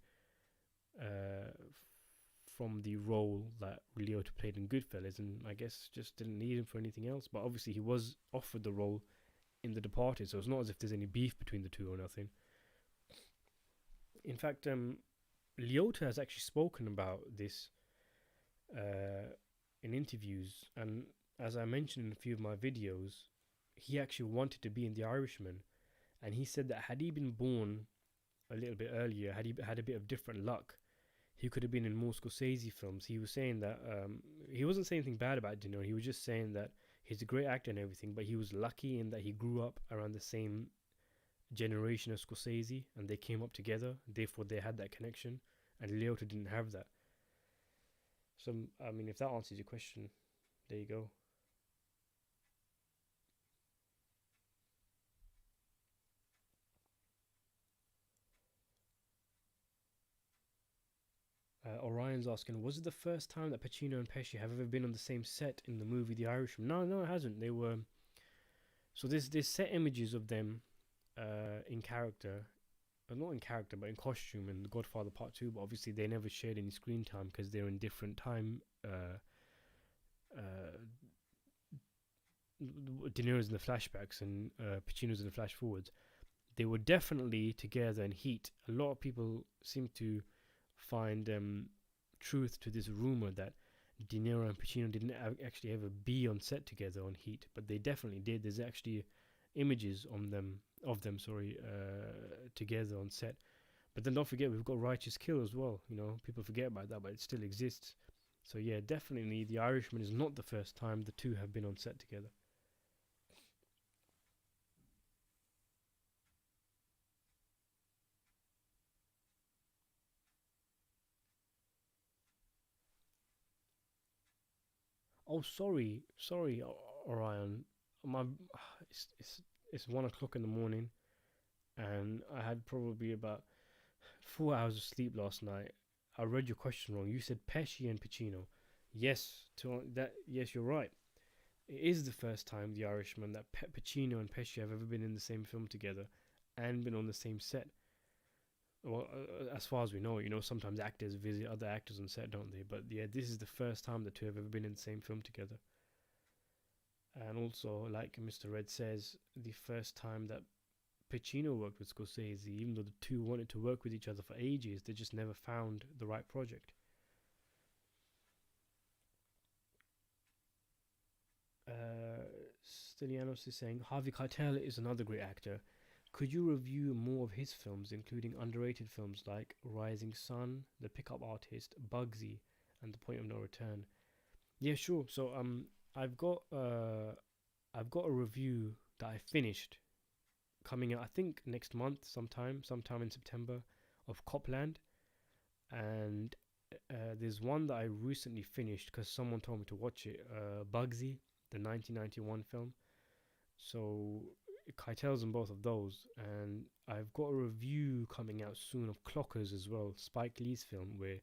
from the role that Liotta played in Goodfellas, and I guess just didn't need him for anything else. But obviously he was offered the role in The Departed, so it's not as if there's any beef between the two or nothing. In fact, Liotta has actually spoken about this in interviews, and as I mentioned in a few of my videos, he actually wanted to be in The Irishman, and he said that had he been born a little bit earlier, had he had a bit of different luck, he could have been in more Scorsese films. He was saying that he wasn't saying anything bad about De Niro. He was just saying that he's a great actor and everything, but he was lucky in that he grew up around the same generation as Scorsese, and they came up together. Therefore, they had that connection, and Liotta didn't have that. So, I mean, if that answers your question, there you go. Orion's asking, was it the first time that Pacino and Pesci have ever been on the same set in the movie The Irishman? No, no, it hasn't. They were so there's set images of them in character, not in character, but in costume in The Godfather Part Two. But obviously, they never shared any screen time because they're in different time. Uh, De Niro's in the flashbacks and Pacino's in the flash forwards. They were definitely together in Heat. A lot of people seem to find truth to this rumor that De Niro and Pacino didn't actually ever be on set together on Heat, but they definitely did. There's actually images on them of them, together on set. But then don't forget we've got Righteous Kill as well. You know, people forget about that, but it still exists. So yeah, definitely The Irishman is not the first time the two have been on set together. Oh, sorry, Orion. My, it's it's it's 1 o'clock in the morning, and I had probably about 4 hours of sleep last night. I read your question wrong. You said Pesci and Pacino. Yes, to that. Yes, you're right. It is the first time The Irishman that Pacino and Pesci have ever been in the same film together, and been on the same set. Well, as far as we know, sometimes actors visit other actors on set, don't they? But yeah, this is the first time the two have ever been in the same film together. And also, like Mr. Red says, the first time that Pacino worked with Scorsese, even though the two wanted to work with each other for ages, they just never found the right project. Uh, Stylianos is saying Harvey Keitel is another great actor. Could you review more of his films, including underrated films like Rising Sun, The Pickup Artist, Bugsy, and The Point of No Return? Yeah, sure. So I've got a review that I finished coming out I think next month sometime in September of Copland, and there's one that I recently finished because someone told me to watch it. Bugsy, the 1991 film. So Keitel's in both of those, and I've got a review coming out soon of Clockers as well, Spike Lee's film where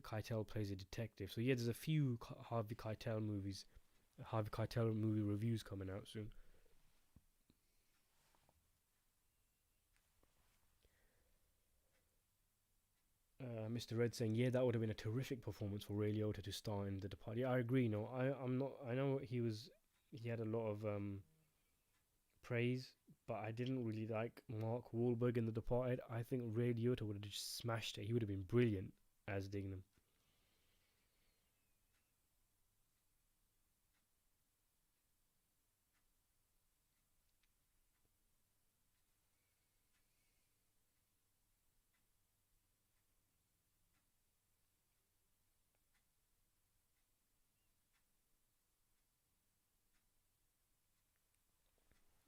Keitel plays a detective. So yeah, there's a few Harvey Keitel movie reviews coming out soon. Mr. Red saying, yeah, that would have been a terrific performance for Ray Liotta to star in The Departed. Yeah, I agree. No, I'm not. I know he had a lot of praise, but I didn't really like Mark Wahlberg in The Departed. I think Ray Liotta would have just smashed it. He would have been brilliant as Dignam.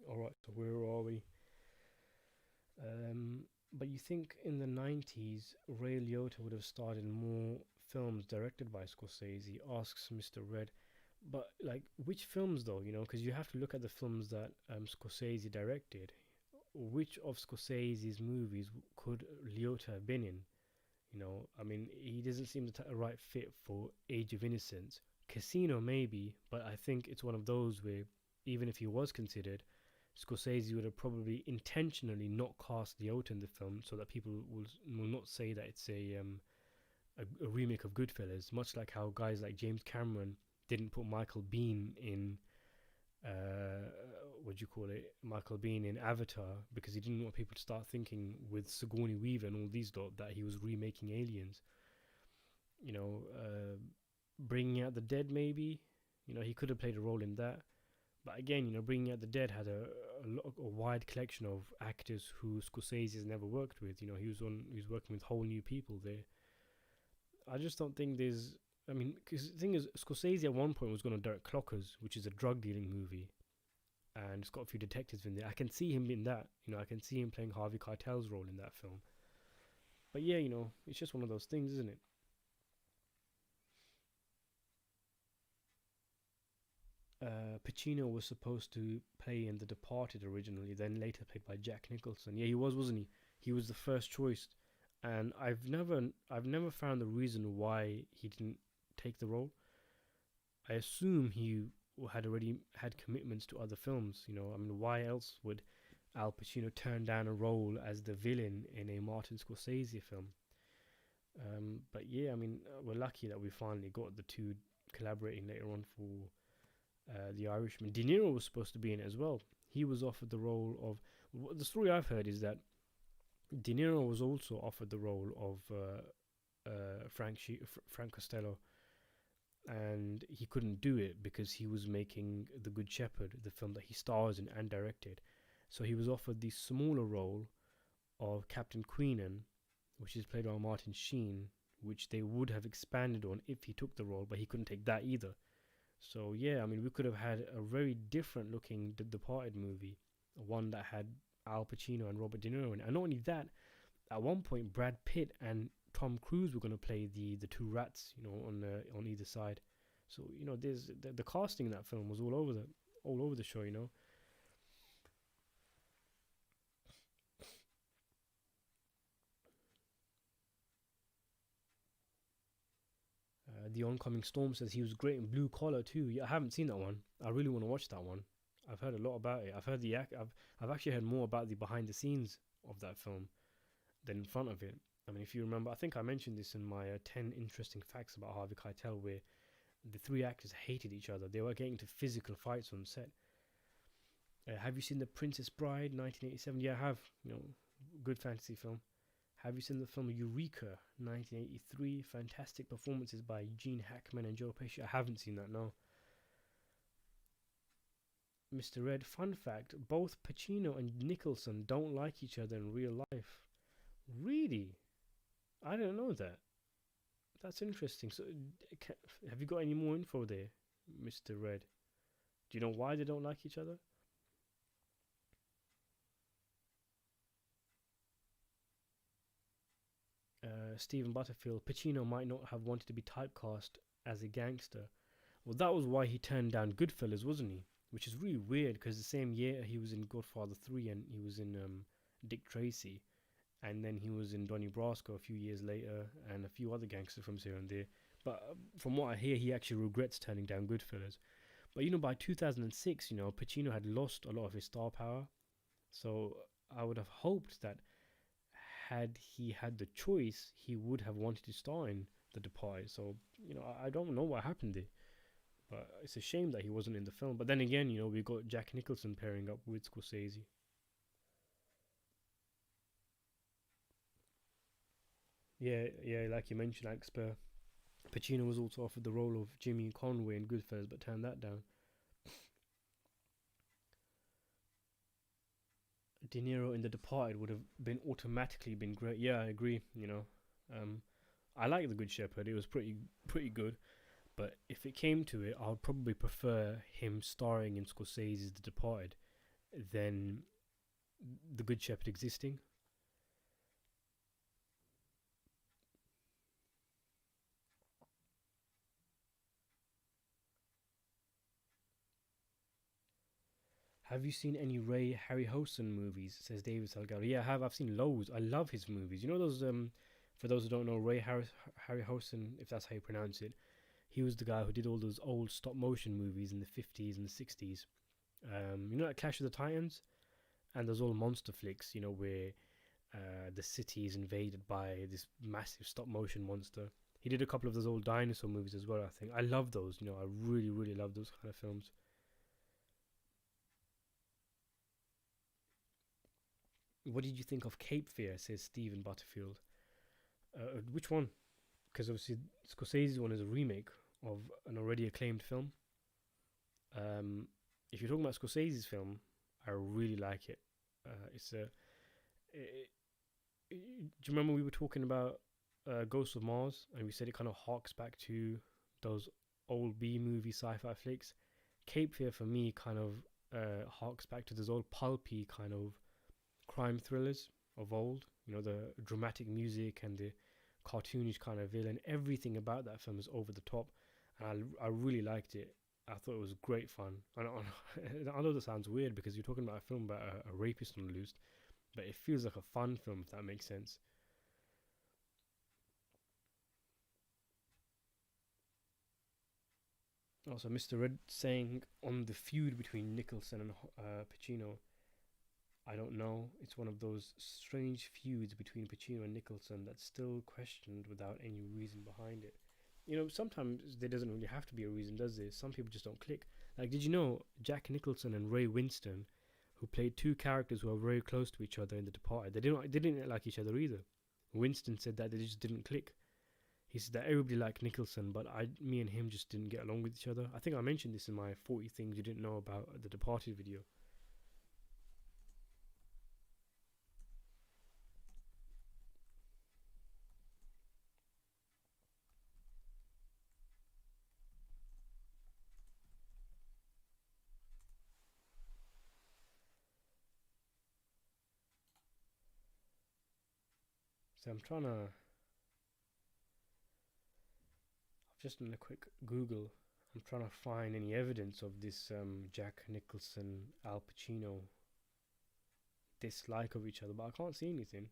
All right, so where are we? But you think in the 90s, Ray Liotta would have starred in more films directed by Scorsese, asks Mr. Red. But, like, which films though, Because you have to look at the films that Scorsese directed. Which of Scorsese's movies could Liotta have been in? I mean, he doesn't seem the right fit for Age of Innocence. Casino, maybe, but I think it's one of those where, even if he was considered, Scorsese would have probably intentionally not cast Liotta in the film so that people will not say that it's a remake of Goodfellas, much like how guys like James Cameron didn't put Michael Bean in what do you call it? Michael Bean in Avatar because he didn't want people to start thinking with Sigourney Weaver and all these lot that he was remaking Aliens. You know, Bringing Out the Dead maybe. He could have played a role in that. But again, Bringing Out the Dead had a wide collection of actors who Scorsese has never worked with. He was working with whole new people there. I just don't think there's. I mean, because the thing is, Scorsese at one point was going to direct Clockers, which is a drug dealing movie, and it's got a few detectives in there. I can see him in that. I can see him playing Harvey Keitel's role in that film. But yeah, it's just one of those things, isn't it? Pacino was supposed to play in The Departed originally, then later played by Jack Nicholson. Yeah, he was, wasn't he? He was the first choice, and I've never found the reason why he didn't take the role. I assume he had already had commitments to other films. I mean, why else would Al Pacino turn down a role as the villain in a Martin Scorsese film? But yeah, I mean, we're lucky that we finally got the two collaborating later on for The Irishman. De Niro was supposed to be in it as well. He was offered the role of. The story I've heard is that De Niro was also offered the role of Frank Costello, and he couldn't do it because he was making The Good Shepherd, the film that he stars in and directed. So he was offered the smaller role of Captain Queenan, which is played by Martin Sheen, which they would have expanded on if he took the role, but he couldn't take that either. So yeah, I mean, we could have had a very different looking The Departed movie, one that had Al Pacino and Robert De Niro in it. And not only that, at one point Brad Pitt and Tom Cruise were going to play the two rats, on either side. So there's the casting in that film was all over the show. The Oncoming Storm says he was great in Blue Collar too. Yeah, I haven't seen that one. I really want to watch that one. I've heard a lot about it. I've heard I've actually heard more about the behind the scenes of that film than in front of it. I mean, if you remember, I think I mentioned this in my 10 interesting facts about Harvey Keitel, where the three actors hated each other. They were getting into physical fights on set. Have you seen The Princess Bride, 1987? Yeah, I have. Good fantasy film. Have you seen the film Eureka, 1983? Fantastic performances by Gene Hackman and Joe Pesci. I haven't seen that, no. Mr. Red, fun fact, both Pacino and Nicholson don't like each other in real life. Really? I didn't know that. That's interesting. So, have you got any more info there, Mr. Red? Do you know why they don't like each other? Stephen Butterfield, Pacino might not have wanted to be typecast as a gangster. Well, that was why he turned down Goodfellas, wasn't he? Which is really weird because the same year he was in Godfather 3 and he was in Dick Tracy. And then he was in Donnie Brasco a few years later and a few other gangster films here and there. But from what I hear, he actually regrets turning down Goodfellas. But by 2006, Pacino had lost a lot of his star power. So I would have hoped that had he had the choice, he would have wanted to star in The Departed. So, I don't know what happened there. But it's a shame that he wasn't in the film. But then again, we got Jack Nicholson pairing up with Scorsese. Yeah, yeah, like you mentioned, Alex Spur. Pacino was also offered the role of Jimmy Conway in Goodfellas, but turned that down. De Niro in The Departed would have been automatically been great. Yeah, I agree. Um, I like The Good Shepherd. It was pretty good. But if it came to it, I would probably prefer him starring in Scorsese's The Departed than The Good Shepherd existing. Have you seen any Ray Harryhausen movies? Says David Salgado. Yeah, I have. I've seen loads. I love his movies. You know those. For those who don't know, Harryhausen, if that's how you pronounce it, he was the guy who did all those old stop motion movies in the 50s and the 60s. Like Clash of the Titans and those old monster flicks. Where the city is invaded by this massive stop motion monster. He did a couple of those old dinosaur movies as well. I think I love those. I really, really love those kind of films. What did you think of Cape Fear? Says Stephen Butterfield. Which one? Because obviously Scorsese's one is a remake of an already acclaimed film. Um, if you're talking about Scorsese's film, I really like it. It's a. Do you remember we were talking about Ghost of Mars, and we said it kind of harks back to those old B movie sci-fi flicks? Cape Fear for me kind of harks back to those old pulpy kind of crime thrillers of old. You know, the dramatic music and the cartoonish kind of villain. Everything about that film is over the top, and I really liked it. I thought it was great fun. I know that sounds weird because you're talking about a film about a rapist on the loose, but it feels like a fun film, if that makes sense. Also, Mr. Red saying on the feud between Nicholson and Pacino, I don't know. It's one of those strange feuds between Pacino and Nicholson that's still questioned without any reason behind it. You know, sometimes there doesn't really have to be a reason, does there? Some people just don't click. Like, did you know Jack Nicholson and Ray Winston, who played two characters who are very close to each other in The Departed, they didn't like each other either. Winston said that they just didn't click. He said that everybody liked Nicholson, but me and him just didn't get along with each other. I think I mentioned this in my 40 things you didn't know about The Departed video. So I've just done a quick Google. I'm trying to find any evidence of this Jack Nicholson, Al Pacino dislike of each other, but I can't see anything.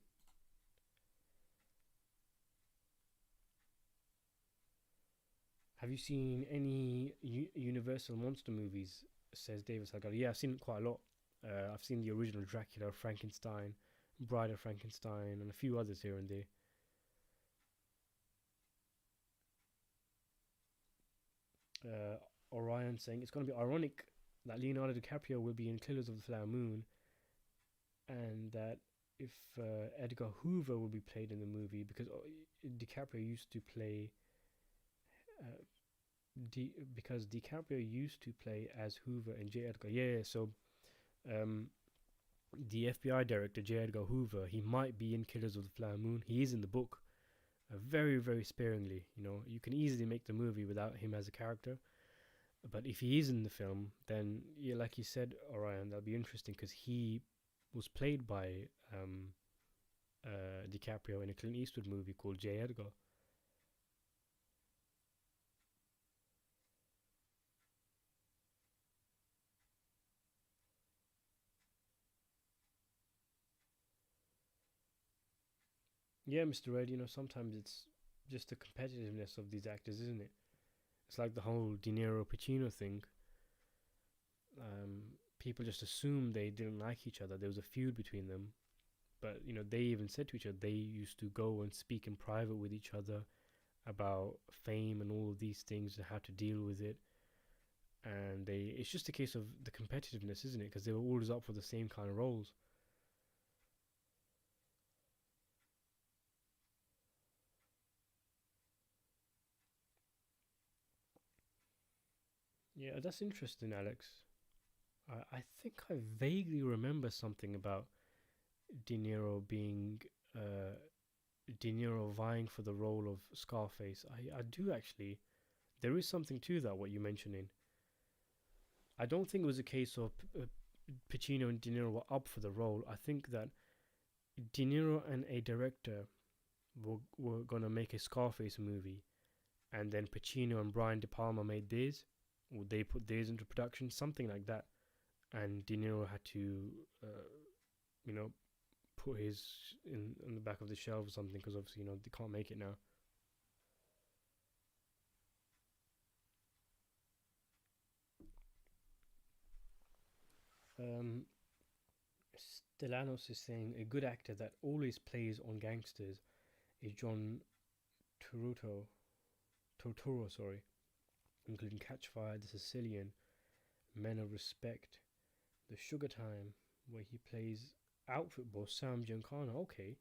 Have you seen any Universal monster movies? Says David Salgado. Yeah, I've seen quite a lot. I've seen the original Dracula, Frankenstein, Bride of Frankenstein, and a few others here and there. Orion saying it's going to be ironic that Leonardo DiCaprio will be in Killers of the Flower Moon, and that if Edgar Hoover will be played in the movie because DiCaprio used to play uh, because DiCaprio used to play as Hoover and J. Edgar. Yeah, so um, the FBI director J. Edgar Hoover, he might be in Killers of the Flower Moon. He is in the book, very very sparingly. You know, you can easily make the movie without him as a character. But if he is in the film, then yeah, like you said, Orion, that'll be interesting because he was played by DiCaprio in a Clint Eastwood movie called J. Edgar. Yeah, Mr. Red, you know, sometimes it's just the competitiveness of these actors, isn't it? It's like the whole De Niro Pacino thing. People just assumed they didn't like each other. There was a feud between them, but you know, they even said to each other they used to go and speak in private with each other about fame and all of these things and how to deal with it. And it's just a case of the competitiveness, isn't it? Because they were always up for the same kind of roles. Yeah, that's interesting, Alex. I think I vaguely remember something about De Niro being De Niro vying for the role of Scarface. I do actually. There is something to that. What you mentioning. I don't think it was a case of Pacino and De Niro were up for the role. I think that De Niro and a director were gonna make a Scarface movie, and then Pacino and Brian De Palma made theirs. Or they put theirs into production, something like that. And De Niro had to, you know, put his in the back of the shelf or something because obviously you know they can't make it now. Um, Stellanos is saying a good actor that always plays on gangsters is John Turturro, Torturo, sorry, including Catchfire, The Sicilian, Men of Respect, The Sugar Time, where he plays outfit boss Sam Giancana. Okay,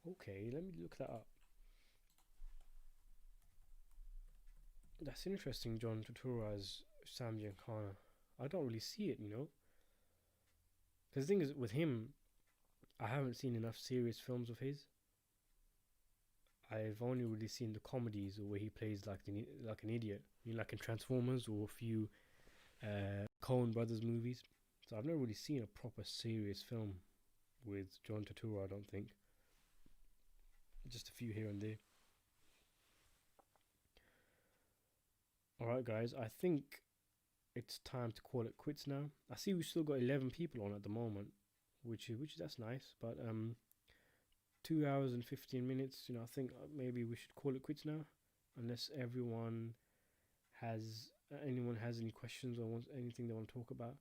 okay, let me look that up. That's interesting, John Turturro as Sam Giancana. I don't really see it, you know. Because the thing is, with him, I haven't seen enough serious films of his. I've only really seen the comedies where he plays like an idiot, you know, like in Transformers or a few Coen Brothers movies. So I've never really seen a proper serious film with John Turturro. I don't think. Just a few here and there. All right, guys. I think it's time to call it quits now. I see we've still got 11 people on at the moment, which that's nice. But 2 hours and 15 minutes. You know, I think maybe we should call it quits now, unless anyone has any questions or wants anything they want to talk about.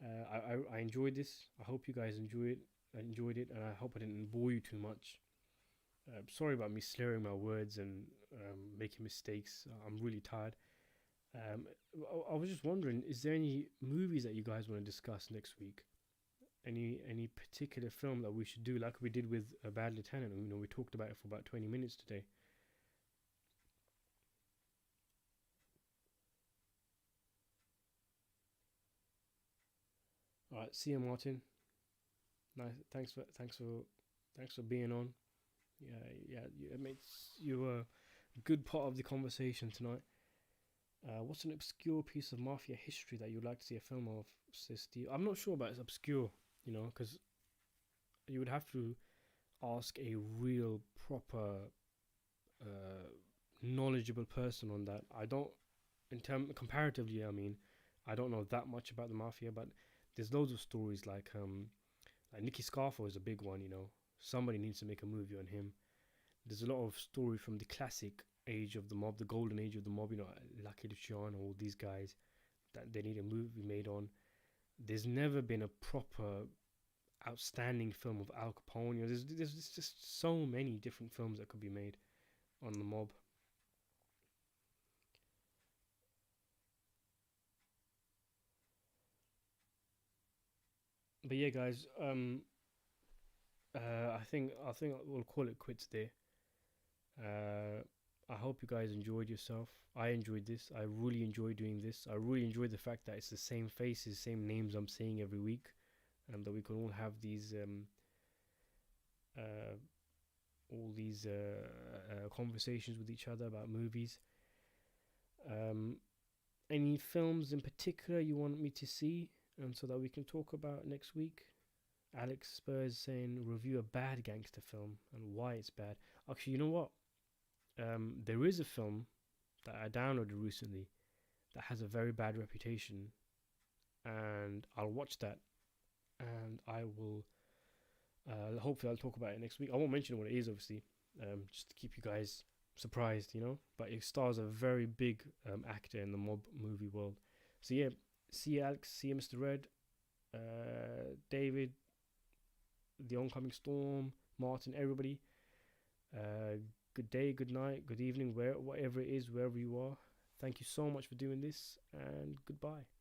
I enjoyed this. I hope you guys enjoyed it, and I hope I didn't bore you too much. Sorry about me slurring my words and making mistakes. I'm really tired. Um, I was just wondering, is there any movies that you guys want to discuss next week? Any particular film that we should do, like we did with A Bad Lieutenant? You know, we talked about it for about 20 minutes today. All right, see you, Martin. Nice. Thanks for being on. It makes you a good part of the conversation tonight. What's an obscure piece of mafia history that you'd like to see a film of, says Steve? I'm not sure about it's obscure, you know, because you would have to ask a real proper knowledgeable person on that. I don't, comparatively, I mean, I don't know that much about the mafia, but there's loads of stories like Nicky Scarfo is a big one, you know. Somebody needs to make a movie on him. There's a lot of story from the classic age of the mob, the golden age of the mob, you know, Lucky Luciano, all these guys that they need a movie made on. There's never been a proper outstanding film of Al Capone. You know, there's just so many different films that could be made on the mob. But yeah, guys, I think we'll call it quits there. I hope you guys enjoyed yourself. I enjoyed this. I really enjoy doing this. I really enjoy the fact that it's the same faces, same names I'm saying every week, and that we can all have uh, all these conversations with each other about movies. Um, any films in particular you want me to see, and so that we can talk about next week? Alex Spurs saying review a bad gangster film and why it's bad. Actually, you know what? There is a film that I downloaded recently that has a very bad reputation, and I'll watch that, and I will. Hopefully, I'll talk about it next week. I won't mention what it is, obviously, just to keep you guys surprised, you know. But it stars a very big actor in the mob movie world. So yeah, see you, Alex. See you, Mr. Red. David, the oncoming storm, Martin, everybody. Uh, Good day, good night, good evening, whatever it is, wherever you are. Thank you so much for doing this, and goodbye.